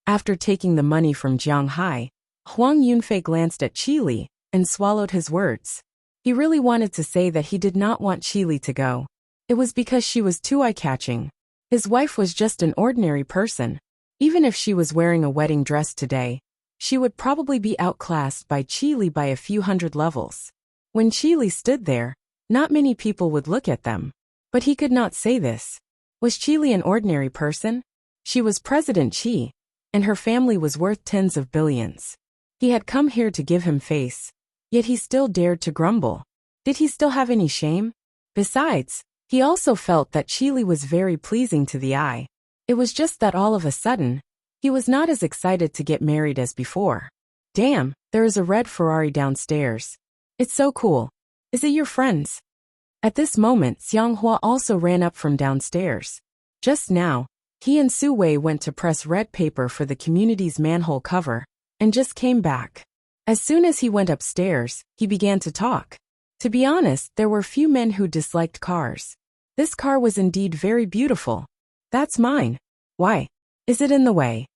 Speaker 1: After taking the money from Jiang Hai, Huang Yunfei glanced at Qi Li and swallowed his words. He really wanted to say that he did not want Qi Li to go. It was because she was too eye-catching. His wife was just an ordinary person. Even if she was wearing a wedding dress today, she would probably be outclassed by Qi Li by a few hundred levels. When Qi Li stood there, not many people would look at them. But he could not say this. Was Qi Li an ordinary person? She was President Qi, and her family was worth tens of billions. He had come here to give him face, yet he still dared to grumble. Did he still have any shame? Besides, he also felt that Qi Li was very pleasing to the eye. It was just that all of a sudden, he was not as excited to get married as before. Damn, there is a red Ferrari downstairs. It's so cool. Is it your friend's? At this moment, Xianghua also ran up from downstairs. Just now, he and Su Wei went to press red paper for the community's manhole cover, and just came back. As soon as he went upstairs, he began to talk. To be honest, there were few men who disliked cars. This car was indeed very beautiful. That's mine. Why? Is it in the way?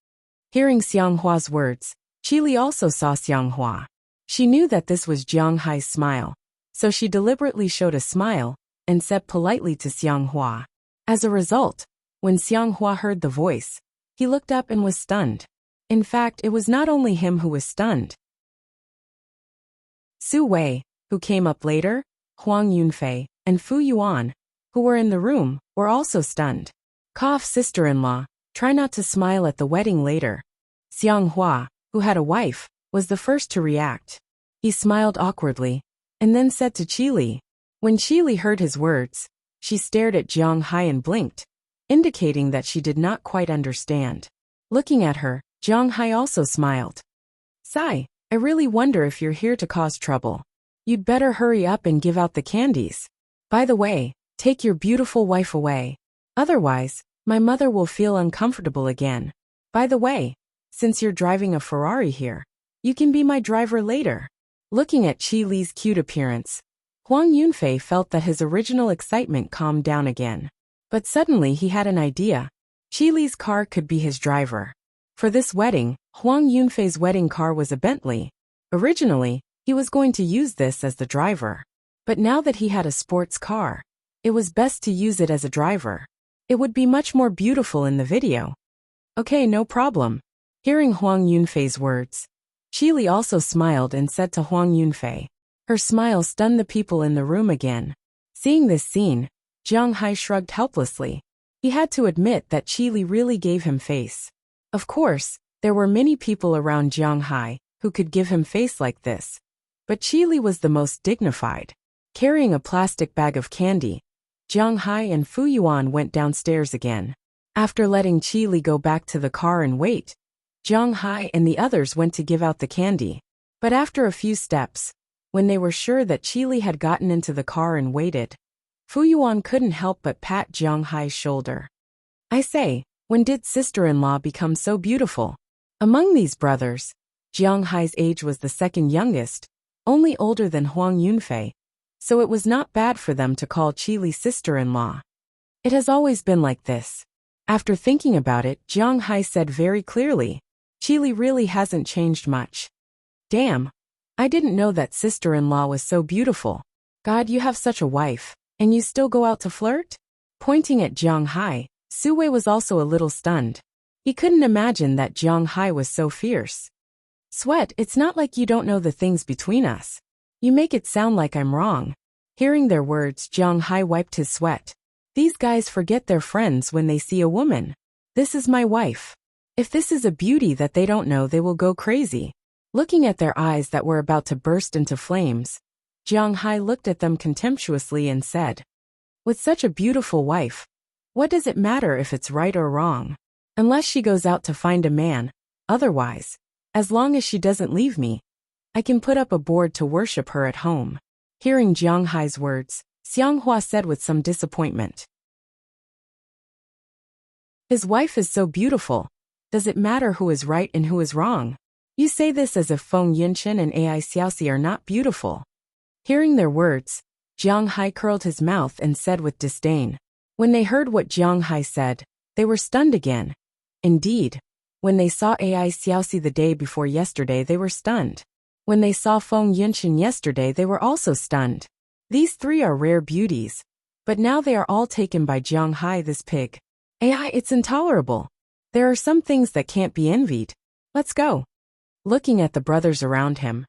Speaker 1: Hearing Xianghua's words, Qi Li also saw Xianghua. She knew that this was Jiang Hai's smile, so she deliberately showed a smile and said politely to Xianghua. As a result, when Xianghua heard the voice, he looked up and was stunned. In fact, it was not only him who was stunned. Su Wei, who came up later, Huang Yunfei, and Fu Yuan, who were in the room, were also stunned. Cough, sister-in-law, try not to smile at the wedding later. Xianghua, who had a wife, was the first to react. He smiled awkwardly, and then said to Qi Li. When Qi Li heard his words, she stared at Jiang Hai and blinked, indicating that she did not quite understand. Looking at her, Jiang Hai also smiled. Sigh, I really wonder if you're here to cause trouble. You'd better hurry up and give out the candies. By the way, take your beautiful wife away. Otherwise, my mother will feel uncomfortable again. By the way, since you're driving a Ferrari here, you can be my driver later. Looking at Qi Li's cute appearance, Huang Yunfei felt that his original excitement calmed down again. But suddenly he had an idea. Qi Li's car could be his driver. For this wedding, Huang Yunfei's wedding car was a Bentley. Originally, he was going to use this as the driver. But now that he had a sports car, it was best to use it as a driver. It would be much more beautiful in the video. Okay, no problem. Hearing Huang Yunfei's words, Qi Li also smiled and said to Huang Yunfei. Her smile stunned the people in the room again. Seeing this scene, Jiang Hai shrugged helplessly. He had to admit that Qi Li really gave him face. Of course, there were many people around Jiang Hai who could give him face like this. But Qi Li was the most dignified. Carrying a plastic bag of candy, Jiang Hai and Fu Yuan went downstairs again. After letting Qi Li go back to the car and wait, Jiang Hai and the others went to give out the candy. But after a few steps, when they were sure that Qi Li had gotten into the car and waited, Fu Yuan couldn't help but pat Jiang Hai's shoulder. I say, when did sister-in-law become so beautiful? Among these brothers, Jiang Hai's age was the second youngest, only older than Huang Yunfei, so it was not bad for them to call Qi Li sister-in-law. It has always been like this. After thinking about it, Jiang Hai said very clearly, Qi Li really hasn't changed much. Damn, I didn't know that sister-in-law was so beautiful. God, you have such a wife, and you still go out to flirt? Pointing at Jiang Hai, Su Wei was also a little stunned. He couldn't imagine that Jiang Hai was so fierce. Sweat, it's not like you don't know the things between us. You make it sound like I'm wrong. Hearing their words, Jiang Hai wiped his sweat. These guys forget their friends when they see a woman. This is my wife. If this is a beauty that they don't know, they will go crazy. Looking at their eyes that were about to burst into flames, Jiang Hai looked at them contemptuously and said, "With such a beautiful wife, what does it matter if it's right or wrong? Unless she goes out to find a man, otherwise, as long as she doesn't leave me, I can put up a board to worship her at home." Hearing Jiang Hai's words, Xianghua said with some disappointment, "His wife is so beautiful. Does it matter who is right and who is wrong? You say this as if Feng Yinchen and Ai Xiaoxi are not beautiful." Hearing their words, Jiang Hai curled his mouth and said with disdain. When they heard what Jiang Hai said, they were stunned again. Indeed, when they saw Ai Xiaoxi the day before yesterday, they were stunned. When they saw Feng Yinchen yesterday, they were also stunned. These three are rare beauties, but now they are all taken by Jiang Hai, this pig. Ai, it's intolerable. There are some things that can't be envied. Let's go. Looking at the brothers around him,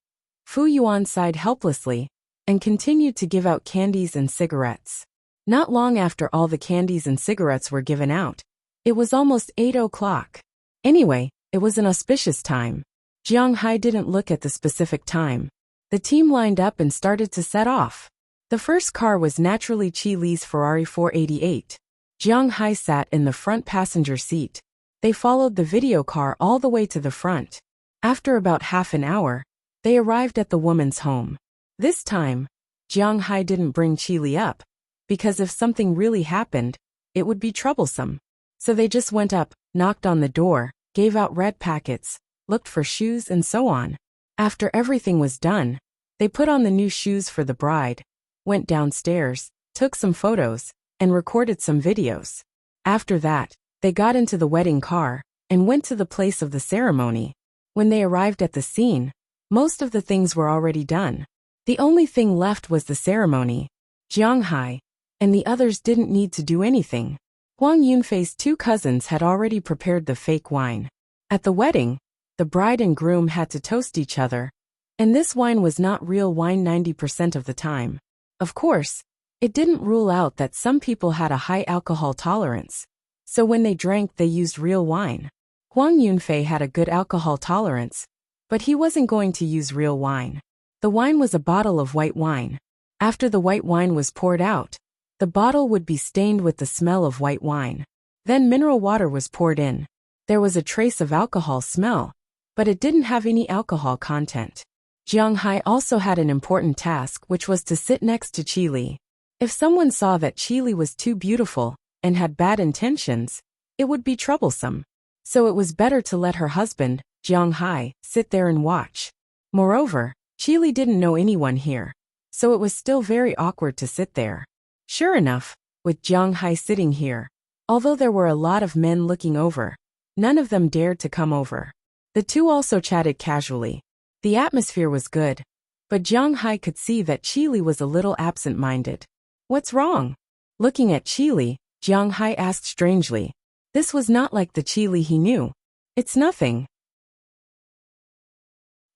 Speaker 1: Fu Yuan sighed helplessly and continued to give out candies and cigarettes. Not long after all the candies and cigarettes were given out, it was almost 8 o'clock. Anyway, it was an auspicious time. Jiang Hai didn't look at the specific time. The team lined up and started to set off. The first car was naturally Qi Li's Ferrari 488. Jiang Hai sat in the front passenger seat. They followed the video car all the way to the front. After about half an hour, they arrived at the woman's home. This time, Jiang Hai didn't bring Qi Li up, because if something really happened, it would be troublesome. So they just went up, knocked on the door, gave out red packets, looked for shoes and so on. After everything was done, they put on the new shoes for the bride, went downstairs, took some photos, and recorded some videos. After that, they got into the wedding car and went to the place of the ceremony. When they arrived at the scene, most of the things were already done. The only thing left was the ceremony. Jiang Hai and the others didn't need to do anything. Huang Yunfei's two cousins had already prepared the fake wine. At the wedding, the bride and groom had to toast each other, and this wine was not real wine 90% of the time. Of course, it didn't rule out that some people had a high alcohol tolerance, so when they drank they used real wine. Huang Yunfei had a good alcohol tolerance, but he wasn't going to use real wine. The wine was a bottle of white wine. After the white wine was poured out, the bottle would be stained with the smell of white wine. Then mineral water was poured in. There was a trace of alcohol smell, but it didn't have any alcohol content. Jiang Hai also had an important task, which was to sit next to Qi Li. If someone saw that Qi Li was too beautiful and had bad intentions, it would be troublesome. So it was better to let her husband, Jiang Hai, sit there and watch. Moreover, Qi Li didn't know anyone here, so it was still very awkward to sit there. Sure enough, with Jiang Hai sitting here, although there were a lot of men looking over, none of them dared to come over. The two also chatted casually. The atmosphere was good, but Jiang Hai could see that Qi Li was a little absent-minded. What's wrong? Looking at Qi Li, Jiang Hai asked strangely. This was not like the Qi Li he knew. It's nothing.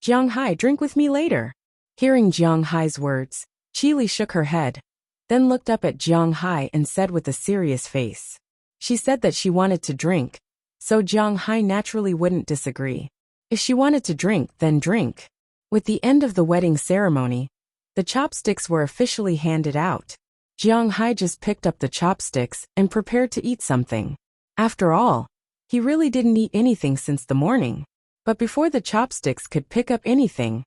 Speaker 1: Jiang Hai, drink with me later. Hearing Jiang Hai's words, Qi Li shook her head, then looked up at Jiang Hai and said with a serious face. She said that she wanted to drink, so Jiang Hai naturally wouldn't disagree. If she wanted to drink, then drink. With the end of the wedding ceremony, the chopsticks were officially handed out. Jiang Hai just picked up the chopsticks and prepared to eat something. After all, he really didn't eat anything since the morning. But before the chopsticks could pick up anything,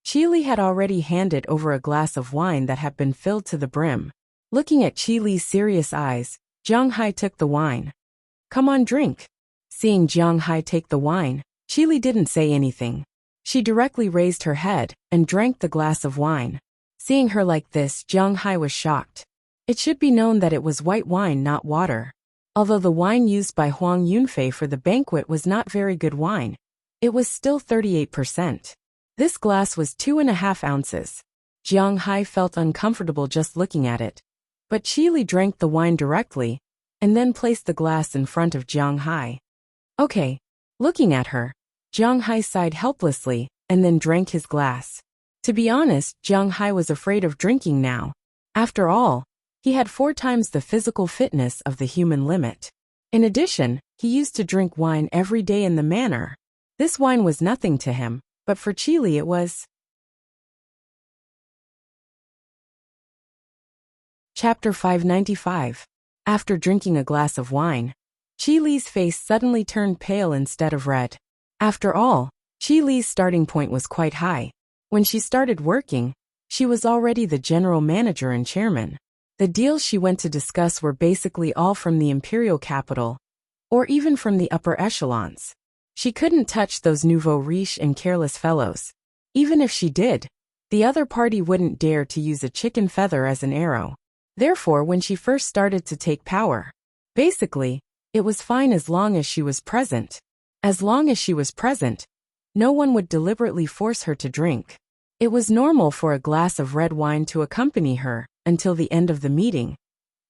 Speaker 1: Qi Li had already handed over a glass of wine that had been filled to the brim. Looking at Qi Li's serious eyes, Jiang Hai took the wine. Come on, drink. Seeing Jiang Hai take the wine, Qi Li didn't say anything. She directly raised her head and drank the glass of wine. Seeing her like this, Jiang Hai was shocked. It should be known that it was white wine, not water. Although the wine used by Huang Yunfei for the banquet was not very good wine, it was still 38%. This glass was 2.5 ounces. Jiang Hai felt uncomfortable just looking at it. But Qi Li drank the wine directly, and then placed the glass in front of Jiang Hai. Okay. Looking at her, Jiang Hai sighed helplessly, and then drank his glass. To be honest, Jiang Hai was afraid of drinking now. After all, he had 4 times the physical fitness of the human limit. In addition, he used to drink wine every day in the manor. This wine was nothing to him, but for Qi Li it was. Chapter 595. After drinking a glass of wine, Chi Li's face suddenly turned pale instead of red. After all, Chi Li's starting point was quite high. When she started working, she was already the general manager and chairman. The deals she went to discuss were basically all from the imperial capital, or even from the upper echelons. She couldn't touch those nouveau riche and careless fellows. Even if she did, the other party wouldn't dare to use a chicken feather as an arrow. Therefore, when she first started to take power, basically, it was fine as long as she was present. As long as she was present, no one would deliberately force her to drink. It was normal for a glass of red wine to accompany her until the end of the meeting,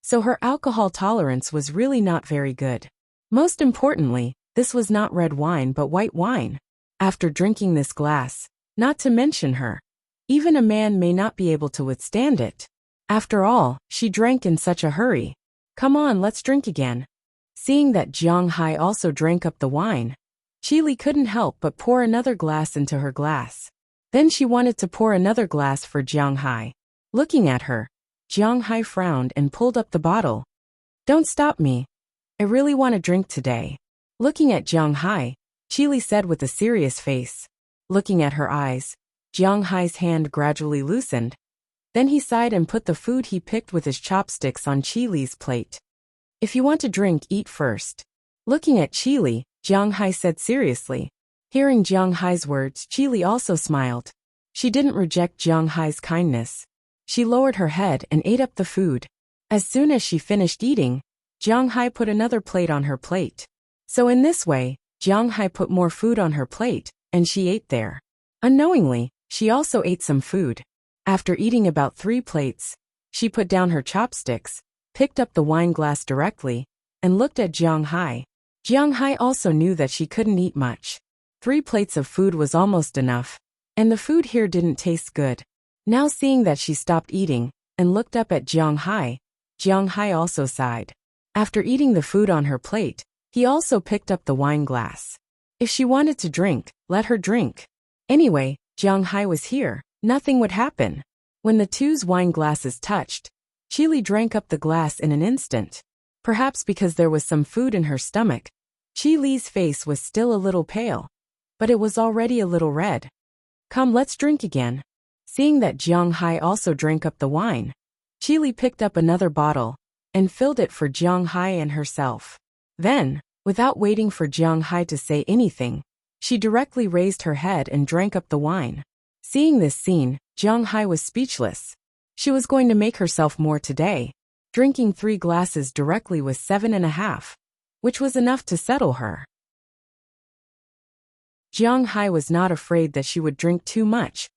Speaker 1: so her alcohol tolerance was really not very good. Most importantly, this was not red wine but white wine. After drinking this glass, not to mention her, even a man may not be able to withstand it. After all, she drank in such a hurry. Come on, let's drink again. Seeing that Jiang Hai also drank up the wine, Chi Li couldn't help but pour another glass into her glass. Then she wanted to pour another glass for Jiang Hai. Looking at her, Jiang Hai frowned and pulled up the bottle. Don't stop me. I really want to drink today. Looking at Jiang Hai, Chi Li said with a serious face. Looking at her eyes, Jiang Hai's hand gradually loosened. Then he sighed and put the food he picked with his chopsticks on Chi Li's plate. If you want to drink, eat first. Looking at Chi Li, Jiang Hai said seriously. Hearing Jiang Hai's words, Chi Li also smiled. She didn't reject Jiang Hai's kindness. She lowered her head and ate up the food. As soon as she finished eating, Jiang Hai put another plate on her plate. So in this way, Jiang Hai put more food on her plate, and she ate there. Unknowingly, she also ate some food. After eating about 3 plates, she put down her chopsticks, picked up the wine glass directly, and looked at Jiang Hai. Jiang Hai also knew that she couldn't eat much. 3 plates of food was almost enough, and the food here didn't taste good. Now seeing that she stopped eating, and looked up at Jiang Hai also sighed. After eating the food on her plate, he also picked up the wine glass. If she wanted to drink, let her drink. Anyway, Jiang Hai was here. Nothing would happen. When the two's wine glasses touched, Chi Li drank up the glass in an instant. Perhaps because there was some food in her stomach, Chi Li's face was still a little pale, but it was already a little red. Come, let's drink again. Seeing that Jiang Hai also drank up the wine, Chi Li picked up another bottle and filled it for Jiang Hai and herself. Then, without waiting for Jiang Hai to say anything, she directly raised her head and drank up the wine. Seeing this scene, Jiang Hai was speechless. She was going to make herself more today. Drinking 3 glasses directly was 7.5, which was enough to settle her. Jiang Hai was not afraid that she would drink too much,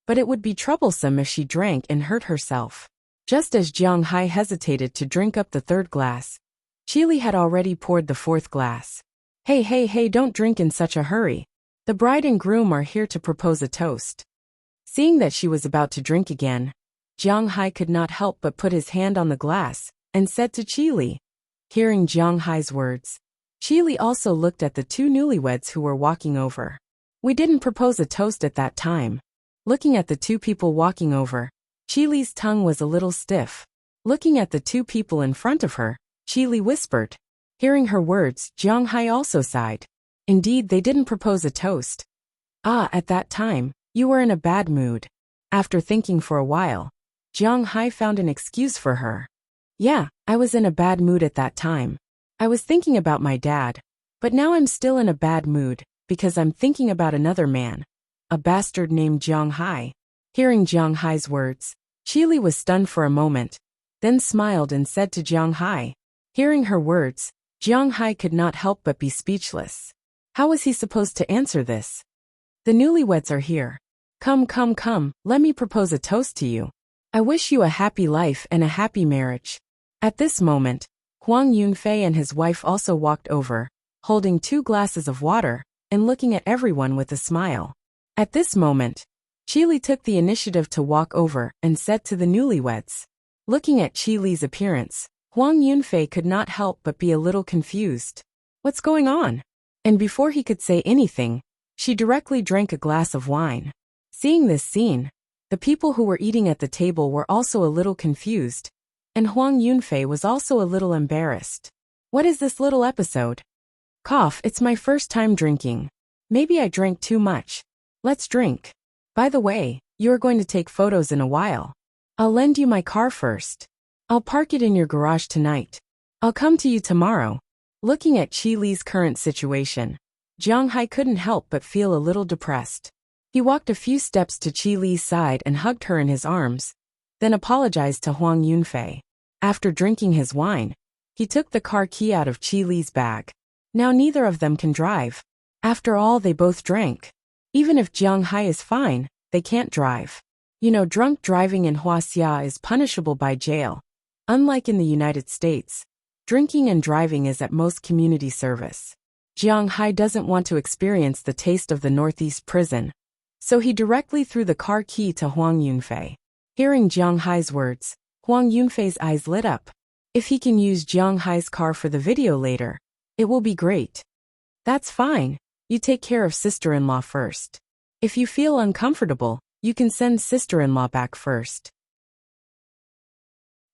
Speaker 1: but it would be troublesome if she drank and hurt herself. Just as Jiang Hai hesitated to drink up the 3rd glass, Chi Li had already poured the 4th glass. Hey, don't drink in such a hurry. The bride and groom are here to propose a toast. Seeing that she was about to drink again, Jiang Hai could not help but put his hand on the glass and said to Chi Li. Hearing Jiang Hai's words, Chi Li also looked at the 2 newlyweds who were walking over. We didn't propose a toast at that time. Looking at the 2 people walking over, Chi Li's tongue was a little stiff. Looking at the 2 people in front of her, Chi Li whispered. Hearing her words, Jiang Hai also sighed. Indeed, they didn't propose a toast. At that time, you were in a bad mood. After thinking for a while, Jiang Hai found an excuse for her. Yeah, I was in a bad mood at that time. I was thinking about my dad, but now I'm still in a bad mood, because I'm thinking about another man, a bastard named Jiang Hai. Hearing Jiang Hai's words, Chi Li was stunned for a moment, then smiled and said to Jiang Hai. Hearing her words, Jiang Hai could not help but be speechless. How was he supposed to answer this? The newlyweds are here. Come, let me propose a toast to you. I wish you a happy life and a happy marriage. At this moment, Huang Yunfei and his wife also walked over, holding 2 glasses of water, and looking at everyone with a smile. At this moment, Chi Li took the initiative to walk over and said to the newlyweds. Looking at Chi Li's appearance, Huang Yunfei could not help but be a little confused. What's going on? And before he could say anything, she directly drank a glass of wine. Seeing this scene, the people who were eating at the table were also a little confused. and Huang Yunfei was also a little embarrassed. What is this little episode? Cough, it's my first time drinking. Maybe I drank too much. Let's drink. By the way, you are going to take photos in a while. I'll lend you my car first. I'll park it in your garage tonight. I'll come to you tomorrow. Looking at Qi Li's current situation, Jiang Hai couldn't help but feel a little depressed. He walked a few steps to Qi Li's side and hugged her in his arms, then apologized to Huang Yunfei. After drinking his wine, he took the car key out of Qi Li's bag. Now neither of them can drive. After all, they both drank. Even if Jiang Hai is fine, they can't drive. You know, drunk driving in Huaxia is punishable by jail. Unlike in the United States, drinking and driving is at most community service. Jiang Hai doesn't want to experience the taste of the Northeast prison, so he directly threw the car key to Huang Yunfei. Hearing Jiang Hai's words, Huang Yunfei's eyes lit up. If he can use Jiang Hai's car for the video later, it will be great. That's fine. You take care of sister-in-law first. If you feel uncomfortable, you can send sister-in-law back first.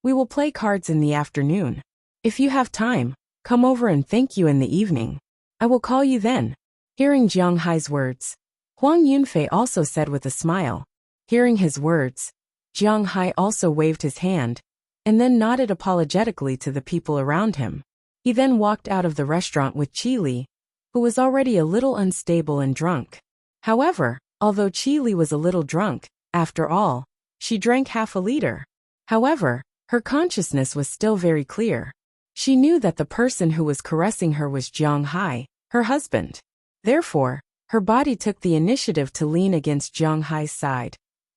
Speaker 1: We will play cards in the afternoon. If you have time, come over and thank you in the evening. I will call you then. Hearing Jiang Hai's words, Huang Yunfei also said with a smile. Hearing his words, Jiang Hai also waved his hand, and then nodded apologetically to the people around him. He then walked out of the restaurant with Qi Li, who was already a little unstable and drunk. However, although Qi Li was a little drunk, after all, she drank half a liter. However, her consciousness was still very clear. She knew that the person who was caressing her was Jiang Hai, her husband. Therefore, her body took the initiative to lean against Jiang Hai's side,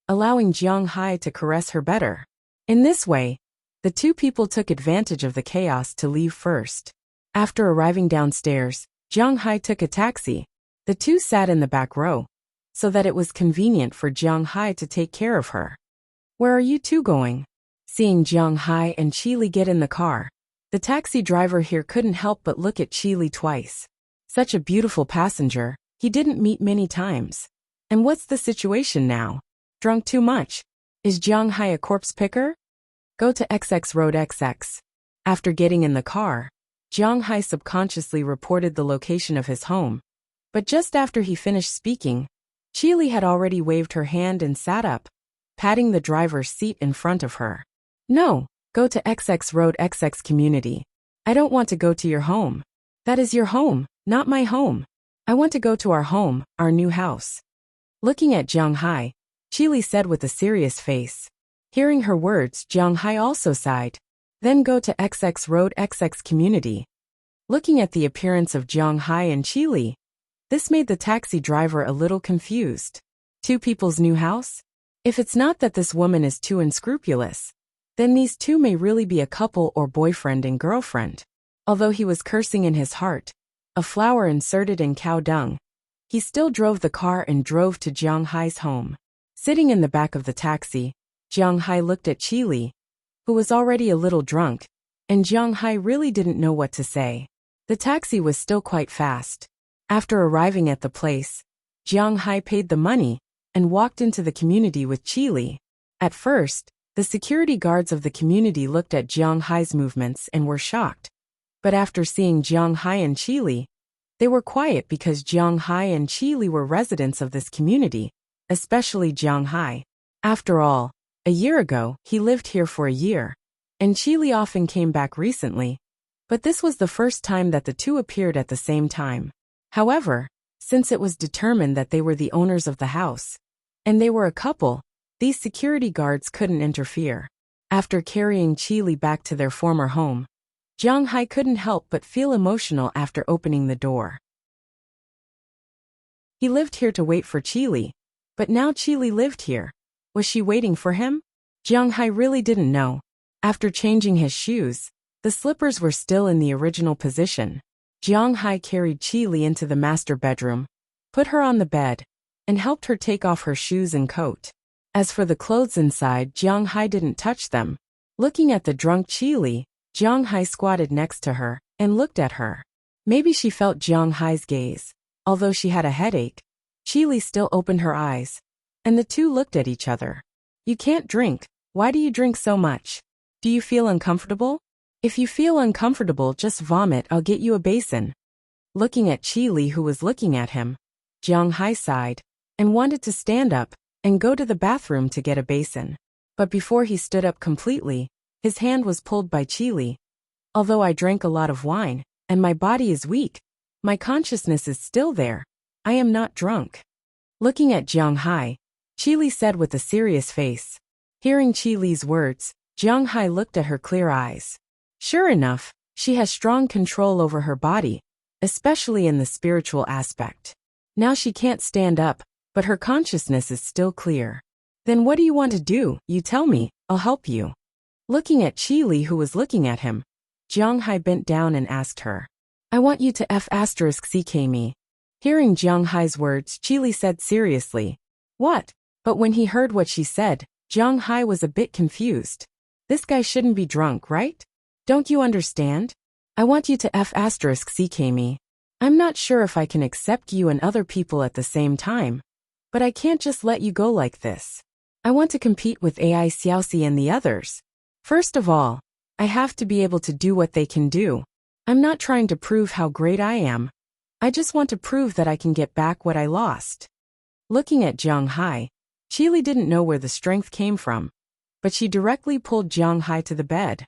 Speaker 1: allowing Jiang Hai to caress her better. In this way, the two people took advantage of the chaos to leave first. After arriving downstairs, Jiang Hai took a taxi. The two sat in the back row, so that it was convenient for Jiang Hai to take care of her. Where are you two going? Seeing Jiang Hai and Qi Li get in the car, the taxi driver here couldn't help but look at Qi Li twice. Such a beautiful passenger, he didn't meet many times. And what's the situation now? Drunk too much? Is Jiang Hai a corpse picker? Go to XX Road XX. After getting in the car, Jiang Hai subconsciously reported the location of his home. But just after he finished speaking, Qi Li had already waved her hand and sat up, patting the driver's seat in front of her. No, go to XX Road XX community. I don't want to go to your home. That is your home, not my home. I want to go to our home, our new house. Looking at Jiang Hai, Qi Li said with a serious face. Hearing her words, Jiang Hai also sighed. Then go to XX Road XX community. Looking at the appearance of Jiang Hai and Qi Li, this made the taxi driver a little confused. Two people's new house? If it's not that this woman is too unscrupulous, then these two may really be a couple or boyfriend and girlfriend. Although he was cursing in his heart, a flower inserted in cow dung, he still drove the car and drove to Jiang Hai's home. Sitting in the back of the taxi, Jiang Hai looked at Qi Li, who was already a little drunk, and Jiang Hai really didn't know what to say. The taxi was still quite fast. After arriving at the place, Jiang Hai paid the money and walked into the community with Qi Li. At first, the security guards of the community looked at Jiang Hai's movements and were shocked. But after seeing Jiang Hai and Qi Li, they were quiet because Jiang Hai and Qi Li were residents of this community, especially Jiang Hai. After all, a year ago, he lived here for a year, and Qi Li often came back recently, but this was the first time that the two appeared at the same time. However, since it was determined that they were the owners of the house, and they were a couple, these security guards couldn't interfere. After carrying Qi Li back to their former home, Jiang Hai couldn't help but feel emotional after opening the door. He lived here to wait for Qi Li, but now Qi Li lived here. Was she waiting for him? Jiang Hai really didn't know. After changing his shoes, the slippers were still in the original position. Jiang Hai carried Qi Li into the master bedroom, put her on the bed, and helped her take off her shoes and coat. As for the clothes inside, Jiang Hai didn't touch them. Looking at the drunk Qi Li, Jiang Hai squatted next to her and looked at her. Maybe she felt Jiang Hai's gaze. Although she had a headache, Qi Li still opened her eyes, and the two looked at each other. You can't drink. Why do you drink so much? Do you feel uncomfortable? If you feel uncomfortable, just vomit, I'll get you a basin. Looking at Qi Li, who was looking at him, Jiang Hai sighed and wanted to stand up and go to the bathroom to get a basin. But before he stood up completely, his hand was pulled by Qi Li. Although I drank a lot of wine, and my body is weak, my consciousness is still there. I am not drunk. Looking at Jiang Hai, Qi Li said with a serious face. Hearing Qi Li's words, Jiang Hai looked at her clear eyes. Sure enough, she has strong control over her body, especially in the spiritual aspect. Now she can't stand up, but her consciousness is still clear. Then what do you want to do? You tell me, I'll help you. Looking at Qi Li, who was looking at him, Jiang Hai bent down and asked her. I want you to F***ck me. Hearing Jiang Hai's words, Qi Li said seriously. What? But when he heard what she said, Jiang Hai was a bit confused. This guy shouldn't be drunk, right? Don't you understand? I want you to F***ck me. I'm not sure if I can accept you and other people at the same time. But I can't just let you go like this. I want to compete with AI Xiaoxi and the others. First of all, I have to be able to do what they can do. I'm not trying to prove how great I am. I just want to prove that I can get back what I lost. Looking at Jiang Hai, Qi Li didn't know where the strength came from, but she directly pulled Jiang Hai to the bed.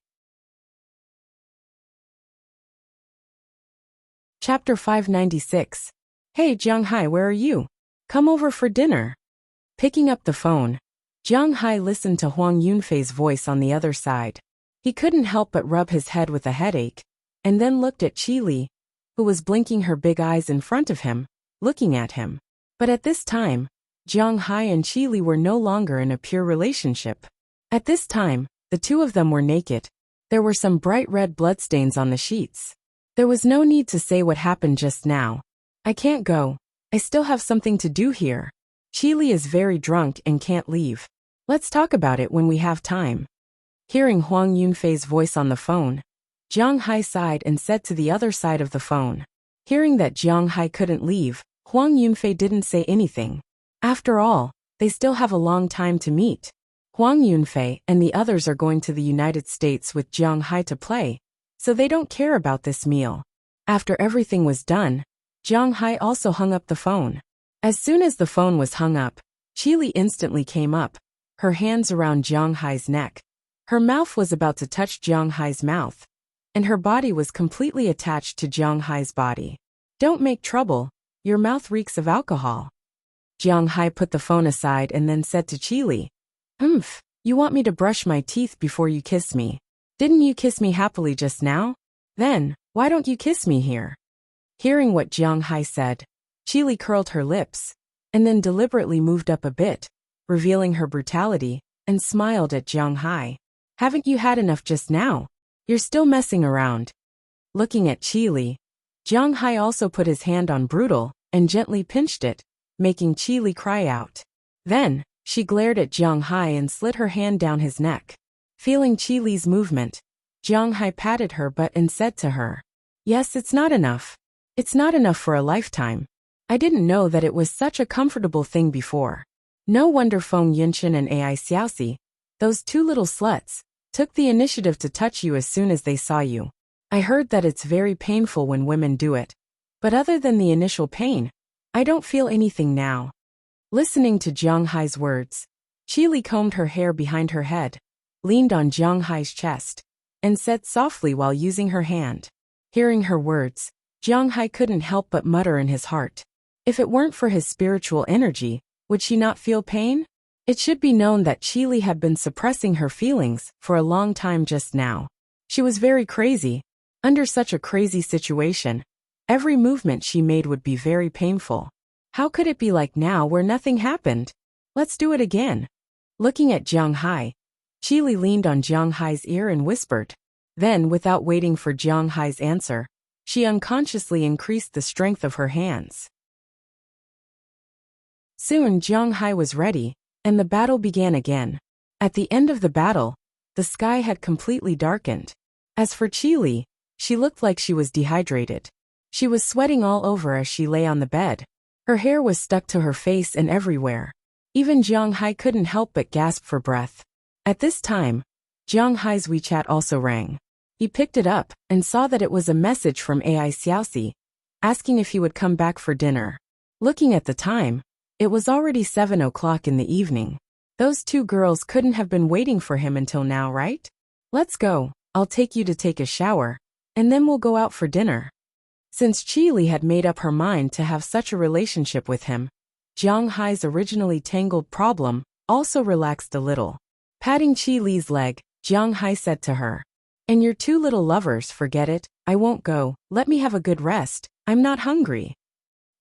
Speaker 1: Chapter 596. Hey Jiang Hai, where are you? Come over for dinner. Picking up the phone, Jiang Hai listened to Huang Yunfei's voice on the other side. He couldn't help but rub his head with a headache, and then looked at Qi Li, who was blinking her big eyes in front of him, looking at him. But at this time, Jiang Hai and Qi Li were no longer in a pure relationship. At this time, the two of them were naked. There were some bright red bloodstains on the sheets. There was no need to say what happened just now. I can't go. I still have something to do here. Qi Li is very drunk and can't leave. Let's talk about it when we have time. Hearing Huang Yunfei's voice on the phone, Jiang Hai sighed and said to the other side of the phone. Hearing that Jiang Hai couldn't leave, Huang Yunfei didn't say anything. After all, they still have a long time to meet. Huang Yunfei and the others are going to the United States with Jiang Hai to play, so they don't care about this meal. After everything was done, Jiang Hai also hung up the phone. As soon as the phone was hung up, Qi Li instantly came up, her hands around Jiang Hai's neck. Her mouth was about to touch Jiang Hai's mouth, and her body was completely attached to Jiang Hai's body. Don't make trouble, your mouth reeks of alcohol. Jiang Hai put the phone aside and then said to Qi Li, you want me to brush my teeth before you kiss me? Didn't you kiss me happily just now? Then, why don't you kiss me here? Hearing what Jiang Hai said, Qi Li curled her lips, and then deliberately moved up a bit, revealing her brutality, and smiled at Jiang Hai. Haven't you had enough just now? You're still messing around. Looking at Qi Li, Jiang Hai also put his hand on brutal, and gently pinched it, making Qi Li cry out. Then, she glared at Jiang Hai and slid her hand down his neck. Feeling Qi Li's movement, Jiang Hai patted her butt and said to her, Yes, it's not enough. It's not enough for a lifetime. I didn't know that it was such a comfortable thing before. No wonder Feng Yunchen and AI Xiaoxi, those two little sluts, took the initiative to touch you as soon as they saw you. I heard that it's very painful when women do it. But other than the initial pain, I don't feel anything now. Listening to Jiang Hai's words, Qi Li combed her hair behind her head, leaned on Jiang Hai's chest, and said softly while using her hand. Hearing her words, Jiang Hai couldn't help but mutter in his heart. If it weren't for his spiritual energy, would she not feel pain? It should be known that Qi Li had been suppressing her feelings for a long time just now. She was very crazy. Under such a crazy situation, every movement she made would be very painful. How could it be like now where nothing happened? Let's do it again. Looking at Jiang Hai, Qi Li leaned on Jiang Hai's ear and whispered. Then, without waiting for Jiang Hai's answer, she unconsciously increased the strength of her hands. Soon Jiang Hai was ready, and the battle began again. At the end of the battle, the sky had completely darkened. As for Qi Li, she looked like she was dehydrated. She was sweating all over as she lay on the bed. Her hair was stuck to her face and everywhere. Even Jiang Hai couldn't help but gasp for breath. At this time, Jiang Hai's WeChat also rang. He picked it up and saw that it was a message from AI Xiaoxi, asking if he would come back for dinner. Looking at the time, it was already 7 o'clock in the evening. Those two girls couldn't have been waiting for him until now, right? Let's go, I'll take you to take a shower, and then we'll go out for dinner. Since Qi Li had made up her mind to have such a relationship with him, Jiang Hai's originally tangled problem also relaxed a little. Patting Qi Li's leg, Jiang Hai said to her, "And your two little lovers, forget it, I won't go, let me have a good rest, I'm not hungry."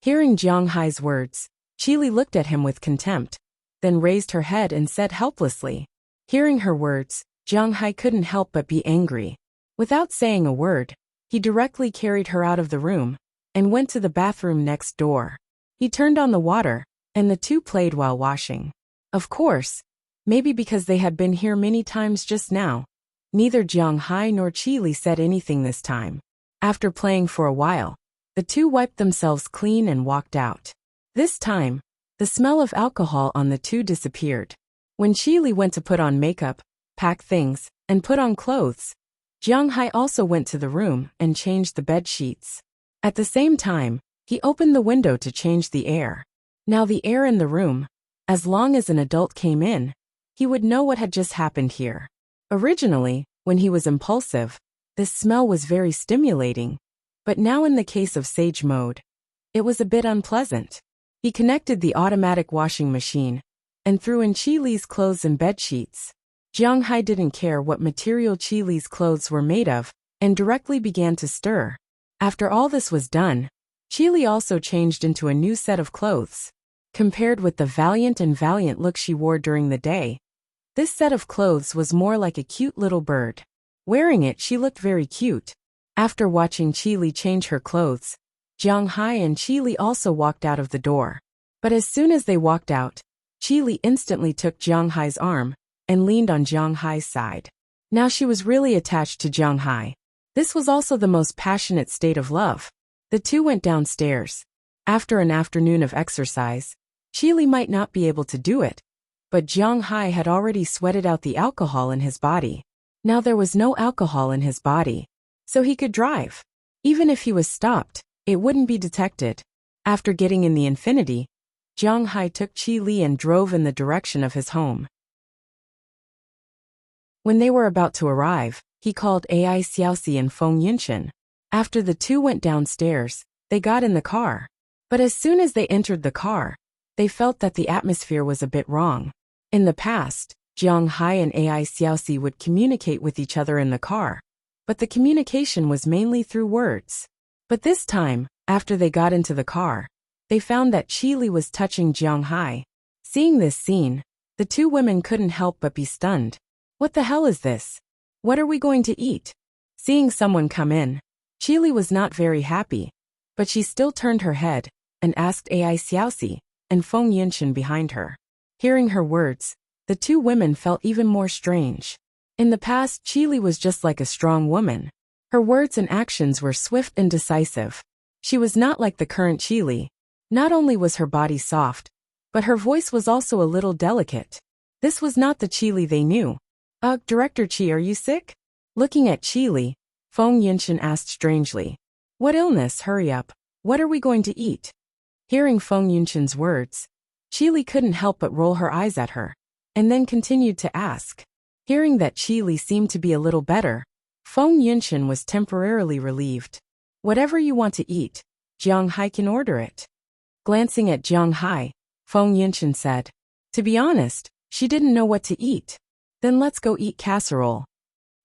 Speaker 1: Hearing Jiang Hai's words, Qi Li looked at him with contempt, then raised her head and said helplessly. Hearing her words, Jiang Hai couldn't help but be angry. Without saying a word, he directly carried her out of the room and went to the bathroom next door. He turned on the water, and the two played while washing. Of course, maybe because they had been here many times just now, neither Jiang Hai nor Qi Li said anything this time. After playing for a while, the two wiped themselves clean and walked out. This time, the smell of alcohol on the two disappeared. When Qi Li went to put on makeup, pack things, and put on clothes, Jiang Hai also went to the room and changed the bed sheets. At the same time, he opened the window to change the air. Now the air in the room, as long as an adult came in, he would know what had just happened here. Originally, when he was impulsive, this smell was very stimulating, but now in the case of Sage Mode, it was a bit unpleasant. He connected the automatic washing machine and threw in Qi Li's clothes and bed sheets. Jiang Hai didn't care what material Qi Li's clothes were made of and directly began to stir. After all this was done, Qi Li also changed into a new set of clothes. Compared with the valiant look she wore during the day, this set of clothes was more like a cute little bird. Wearing it, she looked very cute. After watching Qi Li change her clothes, Jiang Hai and Qi Li also walked out of the door. But as soon as they walked out, Qi Li instantly took Jiang Hai's arm and leaned on Jiang Hai's side. Now she was really attached to Jiang Hai. This was also the most passionate state of love. The two went downstairs. After an afternoon of exercise, Qi Li might not be able to do it, but Jiang Hai had already sweated out the alcohol in his body. Now there was no alcohol in his body, so he could drive. Even if he was stopped, it wouldn't be detected. After getting in the Infinity, Jiang Hai took Qi Li and drove in the direction of his home. When they were about to arrive, he called AI Xiaoxi and Feng Yunshan. After the two went downstairs, they got in the car. But as soon as they entered the car, they felt that the atmosphere was a bit wrong. In the past, Jiang Hai and AI Xiaoxi would communicate with each other in the car, but the communication was mainly through words. But this time, after they got into the car, they found that Qi Li was touching Jiang Hai. Seeing this scene, the two women couldn't help but be stunned. What the hell is this? What are we going to eat? Seeing someone come in, Qi Li was not very happy, but she still turned her head and asked AI Xiaoxi and Feng Yunshan behind her. Hearing her words, the two women felt even more strange. In the past, Qi Li was just like a strong woman. Her words and actions were swift and decisive. She was not like the current Qi Li. Not only was her body soft, but her voice was also a little delicate. This was not the Qi Li they knew. Director Qi, are you sick? Looking at Qi Li, Feng Yunshan asked strangely. What illness? Hurry up. What are we going to eat? Hearing Feng Yunshan's words, Qi Li couldn't help but roll her eyes at her, and then continued to ask. Hearing that Qi Li seemed to be a little better, Feng Yunshan was temporarily relieved. Whatever you want to eat, Jiang Hai can order it. Glancing at Jiang Hai, Feng Yunshan said. To be honest, she didn't know what to eat. Then let's go eat casserole.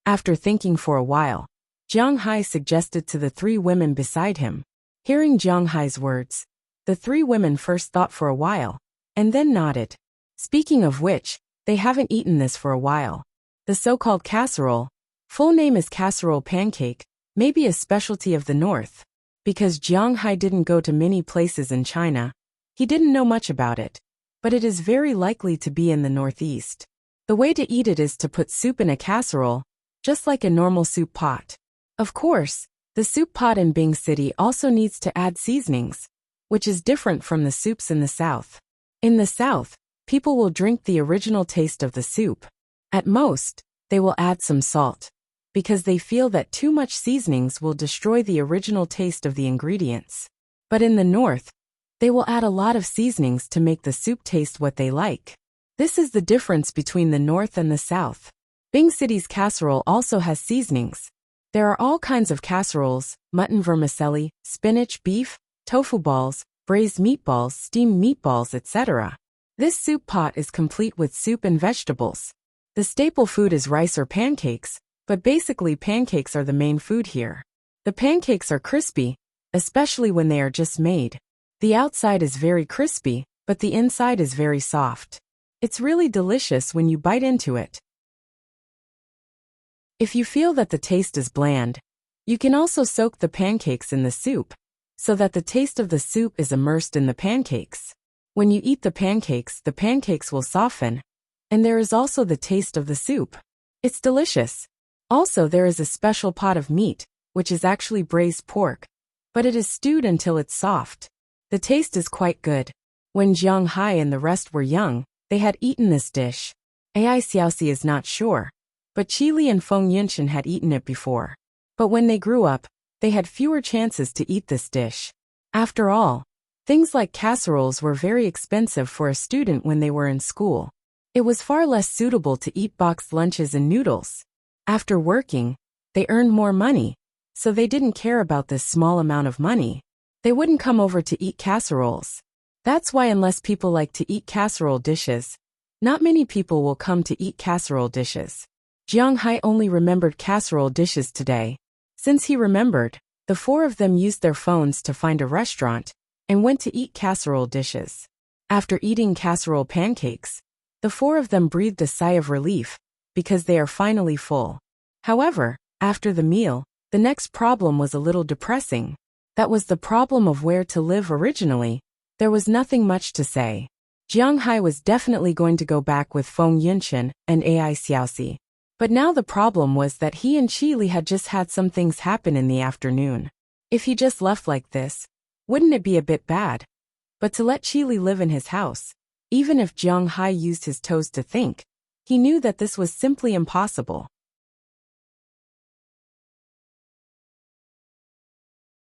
Speaker 1: After thinking for a while, Jiang Hai suggested to the three women beside him. Hearing Jiang Hai's words, the three women first thought for a while, and then nodded. Speaking of which, they haven't eaten this for a while. The so-called casserole, full name is casserole pancake, may be a specialty of the north. Because Jiang Hai didn't go to many places in China, he didn't know much about it, but it is very likely to be in the northeast. The way to eat it is to put soup in a casserole, just like a normal soup pot. Of course, the soup pot in Bing City also needs to add seasonings, which is different from the soups in the south. In the south, people will drink the original taste of the soup. At most, they will add some salt, because they feel that too much seasonings will destroy the original taste of the ingredients. But in the north, they will add a lot of seasonings to make the soup taste what they like. This is the difference between the north and the south. Bing City's casserole also has seasonings. There are all kinds of casseroles: mutton vermicelli, spinach, beef, tofu balls, braised meatballs, steamed meatballs, etc. This soup pot is complete with soup and vegetables. The staple food is rice or pancakes, but basically pancakes are the main food here. The pancakes are crispy, especially when they are just made. The outside is very crispy, but the inside is very soft. It's really delicious when you bite into it. If you feel that the taste is bland, you can also soak the pancakes in the soup, so that the taste of the soup is immersed in the pancakes. When you eat the pancakes will soften, and there is also the taste of the soup. It's delicious. Also, there is a special pot of meat, which is actually braised pork, but it is stewed until it's soft. The taste is quite good. When Jiang Hai and the rest were young, they had eaten this dish. Ai Xiaoxi is not sure, but Qi Li and Feng Yunshan had eaten it before. But when they grew up, they had fewer chances to eat this dish. After all, things like casseroles were very expensive for a student when they were in school. It was far less suitable to eat boxed lunches and noodles. After working, they earned more money, so they didn't care about this small amount of money. They wouldn't come over to eat casseroles. That's why unless people like to eat casserole dishes, not many people will come to eat casserole dishes. Jiang Hai only remembered casserole dishes today. Since he remembered, the four of them used their phones to find a restaurant and went to eat casserole dishes. After eating casserole pancakes, the four of them breathed a sigh of relief, because they are finally full. However, after the meal, the next problem was a little depressing. That was the problem of where to live originally. There was nothing much to say. Jiang Hai was definitely going to go back with Feng Yunshan and Ai Xiaoxi. But now the problem was that he and Qi Li had just had some things happen in the afternoon. If he just left like this, wouldn't it be a bit bad? But to let Qi Li live in his house, even if Jiang Hai used his toes to think, he knew that this was simply impossible.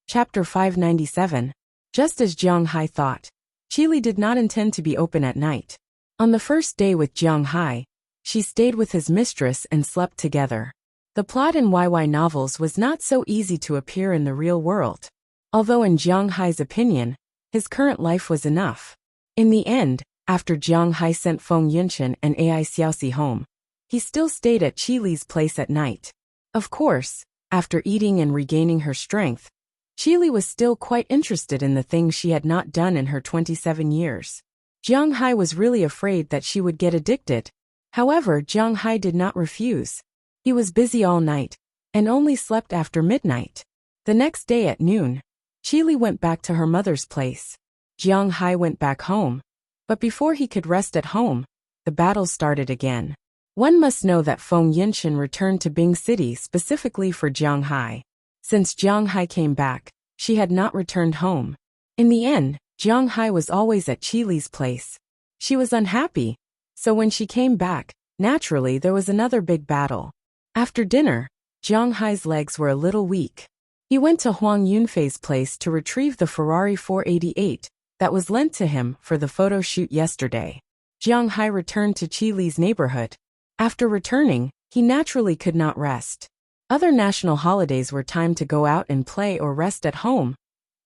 Speaker 1: Chapter 597. Just as Jiang Hai thought, Qi Li did not intend to be open at night. On the first day with Jiang Hai, she stayed with his mistress and slept together. The plot in YY novels was not so easy to appear in the real world. Although in Jiang Hai's opinion, his current life was enough. In the end, after Jiang Hai sent Feng Yunshan and Ai Xiaoxi home, he still stayed at Qi Li's place at night. Of course, after eating and regaining her strength, Qi Li was still quite interested in the things she had not done in her 27 years. Jiang Hai was really afraid that she would get addicted. However, Jiang Hai did not refuse. He was busy all night, and only slept after midnight. The next day at noon, Qi Li went back to her mother's place. Jiang Hai went back home. But before he could rest at home, the battle started again. One must know that Feng Yunshan returned to Bing City specifically for Jiang Hai. Since Jiang Hai came back, she had not returned home. In the end, Jiang Hai was always at Qi Li's place. She was unhappy. So when she came back, naturally there was another big battle. After dinner, Jiang Hai's legs were a little weak. He went to Huang Yunfei's place to retrieve the Ferrari 488 that was lent to him for the photo shoot yesterday. Jiang Hai returned to Qi Li's neighborhood. After returning, he naturally could not rest. Other national holidays were time to go out and play or rest at home.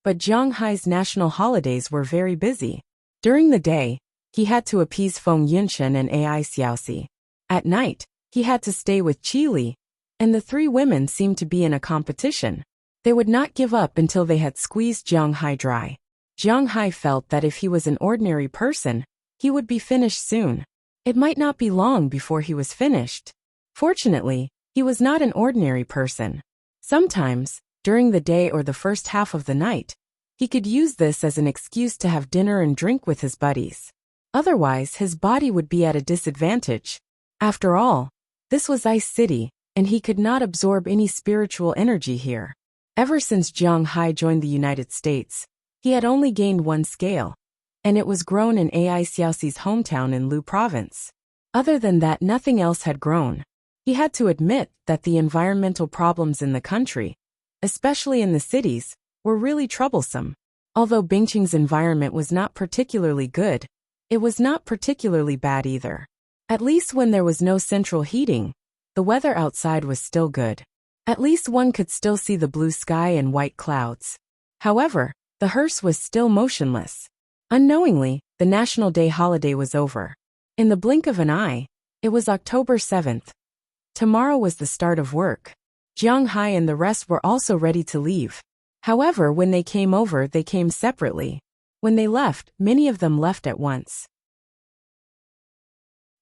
Speaker 1: But Jiang Hai's national holidays were very busy. During the day, he had to appease Feng Yunshan and Ai Xiaoxi. At night, he had to stay with Qi Li, and the three women seemed to be in a competition. They would not give up until they had squeezed Jiang Hai dry. Jiang Hai felt that if he was an ordinary person, he would be finished soon. It might not be long before he was finished. Fortunately, he was not an ordinary person. Sometimes, during the day or the first half of the night, he could use this as an excuse to have dinner and drink with his buddies. Otherwise, his body would be at a disadvantage. After all, this was Ice City, and he could not absorb any spiritual energy here. Ever since Jiang Hai joined the United States, he had only gained one scale, and it was grown in Ai Xiaoxi's hometown in Lu Province. Other than that, nothing else had grown. He had to admit that the environmental problems in the country, especially in the cities, were really troublesome. Although Bingqing's environment was not particularly good, it was not particularly bad either. At least when there was no central heating, the weather outside was still good. At least one could still see the blue sky and white clouds. However, the hearse was still motionless. Unknowingly, the National Day holiday was over. In the blink of an eye, it was October 7th. Tomorrow was the start of work. Jiang Hai and the rest were also ready to leave. However, when they came over, they came separately. When they left, many of them left at once.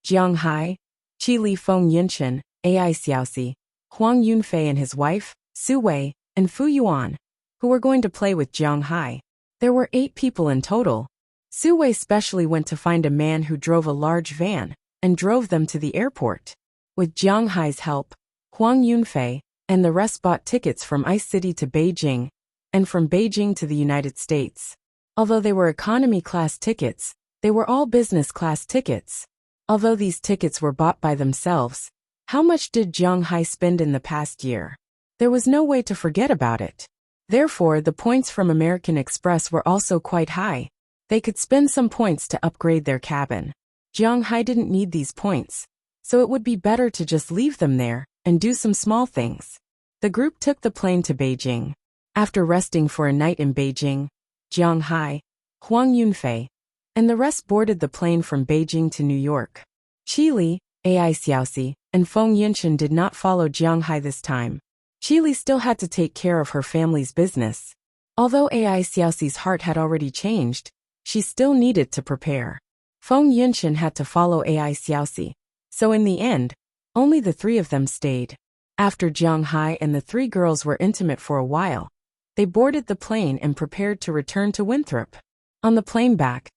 Speaker 1: Jiang Hai, Qi Li Feng Yunchen, Ai Xiaoxi, Huang Yunfei and his wife, Su Wei, and Fu Yuan, who were going to play with Jiang Hai. There were 8 people in total. Su Wei specially went to find a man who drove a large van and drove them to the airport. With Jiang Hai's help, Huang Yunfei and the rest bought tickets from Ice City to Beijing and from Beijing to the United States. Although they were economy class tickets, they were all business class tickets. Although these tickets were bought by themselves, how much did Jiang Hai spend in the past year? There was no way to forget about it. Therefore, the points from American Express were also quite high. They could spend some points to upgrade their cabin. Jiang Hai didn't need these points, so it would be better to just leave them there and do some small things. The group took the plane to Beijing. After resting for a night in Beijing, Jiang Hai, Huang Yunfei, and the rest boarded the plane from Beijing to New York. Qi Li, Ai Xiaoxi, and Feng Yunchen did not follow Jiang Hai this time. Qi Li still had to take care of her family's business. Although Ai Xiaoxi's heart had already changed, she still needed to prepare. Feng Yunchen had to follow Ai Xiaoxi, so in the end, only the 3 of them stayed. After Jiang Hai and the 3 girls were intimate for a while, they boarded the plane and prepared to return to Winthrop. On the plane back,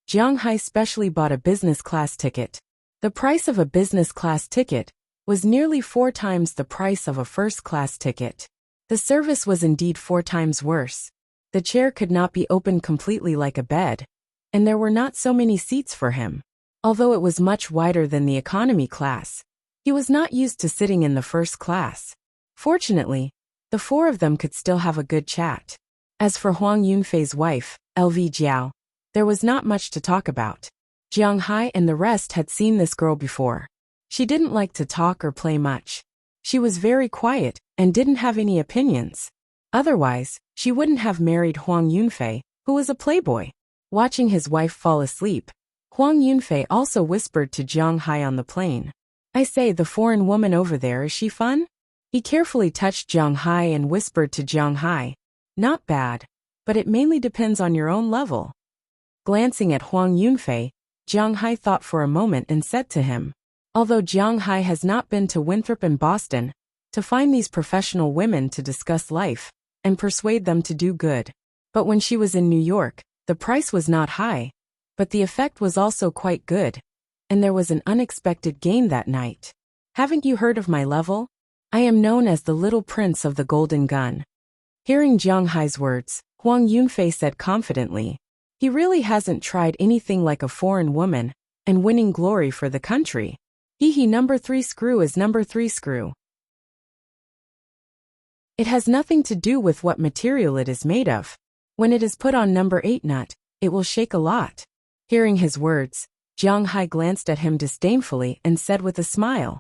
Speaker 1: Jiang Hai specially bought a business class ticket. The price of a business class ticket was nearly 4 times the price of a first class ticket. The service was indeed 4 times worse. The chair could not be opened completely like a bed, and there were not so many seats for him. Although it was much wider than the economy class, he was not used to sitting in the first class. Fortunately, the 4 of them could still have a good chat. As for Huang Yunfei's wife, LV Jiao, there was not much to talk about. Jiang Hai and the rest had seen this girl before. She didn't like to talk or play much. She was very quiet and didn't have any opinions. Otherwise, she wouldn't have married Huang Yunfei, who was a playboy. Watching his wife fall asleep, Huang Yunfei also whispered to Jiang Hai on the plane. "I say, the foreign woman over there, is she fun?" He carefully touched Jiang Hai and whispered to Jiang Hai, "Not bad, but it mainly depends on your own level." Glancing at Huang Yunfei, Jiang Hai thought for a moment and said to him, although Jiang Hai has not been to Winthrop and Boston to find these professional women to discuss life and persuade them to do good. But when she was in New York, the price was not high, but the effect was also quite good, and there was an unexpected gain that night. "Haven't you heard of my level? I am known as the Little Prince of the Golden Gun." Hearing Jiang Hai's words, Huang Yunfei said confidently, "He really hasn't tried anything like a foreign woman and winning glory for the country. He number 3 screw is number 3 screw. It has nothing to do with what material it is made of. When it is put on number 8 nut, it will shake a lot." Hearing his words, Jiang Hai glanced at him disdainfully and said with a smile,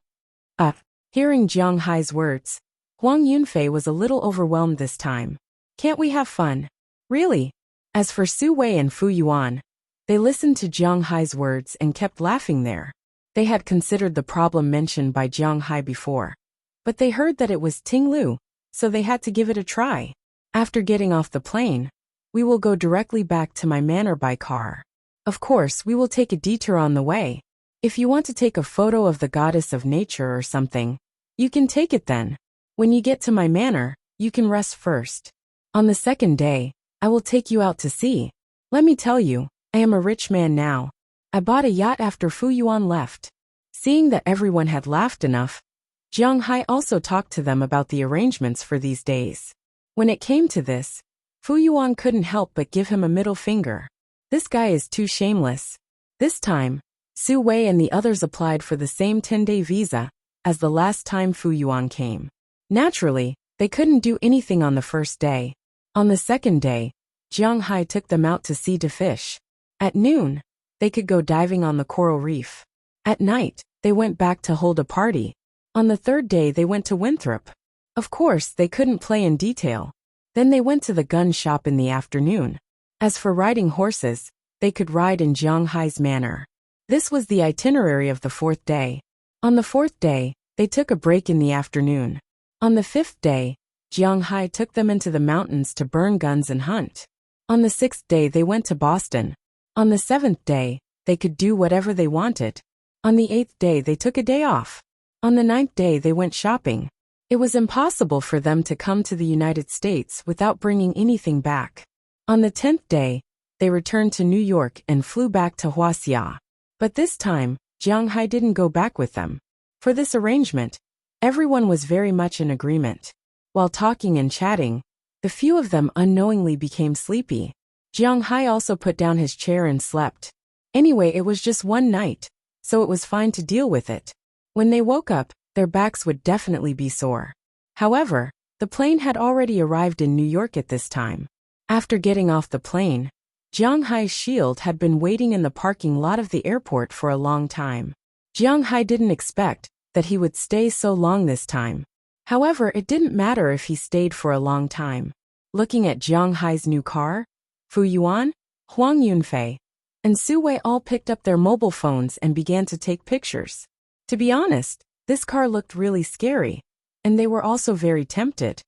Speaker 1: Hearing Jiang Hai's words, Huang Yunfei was a little overwhelmed this time. "Can't we have fun? Really?" As for Su Wei and Fu Yuan, they listened to Jiang Hai's words and kept laughing there. They had considered the problem mentioned by Jiang Hai before, but they heard that it was Ting Lu, so they had to give it a try. After getting off the plane, "We will go directly back to my manor by car. Of course, we will take a detour on the way. If you want to take a photo of the goddess of nature or something, you can take it then. When you get to my manor, you can rest first. On the second day, I will take you out to sea. Let me tell you, I am a rich man now. I bought a yacht after Fu Yuan left." Seeing that everyone had laughed enough, Jiang Hai also talked to them about the arrangements for these days. When it came to this, Fu Yuan couldn't help but give him a middle finger. This guy is too shameless. This time, Su Wei and the others applied for the same 10-day visa as the last time Fu Yuan came. Naturally, they couldn't do anything on the first day. On the second day, Jiang Hai took them out to sea to fish. At noon, they could go diving on the coral reef. At night, they went back to hold a party. On the third day they went to Winthrop. Of course, they couldn't play in detail. Then they went to the gun shop in the afternoon. As for riding horses, they could ride in Jiang Hai's manor. This was the itinerary of the fourth day. On the fourth day, they took a break in the afternoon. On the fifth day, Jiang Hai took them into the mountains to burn guns and hunt. On the sixth day they went to Boston. On the seventh day, they could do whatever they wanted. On the eighth day they took a day off. On the ninth day they went shopping. It was impossible for them to come to the United States without bringing anything back. On the 10th day, they returned to New York and flew back to Huaxia. But this time, Jiang Hai didn't go back with them. For this arrangement, everyone was very much in agreement. While talking and chatting, the few of them unknowingly became sleepy. Jiang Hai also put down his chair and slept. Anyway, it was just one night, so it was fine to deal with it. When they woke up, their backs would definitely be sore. However, the plane had already arrived in New York at this time. After getting off the plane, Jiang Hai's shield had been waiting in the parking lot of the airport for a long time. Jiang Hai didn't expect that he would stay so long this time. However, it didn't matter if he stayed for a long time. Looking at Jiang Hai's new car, Fu Yuan, Huang Yunfei, and Su Wei all picked up their mobile phones and began to take pictures. To be honest, this car looked really scary, and they were also very tempted.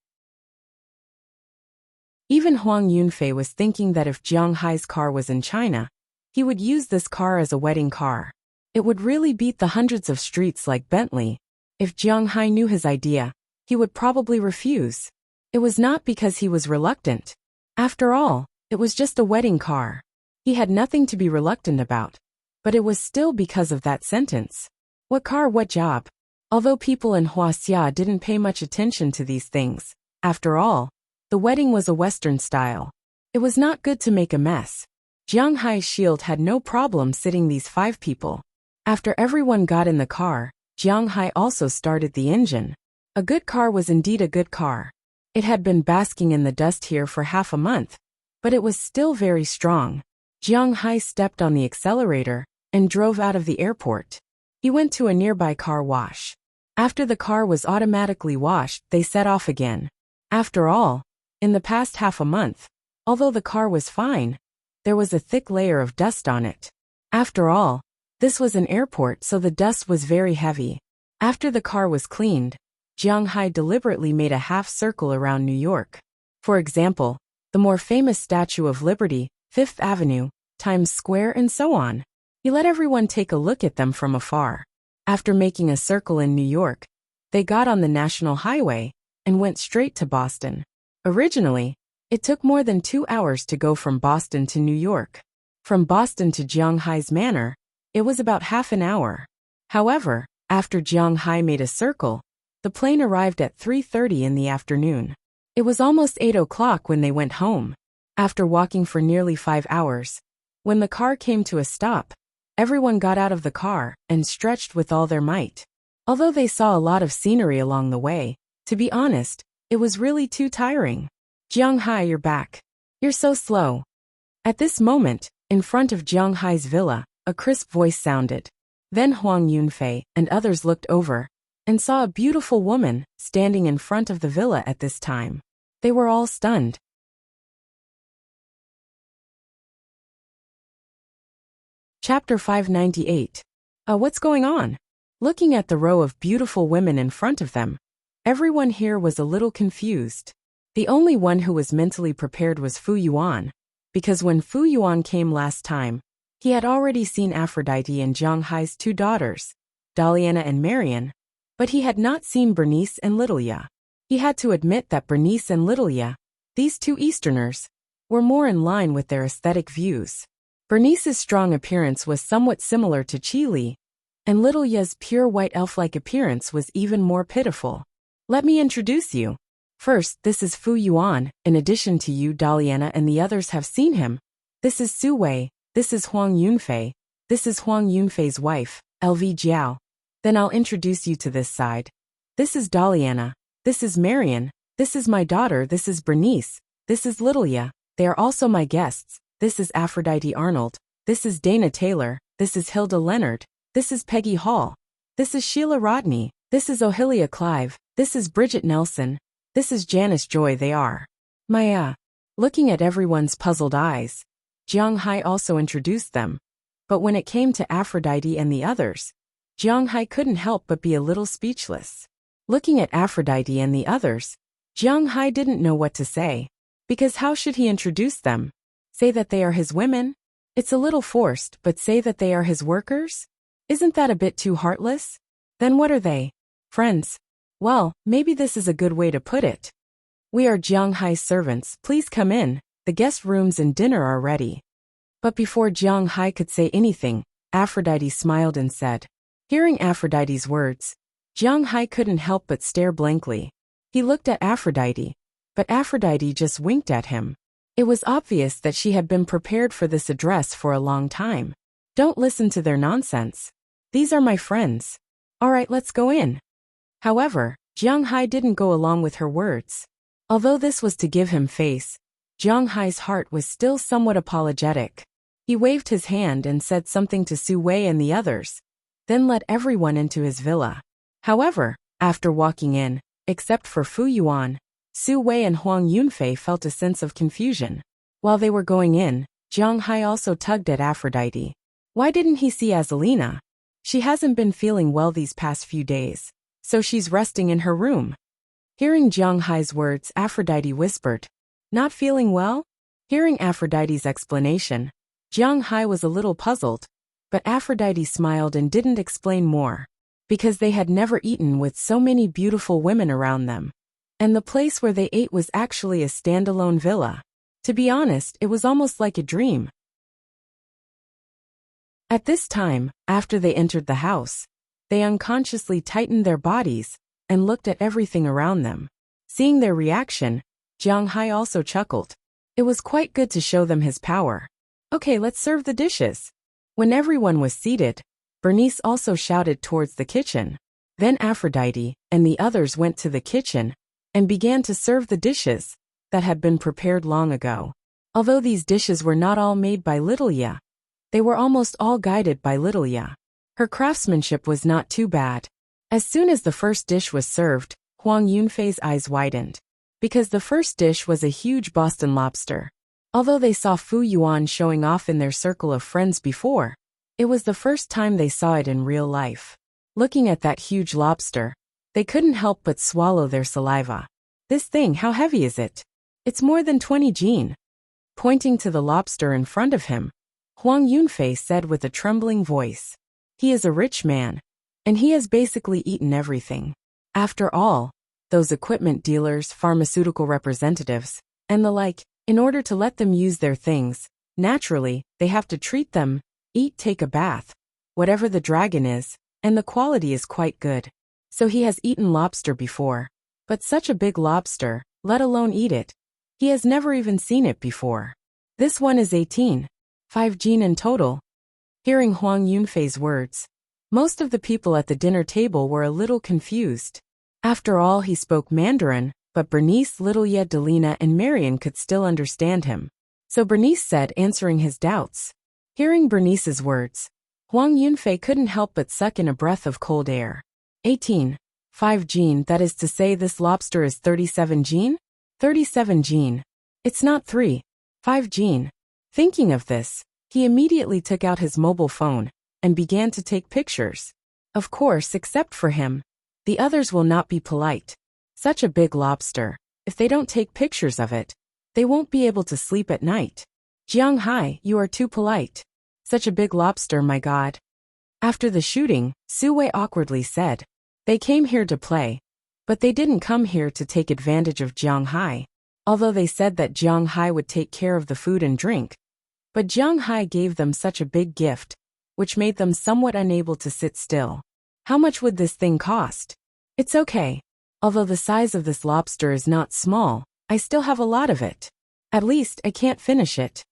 Speaker 1: Even Huang Yunfei was thinking that if Jiang Hai's car was in China, he would use this car as a wedding car. It would really beat the hundreds of streets like Bentley. If Jiang Hai knew his idea, he would probably refuse. It was not because he was reluctant. After all, it was just a wedding car. He had nothing to be reluctant about. But it was still because of that sentence. What car, what job? Although people in Huaxia didn't pay much attention to these things, after all, the wedding was a Western style. It was not good to make a mess. Jiang Hai's shield had no problem sitting these 5 people. After everyone got in the car, Jiang Hai also started the engine. A good car was indeed a good car. It had been basking in the dust here for half a month, but it was still very strong. Jiang Hai stepped on the accelerator and drove out of the airport. He went to a nearby car wash. After the car was automatically washed, they set off again. After all, in the past half a month, although the car was fine, there was a thick layer of dust on it. After all, this was an airport, so the dust was very heavy. After the car was cleaned, Jiang Hai deliberately made a half circle around New York. For example, the more famous Statue of Liberty, Fifth Avenue, Times Square, and so on. He let everyone take a look at them from afar. After making a circle in New York, they got on the National Highway and went straight to Boston. Originally, it took more than 2 hours to go from Boston to New York. From Boston to Jiang Hai's manor, it was about half an hour. However, after Jiang Hai made a circle, the plane arrived at 3:30 in the afternoon. It was almost 8 o'clock when they went home. After walking for nearly 5 hours, when the car came to a stop, everyone got out of the car and stretched with all their might. Although they saw a lot of scenery along the way, to be honest, it was really too tiring. Jiang Hai, you're back. You're so slow. At this moment, in front of Jiang Hai's villa, a crisp voice sounded. Then Huang Yunfei and others looked over and saw a beautiful woman standing in front of the villa at this time. They were all stunned. Chapter 598. What's going on? Looking at the row of beautiful women in front of them, everyone here was a little confused. The only one who was mentally prepared was Fu Yuan, because when Fu Yuan came last time, he had already seen Aphrodite and Jiang Hai's 2 daughters, Daliana and Marian, but he had not seen Bernice and Littleya. He had to admit that Bernice and Littleya, these 2 Easterners, were more in line with their aesthetic views. Bernice's strong appearance was somewhat similar to Qi Li, and Littleya's pure white elf-like appearance was even more pitiful. Let me introduce you. First, this is Fu Yuan. In addition to you, Daliana and the others have seen him. This is Su Wei. This is Huang Yunfei. This is Huang Yunfei's wife, LV Jiao. Then I'll introduce you to this side. This is Daliana. This is Marian. This is my daughter. This is Bernice. This is Littleya. They are also my guests. This is Aphrodite Arnold. This is Dana Taylor. This is Hilda Leonard. This is Peggy Hall. This is Sheila Rodney. This is Ohilia Clive. This is Bridget Nelson. This is Janice Joy. They are Maya. Looking at everyone's puzzled eyes, Jiang Hai also introduced them. But when it came to Aphrodite and the others, Jiang Hai couldn't help but be a little speechless. Looking at Aphrodite and the others, Jiang Hai didn't know what to say. Because how should he introduce them? Say that they are his women? It's a little forced, but say that they are his workers? Isn't that a bit too heartless? Then what are they? Friends? Well, maybe this is a good way to put it. We are Jiang Hai's servants. Please come in. The guest rooms and dinner are ready. But before Jiang Hai could say anything, Aphrodite smiled and said. Hearing Aphrodite's words, Jiang Hai couldn't help but stare blankly. He looked at Aphrodite, but Aphrodite just winked at him. It was obvious that she had been prepared for this address for a long time. Don't listen to their nonsense. These are my friends. All right, let's go in. However, Jiang Hai didn't go along with her words. Although this was to give him face, Jiang Hai's heart was still somewhat apologetic. He waved his hand and said something to Su Wei and the others, then led everyone into his villa. However, after walking in, except for Fu Yuan, Su Wei and Huang Yunfei felt a sense of confusion. While they were going in, Jiang Hai also tugged at Aphrodite. Why didn't he see Azalina? She hasn't been feeling well these past few days, so she's resting in her room. Hearing Jiang Hai's words, Aphrodite whispered, Not feeling well? Hearing Aphrodite's explanation, Jiang Hai was a little puzzled, but Aphrodite smiled and didn't explain more, because they had never eaten with so many beautiful women around them. And the place where they ate was actually a standalone villa. To be honest, it was almost like a dream. At this time, after they entered the house, they unconsciously tightened their bodies and looked at everything around them. Seeing their reaction, Jiang Hai also chuckled. It was quite good to show them his power. Okay, let's serve the dishes. When everyone was seated, Bernice also shouted towards the kitchen. Then Aphrodite and the others went to the kitchen and began to serve the dishes that had been prepared long ago. Although these dishes were not all made by Littleya, they were almost all guided by Littleya. Her craftsmanship was not too bad. As soon as the first dish was served, Huang Yunfei's eyes widened. Because the first dish was a huge Boston lobster. Although they saw Fu Yuan showing off in their circle of friends before, it was the first time they saw it in real life. Looking at that huge lobster, they couldn't help but swallow their saliva. This thing, how heavy is it? It's more than 20 jin. Pointing to the lobster in front of him, Huang Yunfei said with a trembling voice. He is a rich man, and he has basically eaten everything. After all, those equipment dealers, pharmaceutical representatives, and the like, in order to let them use their things, naturally, they have to treat them, eat, take a bath, whatever the dragon is, and the quality is quite good. So he has eaten lobster before. But such a big lobster, let alone eat it. He has never even seen it before. This one is 5 jin in total. Hearing Huang Yunfei's words, most of the people at the dinner table were a little confused. After all, he spoke Mandarin, but Bernice, Littleya, Delina, and Marian could still understand him. So Bernice said, answering his doubts. Hearing Bernice's words, Huang Yunfei couldn't help but suck in a breath of cold air. 5 jin, that is to say this lobster is 37 jin? 37 jin. It's not 5 jin. Thinking of this, he immediately took out his mobile phone and began to take pictures. Of course, except for him. The others will not be polite. Such a big lobster, if they don't take pictures of it, they won't be able to sleep at night. Jiang Hai, you are too polite. Such a big lobster, my God. After the shooting, Su Wei awkwardly said. They came here to play, but they didn't come here to take advantage of Jiang Hai. Although they said that Jiang Hai would take care of the food and drink. But Jiang Hai gave them such a big gift, which made them somewhat unable to sit still. How much would this thing cost? It's okay. Although the size of this lobster is not small, I still have a lot of it. At least I can't finish it.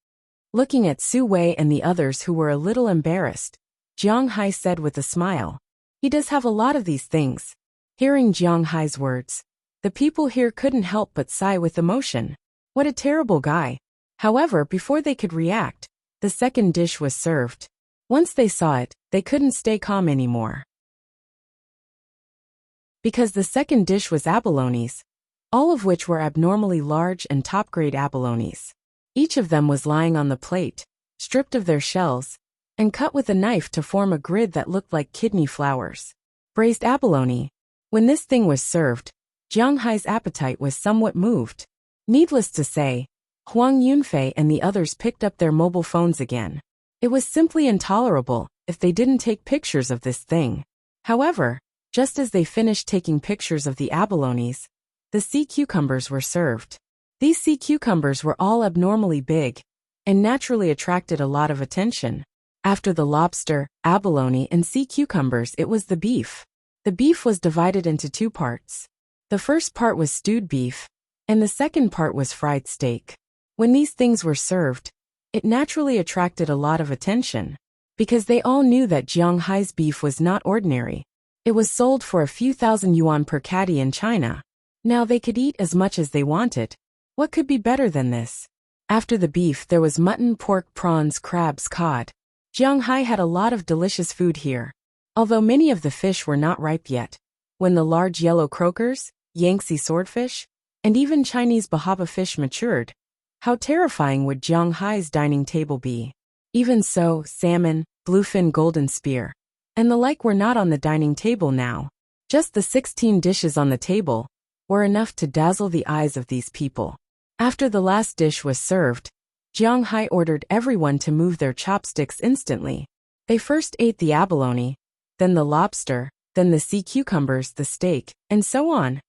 Speaker 1: Looking at Su Wei and the others who were a little embarrassed, Jiang Hai said with a smile. He does have a lot of these things. Hearing Jiang Hai's words, the people here couldn't help but sigh with emotion. What a terrible guy. However, before they could react, the second dish was served. Once they saw it, they couldn't stay calm anymore. Because the second dish was abalones, all of which were abnormally large and top-grade abalones. Each of them was lying on the plate, stripped of their shells, and cut with a knife to form a grid that looked like kidney flowers. Braised abalone. When this thing was served, Jiang Hai's appetite was somewhat moved. Needless to say, Huang Yunfei and the others picked up their mobile phones again. It was simply intolerable if they didn't take pictures of this thing. However, just as they finished taking pictures of the abalones, the sea cucumbers were served. These sea cucumbers were all abnormally big and naturally attracted a lot of attention. After the lobster, abalone, and sea cucumbers, it was the beef. The beef was divided into two parts. The first part was stewed beef, and the second part was fried steak. When these things were served, it naturally attracted a lot of attention, because they all knew that Jiang Hai's beef was not ordinary. It was sold for a few thousand yuan per catty in China. Now they could eat as much as they wanted. What could be better than this? After the beef, there was mutton, pork, prawns, crabs, cod. Jiang Hai had a lot of delicious food here, although many of the fish were not ripe yet. When the large yellow croakers, Yangtze swordfish, and even Chinese bahaba fish matured, how terrifying would Jiang Hai's dining table be? Even so, salmon, bluefin golden spear, and the like were not on the dining table now. Just the 16 dishes on the table were enough to dazzle the eyes of these people. After the last dish was served, Jiang Hai ordered everyone to move their chopsticks instantly. They first ate the abalone, then the lobster, then the sea cucumbers, the steak, and so on.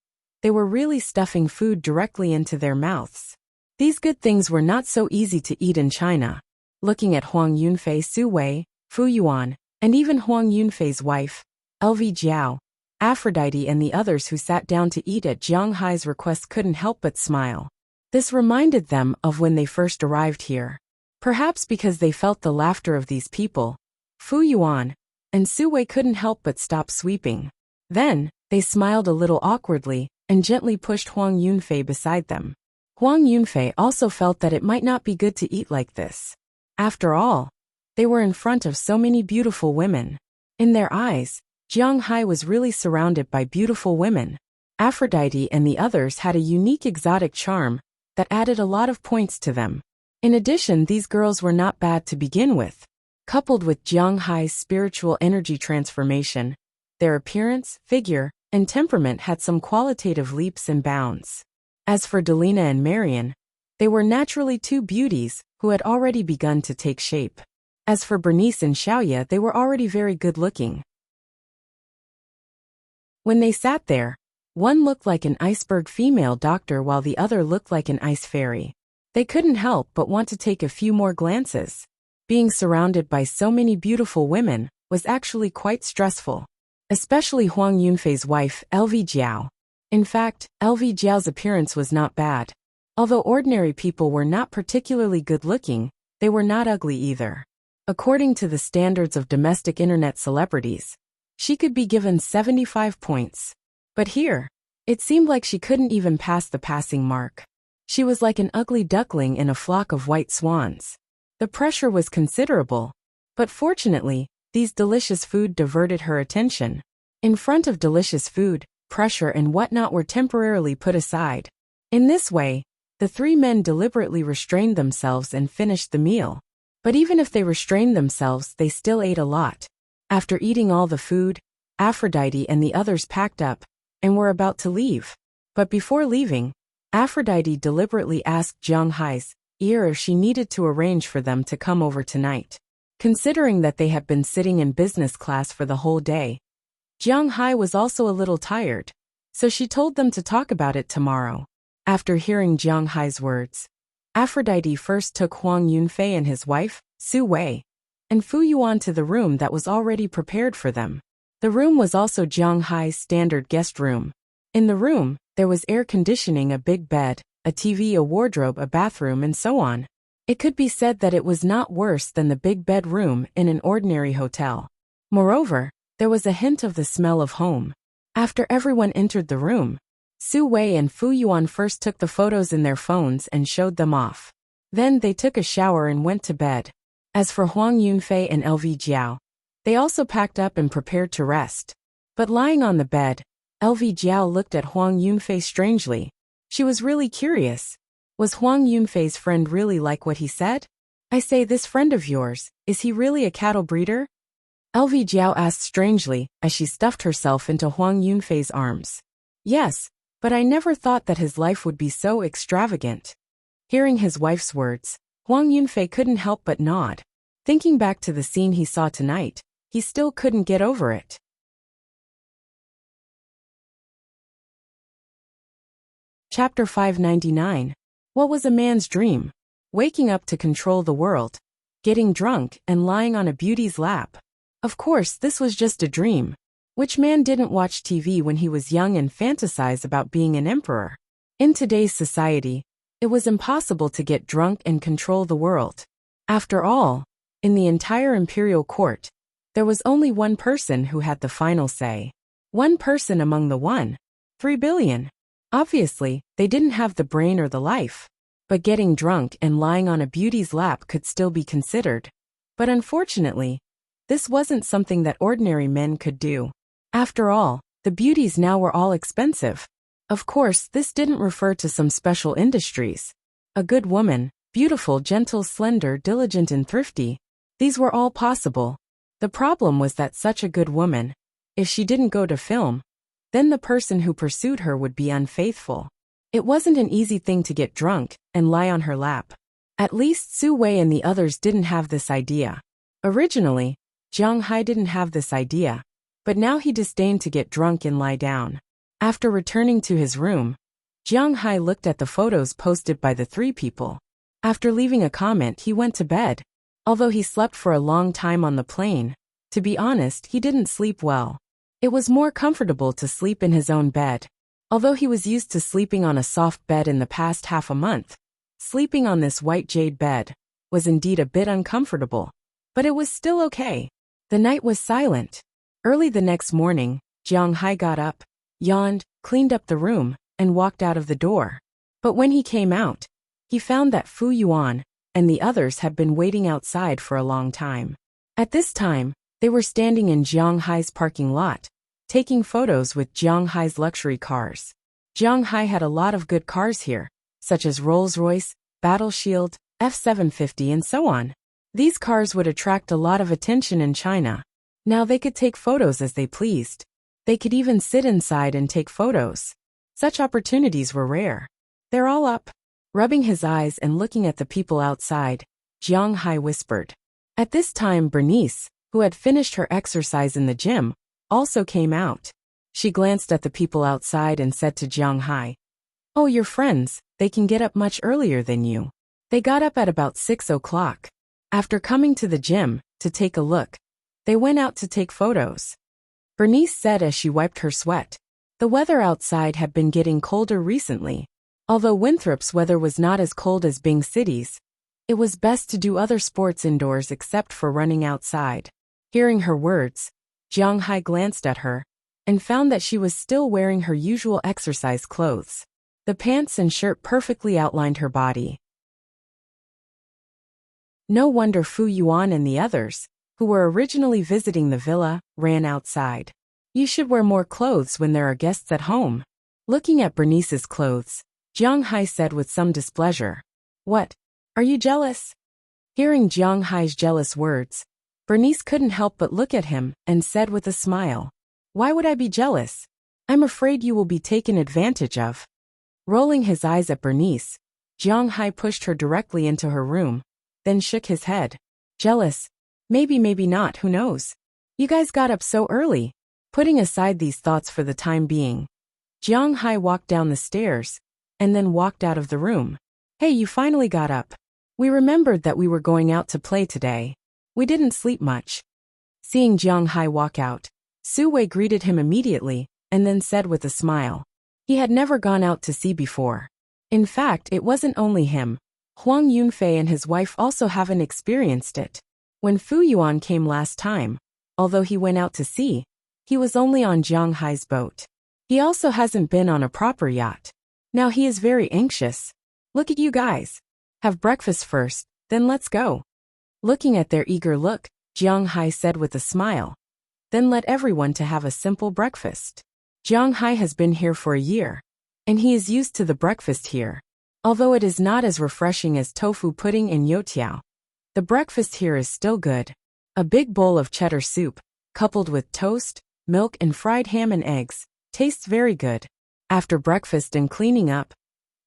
Speaker 1: They were really stuffing food directly into their mouths. These good things were not so easy to eat in China. Looking at Huang Yunfei, Su Wei, Fu Yuan, and even Huang Yunfei's wife, LV Jiao, Aphrodite, and the others who sat down to eat at Jiang Hai's request couldn't help but smile. This reminded them of when they first arrived here. Perhaps because they felt the laughter of these people, Fu Yuan and Su Wei couldn't help but stop sweeping. Then, they smiled a little awkwardly and gently pushed Huang Yunfei beside them. Huang Yunfei also felt that it might not be good to eat like this. After all, they were in front of so many beautiful women. In their eyes, Jiang Hai was really surrounded by beautiful women. Aphrodite and the others had a unique exotic charm that added a lot of points to them. In addition, these girls were not bad to begin with. Coupled with Jiang Hai's spiritual energy transformation, their appearance, figure, and temperament had some qualitative leaps and bounds. As for Delina and Marian, they were naturally two beauties who had already begun to take shape. As for Bernice and Xiaoya, they were already very good-looking. When they sat there, one looked like an iceberg female doctor while the other looked like an ice fairy. They couldn't help but want to take a few more glances. Being surrounded by so many beautiful women was actually quite stressful. Especially Huang Yunfei's wife, LV Jiao. In fact, LV Jiao's appearance was not bad. Although ordinary people were not particularly good-looking, they were not ugly either. According to the standards of domestic internet celebrities, she could be given 75 points. But here, it seemed like she couldn't even pass the passing mark. She was like an ugly duckling in a flock of white swans. The pressure was considerable, but fortunately, these delicious food diverted her attention. In front of delicious food, pressure and whatnot were temporarily put aside. In this way, the three men deliberately restrained themselves and finished the meal. But even if they restrained themselves, they still ate a lot. After eating all the food, Aphrodite and the others packed up and were about to leave. But before leaving, Aphrodite deliberately asked Jiang Hai's ear if she needed to arrange for them to come over tonight. Considering that they had been sitting in business class for the whole day, Jiang Hai was also a little tired, so she told them to talk about it tomorrow. After hearing Jiang Hai's words, Aphrodite first took Huang Yunfei and his wife, Su Wei, and Fu Yuan to the room that was already prepared for them. The room was also Jiang Hai's standard guest room. In the room, there was air conditioning, a big bed, a TV, a wardrobe, a bathroom, and so on. It could be said that it was not worse than the big bedroom in an ordinary hotel. Moreover, There was a hint of the smell of home. After everyone entered the room, Su Wei and Fu Yuan first took the photos in their phones and showed them off. Then they took a shower and went to bed. As for Huang Yunfei and LV Jiao, they also packed up and prepared to rest. But lying on the bed, LV Jiao looked at Huang Yunfei strangely. She was really curious. Was Huang Yunfei's friend really like what he said? I say, this friend of yours, is he really a cattle breeder? LV Jiao asked strangely as she stuffed herself into Huang Yunfei's arms. Yes, but I never thought that his life would be so extravagant. Hearing his wife's words, Huang Yunfei couldn't help but nod. Thinking back to the scene he saw tonight, he still couldn't get over it. Chapter 599. What was a man's dream? Waking up to control the world, getting drunk and lying on a beauty's lap. Of course, this was just a dream. Which man didn't watch TV when he was young and fantasize about being an emperor? In today's society, it was impossible to get drunk and control the world. After all, in the entire imperial court, there was only one person who had the final say. One person among the 1.3 billion. Obviously, they didn't have the brain or the life. But getting drunk and lying on a beauty's lap could still be considered. But unfortunately, this wasn't something that ordinary men could do. After all, the beauties now were all expensive. Of course, this didn't refer to some special industries. A good woman, beautiful, gentle, slender, diligent and thrifty. These were all possible. The problem was that such a good woman, if she didn't go to film, then the person who pursued her would be unfaithful. It wasn't an easy thing to get drunk and lie on her lap. At least Su Wei and the others didn't have this idea. Originally, Jiang Hai didn't have this idea, but now he disdained to get drunk and lie down. After returning to his room, Jiang Hai looked at the photos posted by the 3 people. After leaving a comment, he went to bed. Although he slept for a long time on the plane, to be honest, he didn't sleep well. It was more comfortable to sleep in his own bed. Although he was used to sleeping on a soft bed in the past half a month, sleeping on this white jade bed was indeed a bit uncomfortable. But it was still okay. The night was silent. Early the next morning, Jiang Hai got up, yawned, cleaned up the room, and walked out of the door. But when he came out, he found that Fu Yuan and the others had been waiting outside for a long time. At this time, they were standing in Jiang Hai's parking lot, taking photos with Jiang Hai's luxury cars. Jiang Hai had a lot of good cars here, such as Rolls-Royce, Battle Shield, F-750 and so on. These cars would attract a lot of attention in China. Now they could take photos as they pleased. They could even sit inside and take photos. Such opportunities were rare. They're all up. Rubbing his eyes and looking at the people outside, Jiang Hai whispered. At this time, Bernice, who had finished her exercise in the gym, also came out. She glanced at the people outside and said to Jiang Hai, "Oh, your friends, they can get up much earlier than you." They got up at about 6 o'clock. After coming to the gym to take a look, they went out to take photos. Bernice said as she wiped her sweat. The weather outside had been getting colder recently. Although Winthrop's weather was not as cold as Bing City's, it was best to do other sports indoors except for running outside. Hearing her words, Jiang Hai glanced at her and found that she was still wearing her usual exercise clothes. The pants and shirt perfectly outlined her body. No wonder Fu Yuan and the others, who were originally visiting the villa, ran outside. You should wear more clothes when there are guests at home. Looking at Bernice's clothes, Jiang Hai said with some displeasure. What? Are you jealous? Hearing Jiang Hai's jealous words, Bernice couldn't help but look at him and said with a smile. Why would I be jealous? I'm afraid you will be taken advantage of. Rolling his eyes at Bernice, Jiang Hai pushed her directly into her room, then shook his head. Jealous? Maybe, maybe not, who knows? You guys got up so early. Putting aside these thoughts for the time being, Jiang Hai walked down the stairs and then walked out of the room. Hey, you finally got up. We remembered that we were going out to play today. We didn't sleep much. Seeing Jiang Hai walk out, Su Wei greeted him immediately and then said with a smile. He had never gone out to sea before. In fact, it wasn't only him. Huang Yunfei and his wife also haven't experienced it. When Fu Yuan came last time, although he went out to sea, he was only on Jiang Hai's boat. He also hasn't been on a proper yacht. Now he is very anxious. Look at you guys. Have breakfast first, then let's go. Looking at their eager look, Jiang Hai said with a smile. Then let everyone to have a simple breakfast. Jiang Hai has been here for a year, and he is used to the breakfast here. Although it is not as refreshing as tofu pudding and youtiao, the breakfast here is still good. A big bowl of cheddar soup, coupled with toast, milk and fried ham and eggs, tastes very good. After breakfast and cleaning up,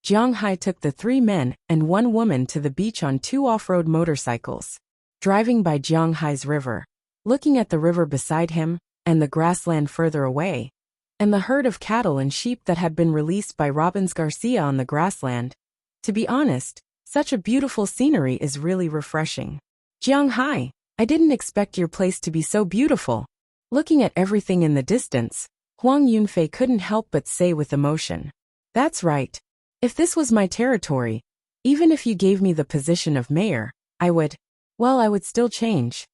Speaker 1: Jiang Hai took the 3 men and 1 woman to the beach on 2 off-road motorcycles. Driving by Jiang Hai's river, looking at the river beside him, and the grassland further away, and the herd of cattle and sheep that had been released by Robbins Garcia on the grassland. To be honest, such a beautiful scenery is really refreshing. Jiang Hai, I didn't expect your place to be so beautiful. Looking at everything in the distance, Huang Yunfei couldn't help but say with emotion. That's right. If this was my territory, even if you gave me the position of mayor, I would still change.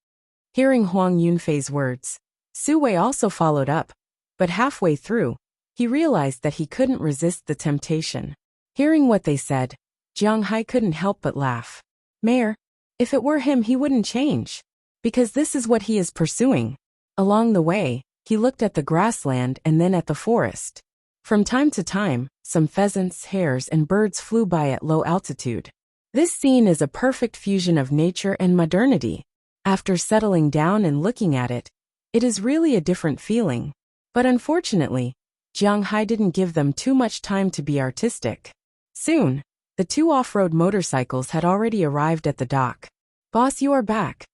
Speaker 1: Hearing Huang Yunfei's words, Su Wei also followed up, but halfway through, he realized that he couldn't resist the temptation. Hearing what they said, Jiang Hai couldn't help but laugh. Mayor, if it were him he wouldn't change, because this is what he is pursuing. Along the way, he looked at the grassland and then at the forest. From time to time, some pheasants, hares and birds flew by at low altitude. This scene is a perfect fusion of nature and modernity. After settling down and looking at it, it is really a different feeling. But unfortunately, Jiang Hai didn't give them too much time to be artistic. Soon, the 2 off-road motorcycles had already arrived at the dock. Boss, you are back.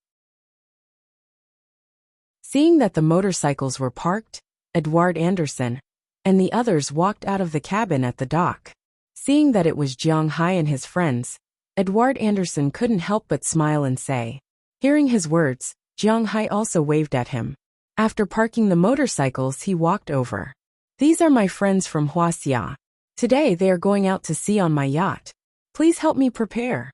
Speaker 1: Seeing that the motorcycles were parked, Edward Anderson and the others walked out of the cabin at the dock. Seeing that it was Jiang Hai and his friends, Edward Anderson couldn't help but smile and say. Hearing his words, Jiang Hai also waved at him. After parking the motorcycles, he walked over. These are my friends from Huaxia. Today they are going out to sea on my yacht. Please help me prepare.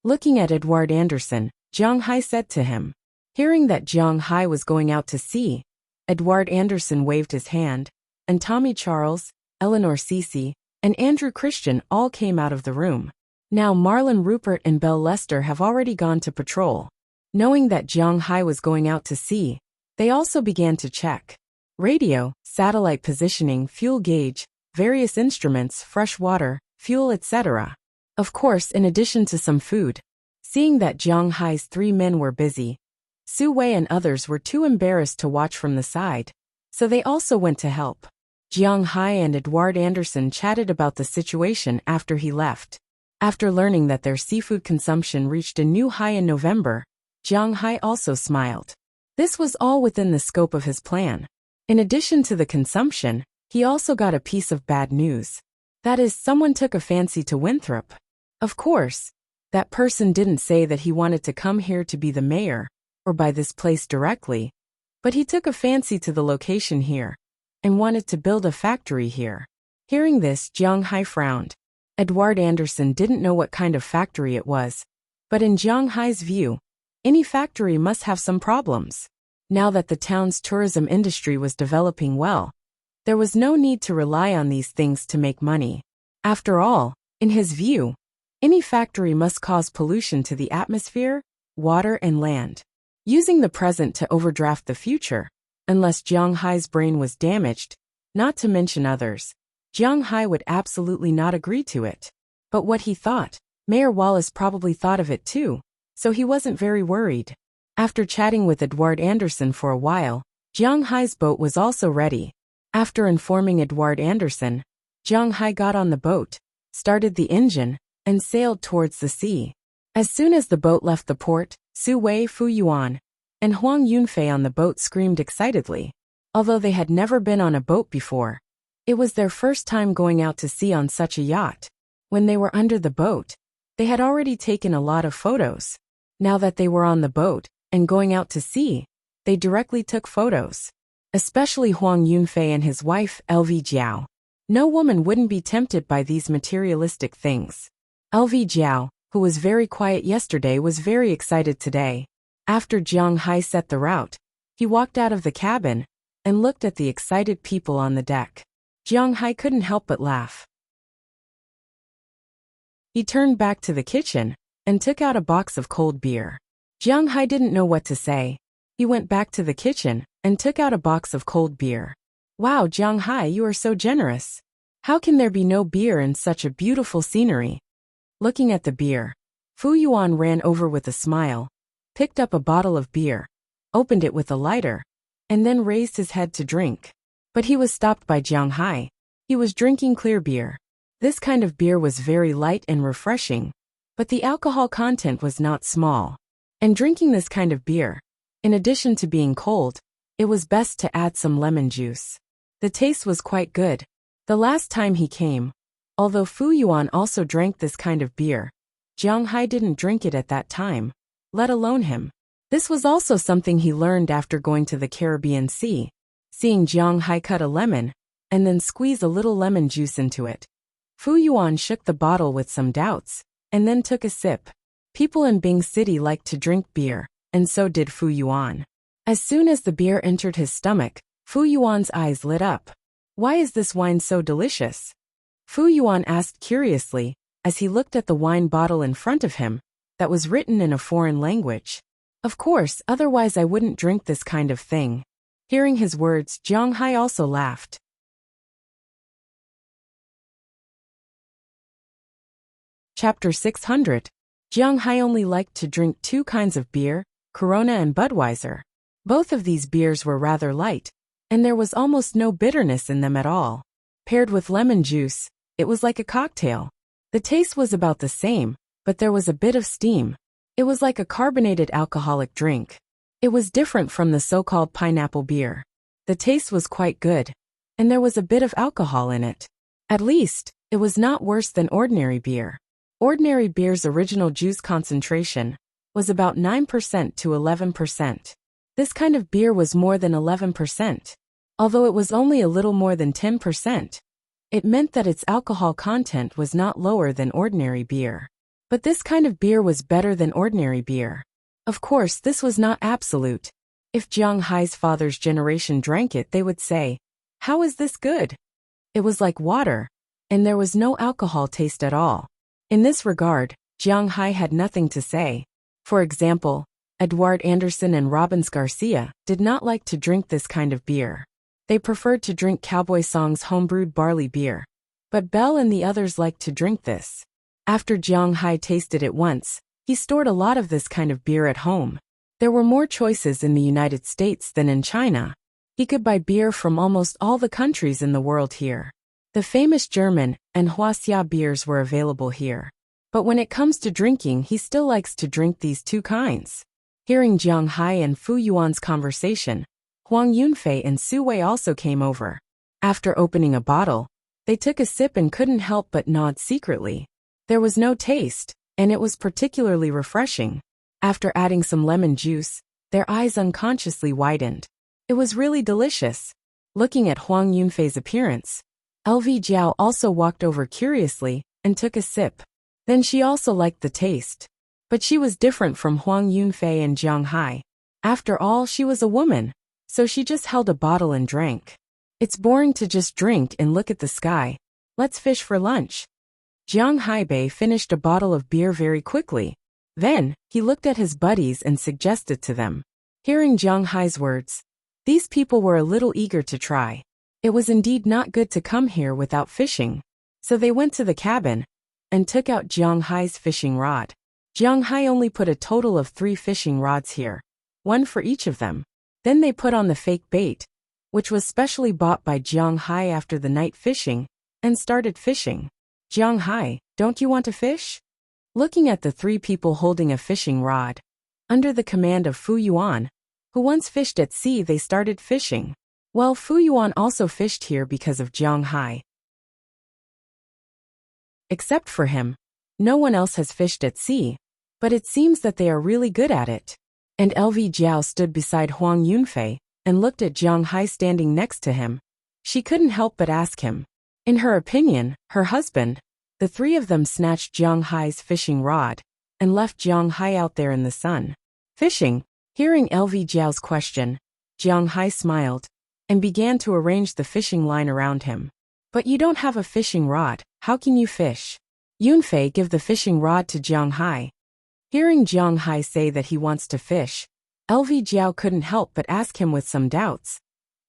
Speaker 1: Looking at Edward Anderson, Jiang Hai said to him. Hearing that Jiang Hai was going out to sea, Edward Anderson waved his hand, and Tommy Charles, Eleanor Cece, and Andrew Christian all came out of the room. Now Marlon Rupert and Belle Lester have already gone to patrol. Knowing that Jiang Hai was going out to sea, they also began to check radio, satellite positioning, fuel gauge, various instruments, fresh water, fuel, etc. Of course, in addition to some food. Seeing that Jiang Hai's 3 men were busy, Su Wei and others were too embarrassed to watch from the side, so they also went to help. Jiang Hai and Edward Anderson chatted about the situation after he left. After learning that their seafood consumption reached a new high in November, Jiang Hai also smiled. This was all within the scope of his plan. In addition to the consumption, he also got a piece of bad news. That is, someone took a fancy to Winthrop. Of course, that person didn't say that he wanted to come here to be the mayor, or buy this place directly, but he took a fancy to the location here, and wanted to build a factory here. Hearing this, Jiang Hai frowned. Edward Anderson didn't know what kind of factory it was, but in Jiang Hai's view, any factory must have some problems. Now that the town's tourism industry was developing well, there was no need to rely on these things to make money. After all, in his view, any factory must cause pollution to the atmosphere, water and land. Using the present to overdraft the future, unless Jiang Hai's brain was damaged, not to mention others, Jiang Hai would absolutely not agree to it. But what he thought, Mayor Wallace probably thought of it too, so he wasn't very worried. After chatting with Edward Anderson for a while, Jiang Hai's boat was also ready. After informing Edward Anderson, Jiang Hai got on the boat, started the engine, and sailed towards the sea. As soon as the boat left the port, Su Wei, Fu Yuan, and Huang Yunfei on the boat screamed excitedly. Although they had never been on a boat before, it was their first time going out to sea on such a yacht. When they were under the boat, they had already taken a lot of photos. Now that they were on the boat and going out to sea, they directly took photos. Especially Huang Yunfei and his wife, LV Jiao. No woman wouldn't be tempted by these materialistic things. LV Jiao, who was very quiet yesterday, was very excited today. After Jiang Hai set the route, He walked out of the cabin and looked at the excited people on the deck. Jiang Hai couldn't help but laugh. He turned back to the kitchen and took out a box of cold beer. Jiang Hai didn't know what to say. He went back to the kitchen and took out a box of cold beer. Wow, Jiang Hai, you are so generous. How can there be no beer in such a beautiful scenery? Looking at the beer, Fu Yuan ran over with a smile, picked up a bottle of beer, opened it with a lighter, and then raised his head to drink. But he was stopped by Jiang Hai. He was drinking clear beer. This kind of beer was very light and refreshing, but the alcohol content was not small. And drinking this kind of beer, in addition to being cold, it was best to add some lemon juice. The taste was quite good. The last time he came, although Fu Yuan also drank this kind of beer, Jiang Hai didn't drink it at that time, let alone him. This was also something he learned after going to the Caribbean Sea, seeing Jiang Hai cut a lemon and then squeeze a little lemon juice into it. Fu Yuan shook the bottle with some doubts and then took a sip. People in Bing City liked to drink beer, and so did Fu Yuan. As soon as the beer entered his stomach, Fu Yuan's eyes lit up. Why is this wine so delicious? Fu Yuan asked curiously, as he looked at the wine bottle in front of him, that was written in a foreign language. Of course, otherwise I wouldn't drink this kind of thing. Hearing his words, Jiang Hai also laughed. Chapter 600. Jiang Hai only liked to drink two kinds of beer, Corona and Budweiser. Both of these beers were rather light, and there was almost no bitterness in them at all. Paired with lemon juice, it was like a cocktail. The taste was about the same, but there was a bit of steam. It was like a carbonated alcoholic drink. It was different from the so-called pineapple beer. The taste was quite good, and there was a bit of alcohol in it. At least, it was not worse than ordinary beer. Ordinary beer's original juice concentration was about 9% to 11%. This kind of beer was more than 11%. Although it was only a little more than 10%, it meant that its alcohol content was not lower than ordinary beer. But this kind of beer was better than ordinary beer. Of course, this was not absolute. If Jiang Hai's father's generation drank it, they would say, "How is this good?" It was like water, and there was no alcohol taste at all. In this regard, Jiang Hai had nothing to say. For example, Edward Anderson and Robbins Garcia did not like to drink this kind of beer. They preferred to drink Cowboy Song's homebrewed barley beer. But Bell and the others liked to drink this. After Jiang Hai tasted it once, he stored a lot of this kind of beer at home. There were more choices in the United States than in China. He could buy beer from almost all the countries in the world here. The famous German and Huaxia beers were available here. But when it comes to drinking, he still likes to drink these two kinds. Hearing Jiang Hai and Fu Yuan's conversation, Huang Yunfei and Su Wei also came over. After opening a bottle, they took a sip and couldn't help but nod secretly. There was no taste, and it was particularly refreshing. After adding some lemon juice, their eyes unconsciously widened. It was really delicious. Looking at Huang Yunfei's appearance, LV Jiao also walked over curiously and took a sip. Then she also liked the taste. But she was different from Huang Yunfei and Jiang Hai. After all, she was a woman, so she just held a bottle and drank. It's boring to just drink and look at the sky. Let's fish for lunch. Jiang Haibei finished a bottle of beer very quickly. Then, he looked at his buddies and suggested to them. Hearing Jiang Hai's words, these people were a little eager to try. It was indeed not good to come here without fishing. So they went to the cabin and took out Jiang Hai's fishing rod. Jiang Hai only put a total of 3 fishing rods here, one for each of them. Then they put on the fake bait, which was specially bought by Jiang Hai after the night fishing, and started fishing. Jiang Hai, don't you want to fish? Looking at the 3 people holding a fishing rod, under the command of Fu Yuan, who once fished at sea, they started fishing. Well, Fu Yuan also fished here because of Jiang Hai. Except for him, no one else has fished at sea, but it seems that they are really good at it. And LV Jiao stood beside Huang Yunfei and looked at Jiang Hai standing next to him. She couldn't help but ask him. In her opinion, her husband, the 3 of them snatched Jiang Hai's fishing rod and left Jiang Hai out there in the sun. Fishing. Hearing LV Jiao's question, Jiang Hai smiled and began to arrange the fishing line around him. But you don't have a fishing rod, how can you fish? Yunfei give the fishing rod to Jiang Hai. Hearing Jiang Hai say that he wants to fish, LV Jiao couldn't help but ask him with some doubts.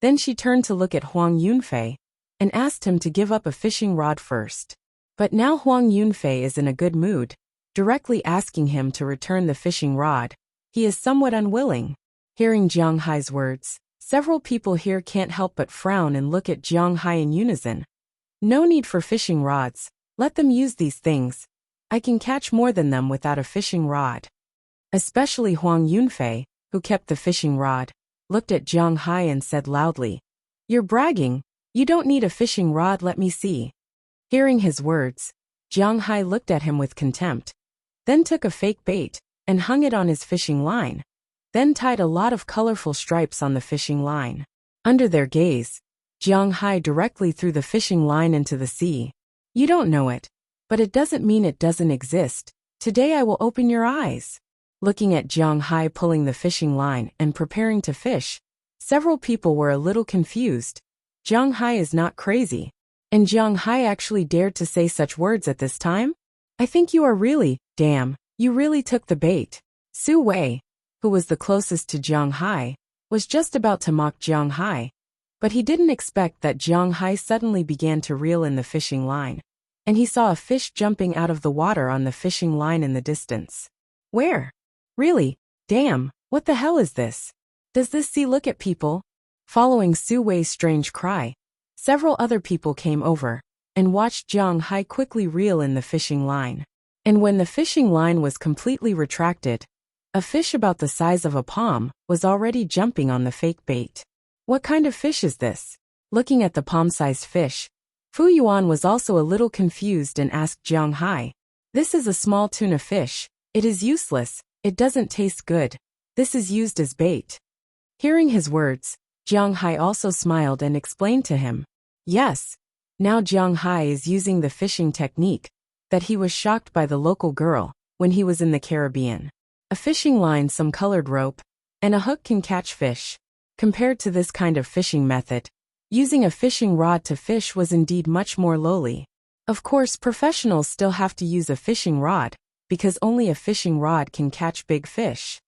Speaker 1: Then she turned to look at Huang Yunfei and asked him to give up a fishing rod first. But now Huang Yunfei is in a good mood, directly asking him to return the fishing rod. He is somewhat unwilling. Hearing Jiang Hai's words, several people here can't help but frown and look at Jiang Hai in unison. No need for fishing rods, let them use these things. I can catch more than them without a fishing rod. Especially Huang Yunfei, who kept the fishing rod, looked at Jiang Hai and said loudly, "You're bragging, you don't need a fishing rod, let me see." Hearing his words, Jiang Hai looked at him with contempt, then took a fake bait and hung it on his fishing line, then tied a lot of colorful stripes on the fishing line. Under their gaze, Jiang Hai directly threw the fishing line into the sea. You don't know it, but it doesn't mean it doesn't exist. Today I will open your eyes. Looking at Jiang Hai pulling the fishing line and preparing to fish, several people were a little confused. Jiang Hai is not crazy. And Jiang Hai actually dared to say such words at this time? I think you are really, damn, you really took the bait. Su Wei, who was the closest to Jiang Hai, was just about to mock Jiang Hai, but he didn't expect that Jiang Hai suddenly began to reel in the fishing line, and he saw a fish jumping out of the water on the fishing line in the distance. Where? Really? Damn, what the hell is this? Does this sea look at people? Following Su Wei's strange cry, several other people came over and watched Jiang Hai quickly reel in the fishing line. And when the fishing line was completely retracted, a fish about the size of a palm was already jumping on the fake bait. What kind of fish is this? Looking at the palm-sized fish, Fu Yuan was also a little confused and asked Jiang Hai, "This is a small tuna fish. It is useless. It doesn't taste good. This is used as bait." Hearing his words, Jiang Hai also smiled and explained to him. Yes. Now Jiang Hai is using the fishing technique that he was shocked by the local girl when he was in the Caribbean. A fishing line, some colored rope, and a hook can catch fish. Compared to this kind of fishing method, using a fishing rod to fish was indeed much more lowly. Of course, professionals still have to use a fishing rod, because only a fishing rod can catch big fish.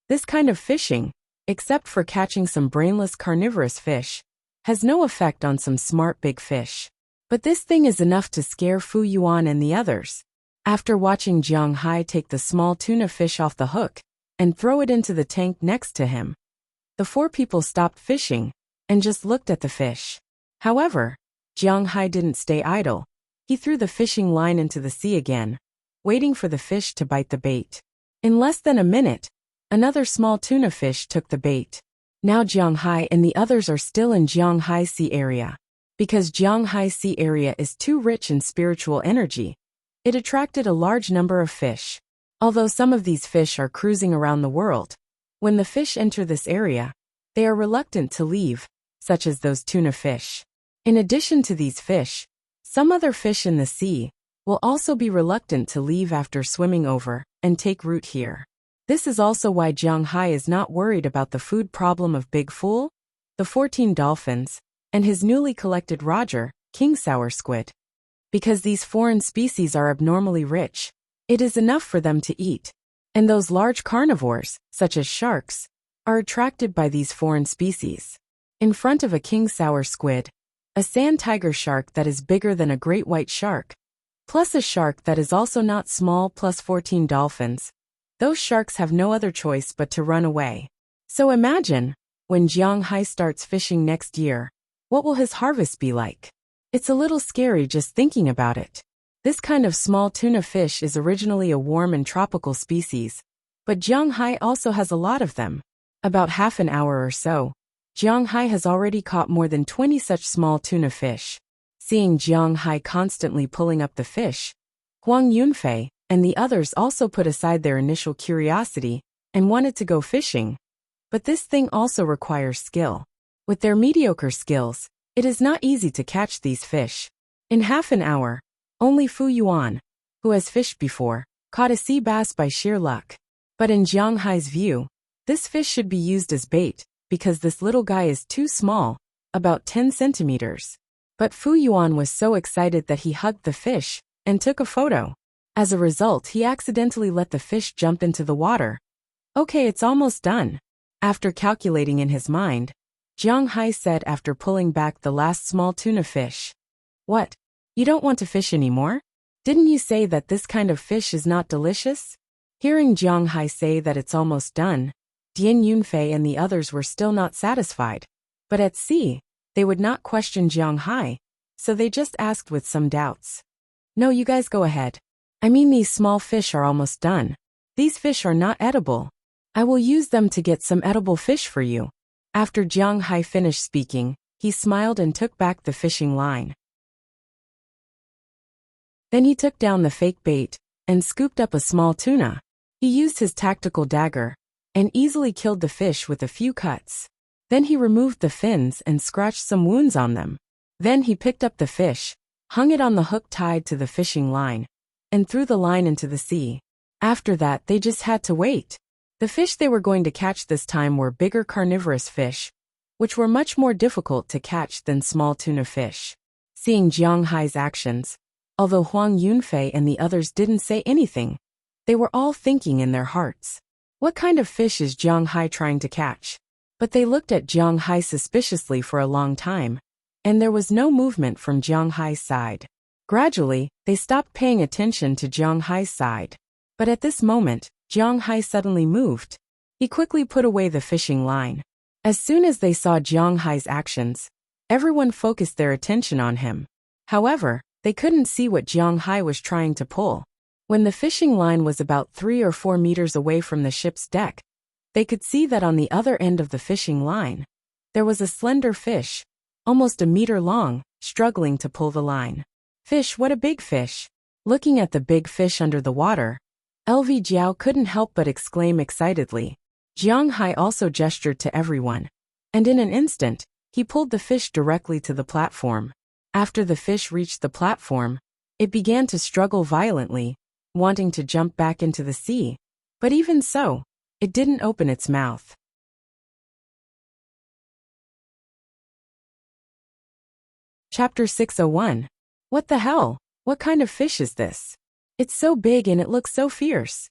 Speaker 1: This kind of fishing, except for catching some brainless carnivorous fish, has no effect on some smart big fish. But this thing is enough to scare Fu Yuan and the others. After watching Jiang Hai take the small tuna fish off the hook and throw it into the tank next to him, the four people stopped fishing and just looked at the fish. However, Jiang Hai didn't stay idle. He threw the fishing line into the sea again, waiting for the fish to bite the bait. In less than a minute, another small tuna fish took the bait. Now Jiang Hai and the others are still in Jiang Hai Sea area. Because Jiang Hai Sea area is too rich in spiritual energy, it attracted a large number of fish. Although some of these fish are cruising around the world, when the fish enter this area, they are reluctant to leave, such as those tuna fish. In addition to these fish, some other fish in the sea will also be reluctant to leave after swimming over and take root here. This is also why Jiang Hai is not worried about the food problem of Big Fool, the 14 dolphins, and his newly collected Roger, king sour squid. Because these foreign species are abnormally rich, it is enough for them to eat. And those large carnivores, such as sharks, are attracted by these foreign species. In front of a king sour squid, a sand tiger shark that is bigger than a great white shark, plus a shark that is also not small, plus 14 dolphins, those sharks have no other choice but to run away. So imagine, when Jiang Hai starts fishing next year, what will his harvest be like? It's a little scary just thinking about it. This kind of small tuna fish is originally a warm and tropical species, but Jiang Hai also has a lot of them. About half an hour or so, Jiang Hai has already caught more than 20 such small tuna fish. Seeing Jiang Hai constantly pulling up the fish, Huang Yunfei and the others also put aside their initial curiosity and wanted to go fishing. But this thing also requires skill. With their mediocre skills, it is not easy to catch these fish. In half an hour, only Fu Yuan, who has fished before, caught a sea bass by sheer luck. But in Jiang Hai's view, This fish should be used as bait, because this little guy is too small, about 10 centimeters. But Fu Yuan was so excited that he hugged the fish and took a photo. As a result, he accidentally let the fish jump into the water. Okay, it's almost done. After calculating in his mind, Jiang Hai said after pulling back the last small tuna fish. What? You don't want to fish anymore? Didn't you say that this kind of fish is not delicious? Hearing Jiang Hai say that it's almost done, Dian Yunfei and the others were still not satisfied. But at sea, they would not question Jiang Hai, so they just asked with some doubts. No, you guys go ahead. I mean, these small fish are almost done. These fish are not edible. I will use them to get some edible fish for you. After Jiang Hai finished speaking, he smiled and took back the fishing line. Then he took down the fake bait and scooped up a small tuna. He used his tactical dagger and easily killed the fish with a few cuts. Then he removed the fins and scratched some wounds on them. Then he picked up the fish, hung it on the hook tied to the fishing line, and threw the line into the sea. After that, they just had to wait. The fish they were going to catch this time were bigger carnivorous fish, which were much more difficult to catch than small tuna fish. Seeing Jiang Hai's actions, although Huang Yunfei and the others didn't say anything, they were all thinking in their hearts, what kind of fish is Jiang Hai trying to catch? But they looked at Jiang Hai suspiciously for a long time, and there was no movement from Jiang Hai's side. Gradually, they stopped paying attention to Jiang Hai's side. But at this moment, Jiang Hai suddenly moved. He quickly put away the fishing line. As soon as they saw Jiang Hai's actions, everyone focused their attention on him. However, they couldn't see what Jiang Hai was trying to pull. When the fishing line was about 3 or 4 meters away from the ship's deck, they could see that on the other end of the fishing line, there was a slender fish, almost a meter long, struggling to pull the line. Fish, what a big fish! Looking at the big fish under the water, LV Jiao couldn't help but exclaim excitedly. Jiang Hai also gestured to everyone, and in an instant, he pulled the fish directly to the platform. After the fish reached the platform, it began to struggle violently, wanting to jump back into the sea, but even so, it didn't open its mouth. Chapter 601. What the hell? What kind of fish is this? It's so big and it looks so fierce.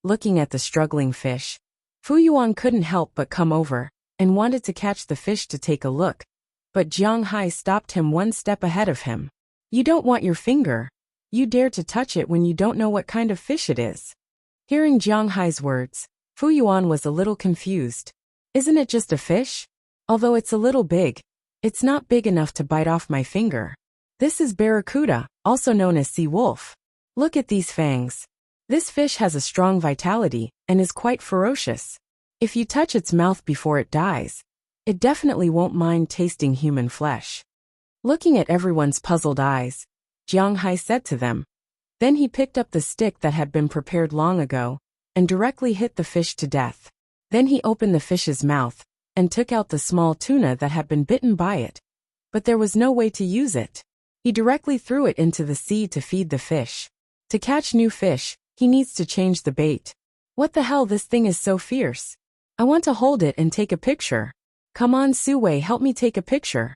Speaker 1: Looking at the struggling fish, Fu Yuan couldn't help but come over and wanted to catch the fish to take a look, but Jiang Hai stopped him one step ahead of him. You don't want your finger. You dare to touch it when you don't know what kind of fish it is. Hearing Jiang Hai's words, Fu Yuan was a little confused. Isn't it just a fish? Although it's a little big, it's not big enough to bite off my finger. This is barracuda, also known as sea wolf. Look at these fangs. This fish has a strong vitality and is quite ferocious. If you touch its mouth before it dies, it definitely won't mind tasting human flesh. Looking at everyone's puzzled eyes, Jiang Hai said to them. Then he picked up the stick that had been prepared long ago and directly hit the fish to death. Then he opened the fish's mouth and took out the small tuna that had been bitten by it. But there was no way to use it. He directly threw it into the sea to feed the fish. To catch new fish, he needs to change the bait. What the hell, this thing is so fierce. I want to hold it and take a picture. Come on, Su Wei, help me take a picture.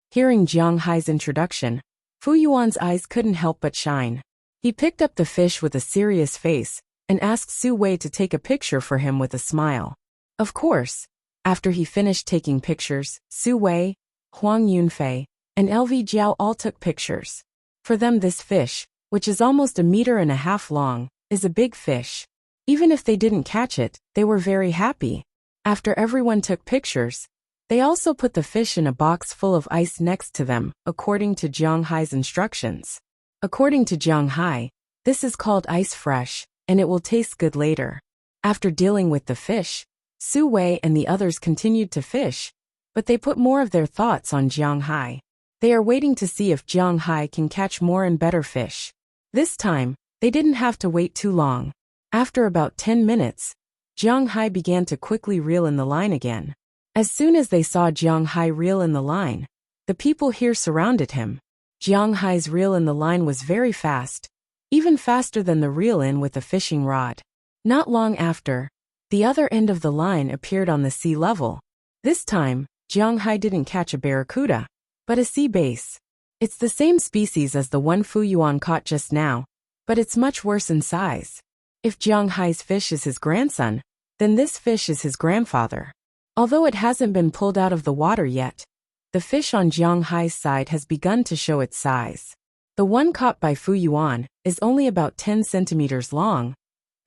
Speaker 1: Hearing Jiang Hai's introduction, Fu Yuan's eyes couldn't help but shine. He picked up the fish with a serious face and asked Su Wei to take a picture for him with a smile. Of course, after he finished taking pictures, Su Wei, Huang Yunfei, and LV Jiao all took pictures. For them, this fish, which is almost 1.5 meters long, is a big fish. Even if they didn't catch it, they were very happy. After everyone took pictures, they also put the fish in a box full of ice next to them, according to Jiang Hai's instructions. According to Jiang Hai, this is called ice fresh, and it will taste good later. After dealing with the fish, Su Wei and the others continued to fish, but they put more of their thoughts on Jiang Hai. They are waiting to see if Jiang Hai can catch more and better fish. This time, they didn't have to wait too long. After about 10 minutes, Jiang Hai began to quickly reel in the line again. As soon as they saw Jiang Hai reel in the line, the people here surrounded him. Jiang Hai's reel in the line was very fast, even faster than the reel in with the fishing rod. Not long after, The other end of the line appeared on the sea level. This time, Jiang Hai didn't catch a barracuda, but a sea bass. It's the same species as the one Fu Yuan caught just now, but it's much worse in size. If Jiang Hai's fish is his grandson, then this fish is his grandfather. Although it hasn't been pulled out of the water yet, the fish on Jiang Hai's side has begun to show its size. The one caught by Fu Yuan is only about 10 centimeters long,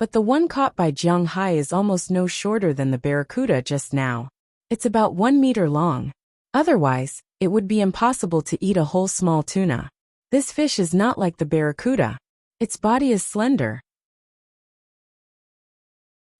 Speaker 1: but the one caught by Jiang Hai is almost no shorter than the barracuda just now. It's about 1 meter long. Otherwise, it would be impossible to eat a whole small tuna. This fish is not like the barracuda. Its body is slender.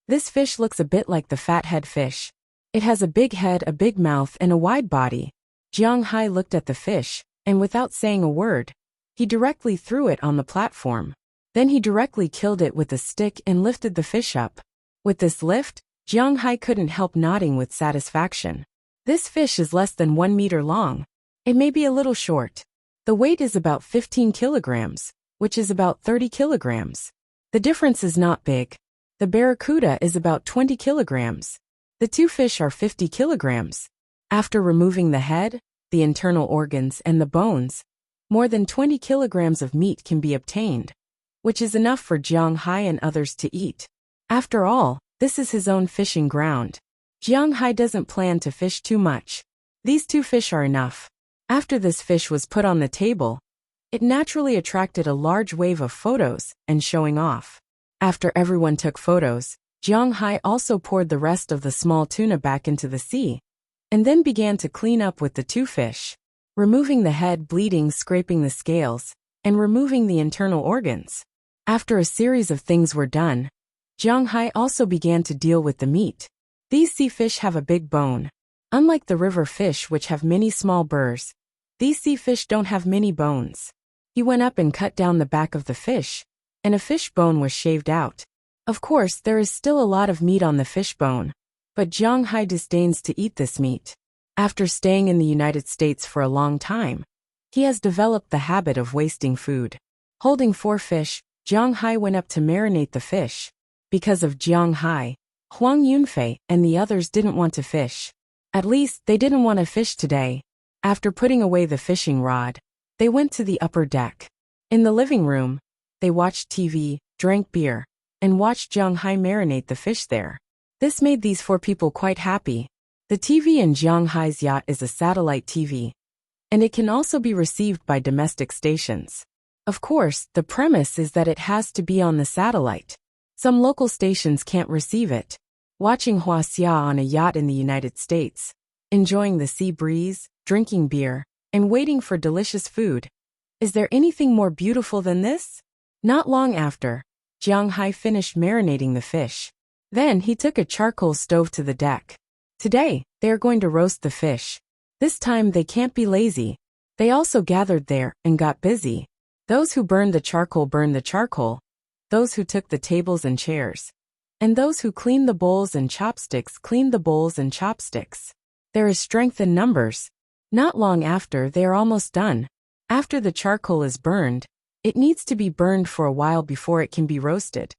Speaker 1: This fish looks a bit like the fathead fish. It has a big head, a big mouth, and a wide body. Jiang Hai looked at the fish, and without saying a word, he directly threw it on the platform. Then he directly killed it with a stick and lifted the fish up. With this lift, Jiang Hai couldn't help nodding with satisfaction. This fish is less than 1 meter long. It may be a little short. The weight is about 15 kilograms, which is about 30 kilograms. The difference is not big. The barracuda is about 20 kilograms. The two fish are 50 kilograms. After removing the head, the internal organs, and the bones, more than 20 kilograms of meat can be obtained, which is enough for Jiang Hai and others to eat. After all, this is his own fishing ground. Jiang Hai doesn't plan to fish too much. These two fish are enough. After this fish was put on the table, it naturally attracted a large wave of photos and showing off. After everyone took photos, Jiang Hai also poured the rest of the small tuna back into the sea, and then began to clean up with the two fish, removing the head, bleeding, scraping the scales, and removing the internal organs. After a series of things were done, Jiang Hai also began to deal with the meat. These sea fish have a big bone. Unlike the river fish which have many small burrs, these sea fish don't have many bones. He went up and cut down the back of the fish, and a fish bone was shaved out. Of course, there is still a lot of meat on the fish bone, but Jiang Hai disdains to eat this meat. After staying in the United States for a long time, he has developed the habit of wasting food. Holding 4 fish, Jiang Hai went up to marinate the fish. Because of Jiang Hai, Huang Yunfei and the others didn't want to fish. At least, they didn't want to fish today. After putting away the fishing rod, they went to the upper deck. In the living room, they watched TV, drank beer, and watched Jiang Hai marinate the fish there. This made these 4 people quite happy. The TV in Jiang Hai's yacht is a satellite TV, and it can also be received by domestic stations. Of course, the premise is that it has to be on the satellite. Some local stations can't receive it. Watching Huaxia on a yacht in the United States, enjoying the sea breeze, drinking beer, and waiting for delicious food. Is there anything more beautiful than this? Not long after, Jiang Hai finished marinating the fish. Then he took a charcoal stove to the deck. Today, they are going to roast the fish. This time they can't be lazy. They also gathered there and got busy. Those who burned the charcoal, those who took the tables and chairs, and those who cleaned the bowls and chopsticks cleaned the bowls and chopsticks. There is strength in numbers. Not long after, they are almost done. After the charcoal is burned, it needs to be burned for a while before it can be roasted.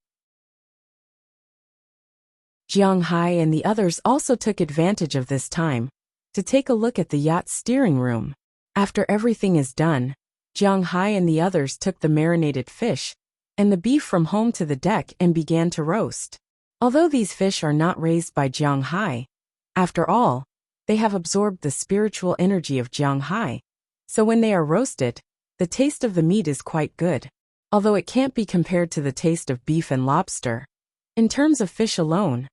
Speaker 1: Jiang Hai and the others also took advantage of this time to take a look at the yacht's steering room. After everything is done, Jiang Hai and the others took the marinated fish and the beef from home to the deck and began to roast. Although these fish are not raised by Jiang Hai, after all, they have absorbed the spiritual energy of Jiang Hai, so when they are roasted, the taste of the meat is quite good, although it can't be compared to the taste of beef and lobster. In terms of fish alone,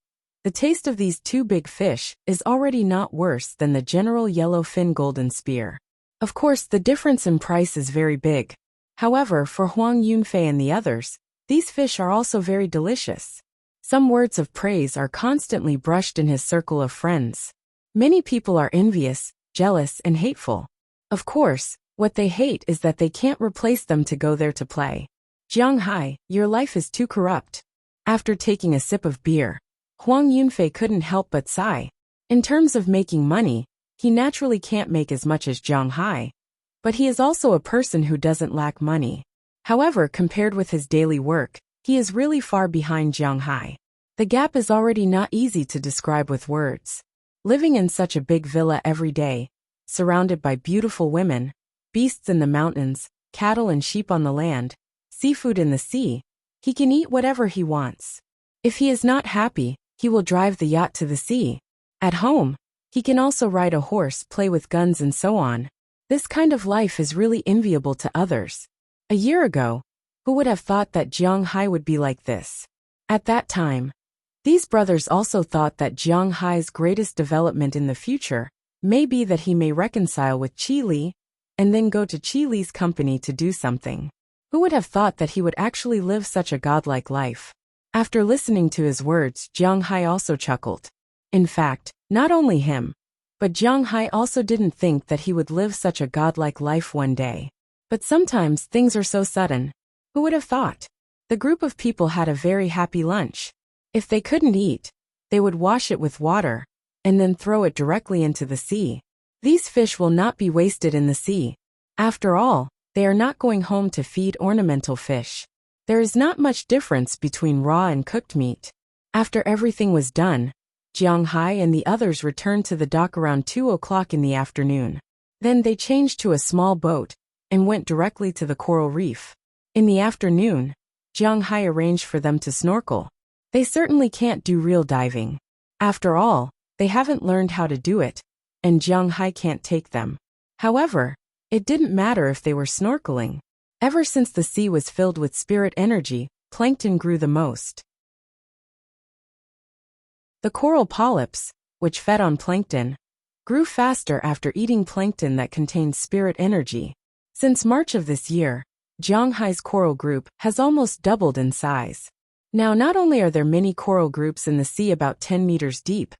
Speaker 1: the taste of these 2 big fish is already not worse than the general yellowfin golden spear. Of course, the difference in price is very big. However, for Huang Yunfei and the others, these fish are also very delicious. Some words of praise are constantly brushed in his circle of friends. Many people are envious, jealous, and hateful. Of course, what they hate is that they can't replace them to go there to play. Jiang Hai, your life is too corrupt. After taking a sip of beer, Huang Yunfei couldn't help but sigh. In terms of making money, he naturally can't make as much as Jiang Hai, but he is also a person who doesn't lack money. However, compared with his daily work, he is really far behind Jiang Hai. The gap is already not easy to describe with words. Living in such a big villa every day, surrounded by beautiful women, beasts in the mountains, cattle and sheep on the land, seafood in the sea, he can eat whatever he wants. If he is not happy, he will drive the yacht to the sea. At home, he can also ride a horse, play with guns and so on. This kind of life is really enviable to others. A year ago, who would have thought that Jiang Hai would be like this? At that time, these brothers also thought that Jiang Hai's greatest development in the future may be that he may reconcile with Qi Li and then go to Qi Li's company to do something. Who would have thought that he would actually live such a godlike life? After listening to his words, Jiang Hai also chuckled. In fact, not only him, but Jiang Hai also didn't think that he would live such a godlike life one day. But sometimes things are so sudden. Who would have thought? The group of people had a very happy lunch. If they couldn't eat, they would wash it with water and then throw it directly into the sea. These fish will not be wasted in the sea. After all, they are not going home to feed ornamental fish. There is not much difference between raw and cooked meat. After everything was done, Jiang Hai and the others returned to the dock around 2 o'clock in the afternoon. Then they changed to a small boat and went directly to the coral reef. In the afternoon, Jiang Hai arranged for them to snorkel. They certainly can't do real diving. After all, they haven't learned how to do it, and Jiang Hai can't take them. However, it didn't matter if they were snorkeling. Ever since the sea was filled with spirit energy, plankton grew the most. The coral polyps, which fed on plankton, grew faster after eating plankton that contained spirit energy. Since March of this year, Jiang Hai's coral group has almost doubled in size. Now not only are there many coral groups in the sea about 10 meters deep,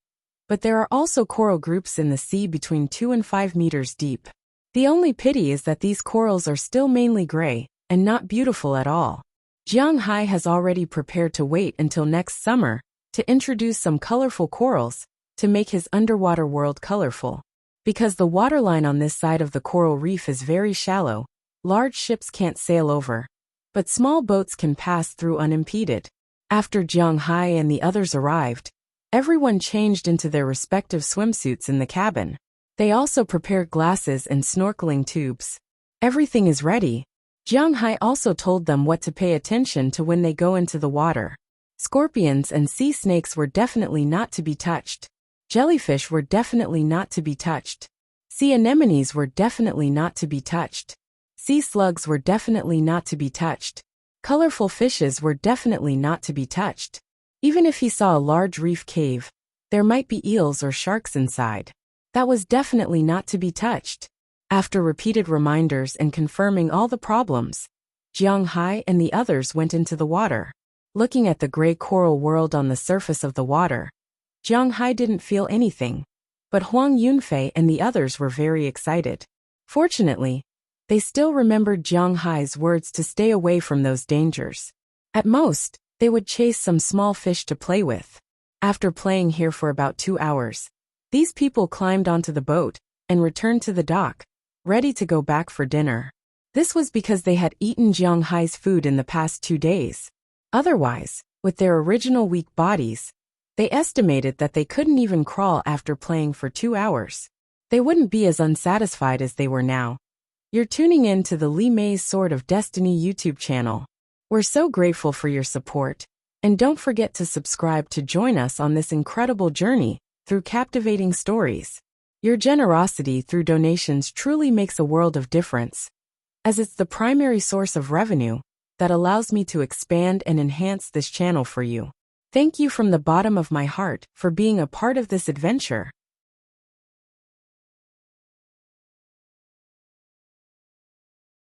Speaker 1: but there are also coral groups in the sea between 2 and 5 meters deep. The only pity is that these corals are still mainly gray and not beautiful at all. Jiang Hai has already prepared to wait until next summer to introduce some colorful corals to make his underwater world colorful. Because the waterline on this side of the coral reef is very shallow, large ships can't sail over, but small boats can pass through unimpeded. After Jiang Hai and the others arrived, everyone changed into their respective swimsuits in the cabin. They also prepared glasses and snorkeling tubes. Everything is ready. Jiang Hai also told them what to pay attention to when they go into the water. Scorpions and sea snakes were definitely not to be touched. Jellyfish were definitely not to be touched. Sea anemones were definitely not to be touched. Sea slugs were definitely not to be touched. Colorful fishes were definitely not to be touched. Even if he saw a large reef cave, there might be eels or sharks inside. That was definitely not to be touched. After repeated reminders and confirming all the problems, Jiang Hai and the others went into the water. Looking at the gray coral world on the surface of the water, Jiang Hai didn't feel anything, but Huang Yunfei and the others were very excited. Fortunately, they still remembered Jiang Hai's words to stay away from those dangers. At most, they would chase some small fish to play with. After playing here for about 2 hours, these people climbed onto the boat and returned to the dock, ready to go back for dinner. This was because they had eaten Jiang Hai's food in the past 2 days. Otherwise, with their original weak bodies, they estimated that they couldn't even crawl after playing for 2 hours. They wouldn't be as unsatisfied as they were now. You're tuning in to the Li Mei's Sword of Destiny YouTube channel. We're so grateful for your support, and don't forget to subscribe to join us on this incredible journey through captivating stories. Your generosity through donations truly makes a world of difference, as it's the primary source of revenue that allows me to expand and enhance this channel for you. Thank you from the bottom of my heart for being a part of this adventure.